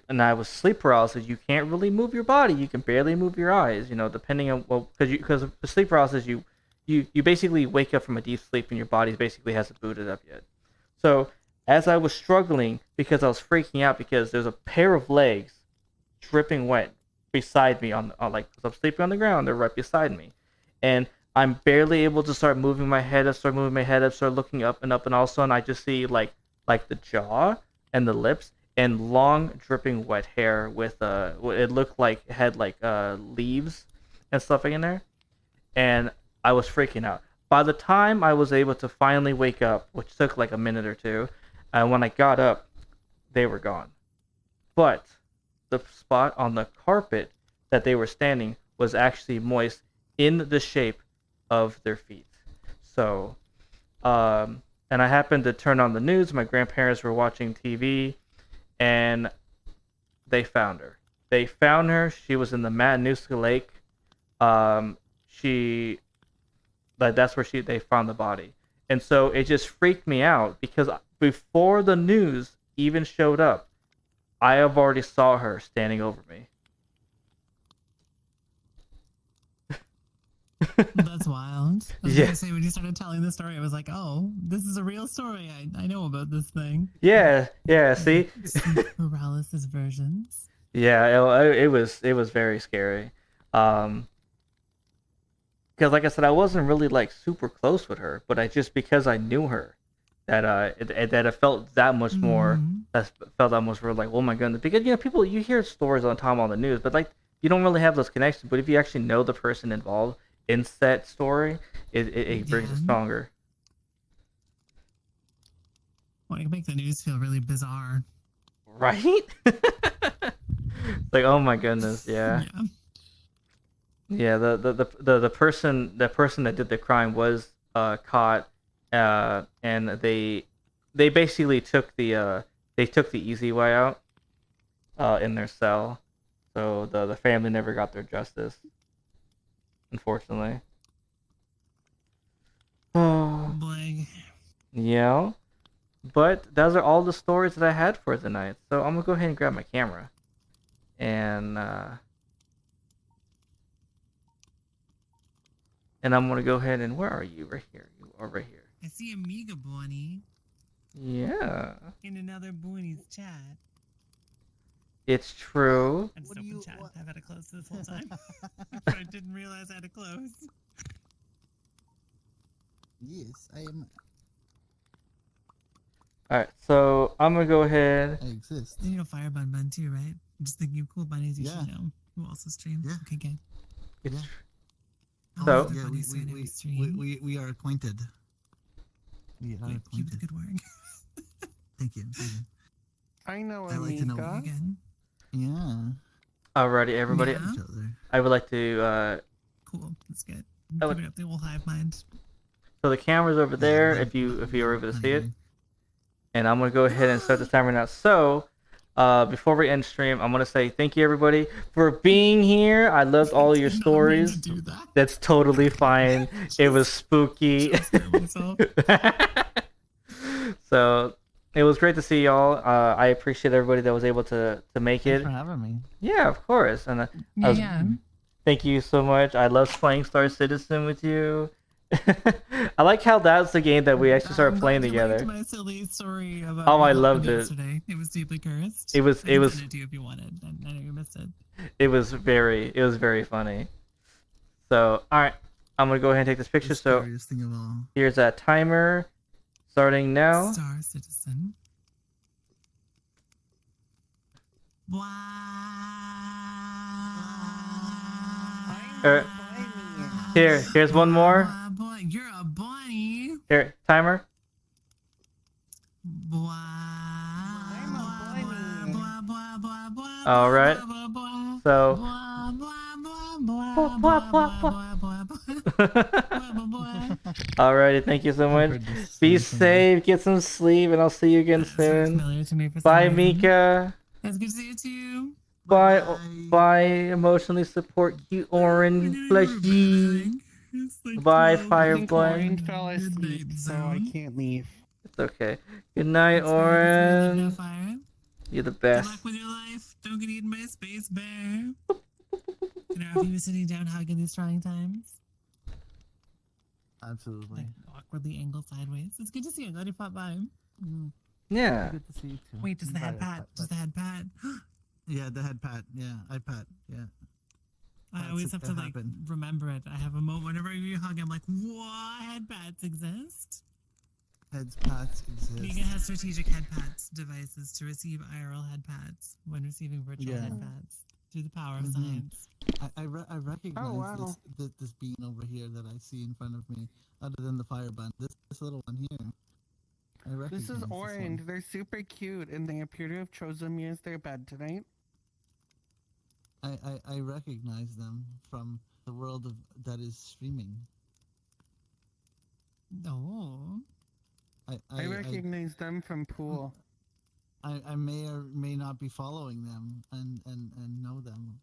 and I was sleep paralysis. You can't really move your body. You can barely move your eyes. You know, depending on because of the sleep paralysis, you basically wake up from a deep sleep and your body basically hasn't booted up yet. So as I was struggling because I was freaking out because there's a pair of legs dripping wet beside me on like cause I'm sleeping on the ground, they're right beside me, and I'm barely able to start moving my head up, start looking up, and all of a sudden I just see like the jaw and the lips and long dripping wet hair with it looked like it had like leaves and stuff in there, and I was freaking out. By the time I was able to finally wake up, which took like a minute or two, and when I got up, they were gone. But the spot on the carpet that they were standing was actually moist in the shape of their feet. So, and I happened to turn on the news. My grandparents were watching TV, and they found her. They found her. She was in the Matanuska Lake. She Like that's where they found the body. And so it just freaked me out because before the news even showed up, I have already saw her standing over me. That's wild. I was Yeah. gonna say when you started telling the story, I was like, "Oh, this is a real story. I know about this thing." Yeah, see? Paralysis versions. Yeah, it was very scary. Um, because like I said, I wasn't really like super close with her, but I just because I knew her, that it felt that much more. Mhm. That felt that much more like, oh my goodness. Because people, you hear stories all the time on the news, but like you don't really have those connections. But if you actually know the person involved in that story, it brings it Yeah. stronger. Well, it can make the news feel really bizarre. Right? Like, oh my goodness, yeah. Yeah, the person that did the crime was caught, and they basically took the easy way out in their cell, so the family never got their justice, unfortunately. Oh, Boy. yeah, but those are all the stories that I had for tonight. So I'm gonna go ahead and grab my camera, and I'm gonna go ahead and where are you? Right here. You are right here. I see Amiga Bonnie Yeah, in another Bonnie's chat. it's true. I just What do opened you- chat. what- I've had it closed this whole time. But I didn't realize I had it closed. Yes, I am. All right, so I'm gonna go ahead. I exist. You know Fire Bun Bun too, right? I'm just thinking of cool bunnies you Yeah. should know. Who also streams? Yeah. Okay, good. It's Yeah. All So- other Yeah, bunnies who I know we, stream. we are acquainted. We are Good, keep up the acquainted. good work. Thank you. Thank you. I know I like to know Amiga. Again. Yeah. Alrighty, everybody. Yeah. Each other. I would like to. Cool. That's good. Oh, Keep it up the whole hive mind. So the camera's over Yeah, there. but- If you but are able to I see it. agree. and I'm gonna go ahead and start the timer now. So, before we end stream, I'm gonna say thank you everybody for being here. I loved all your Did not mean to stories. do that. That's totally fine. It was spooky. So it was great to see y'all. I appreciate everybody that was able to make Thanks it. for having me. Yeah, of course. And Yeah. thank you so much. I love playing Star Citizen with you. I like how that's the game that we actually started playing You liked together. my silly story about Oh, what I happened loved it. yesterday. It was deeply cursed. It was I can send it to you if you wanted. I know you missed it. It was very funny. So, all right, I'm gonna go ahead and take this picture. The So scariest thing of all. here's that timer, starting now. Star Citizen. Wow. Here's one more. Boy, you're a bunny. Here, timer. All right. So. Alrighty, thank you so much. Be safe, get some sleep, and I'll see you again soon. Bye, Mika. It's good to see you too. Bye, emotionally support cute orange fleshy. Bye, I think Firefly. Orange fell asleep, so I can't leave. It's okay. Good night, Orange. You're the Good best. luck with your life. Don't get eaten by a space bear. Can I be sitting down hugging these trying times? Absolutely. Like awkwardly angled sideways. It's good to see you. I'm glad you popped by. Yeah. Good to see you too. Wait, does the head Bye, pat? bye, Does bye. the head pat? Yeah, the head pat. Yeah, I pat. Yeah. I That's always it, have to that like happened. remember it. I have a moment whenever you hug. I'm like, what? Head pats exist? Heads pats Mika exist. has strategic head pats devices to receive IRL head pats when receiving virtual Yeah. head pats through the power of Mhm. science. I recognize Oh, wow. this being over here that I see in front of me, other than the fireband. This little one here. I recognize This is one. Orange. They're super cute, and they appear to have chosen me as their bed tonight. I recognize them from the world of that is streaming. Oh. I recognize them from pool. I may or may not be following them and know them.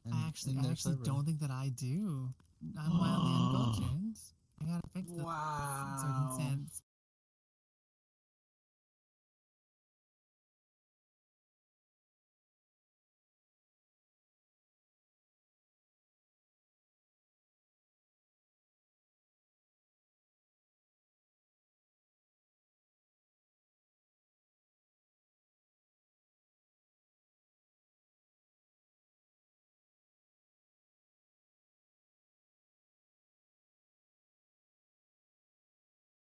And I actually in their server. don't think that I do. I'm wildly uncultured. I gotta fix this circumstance.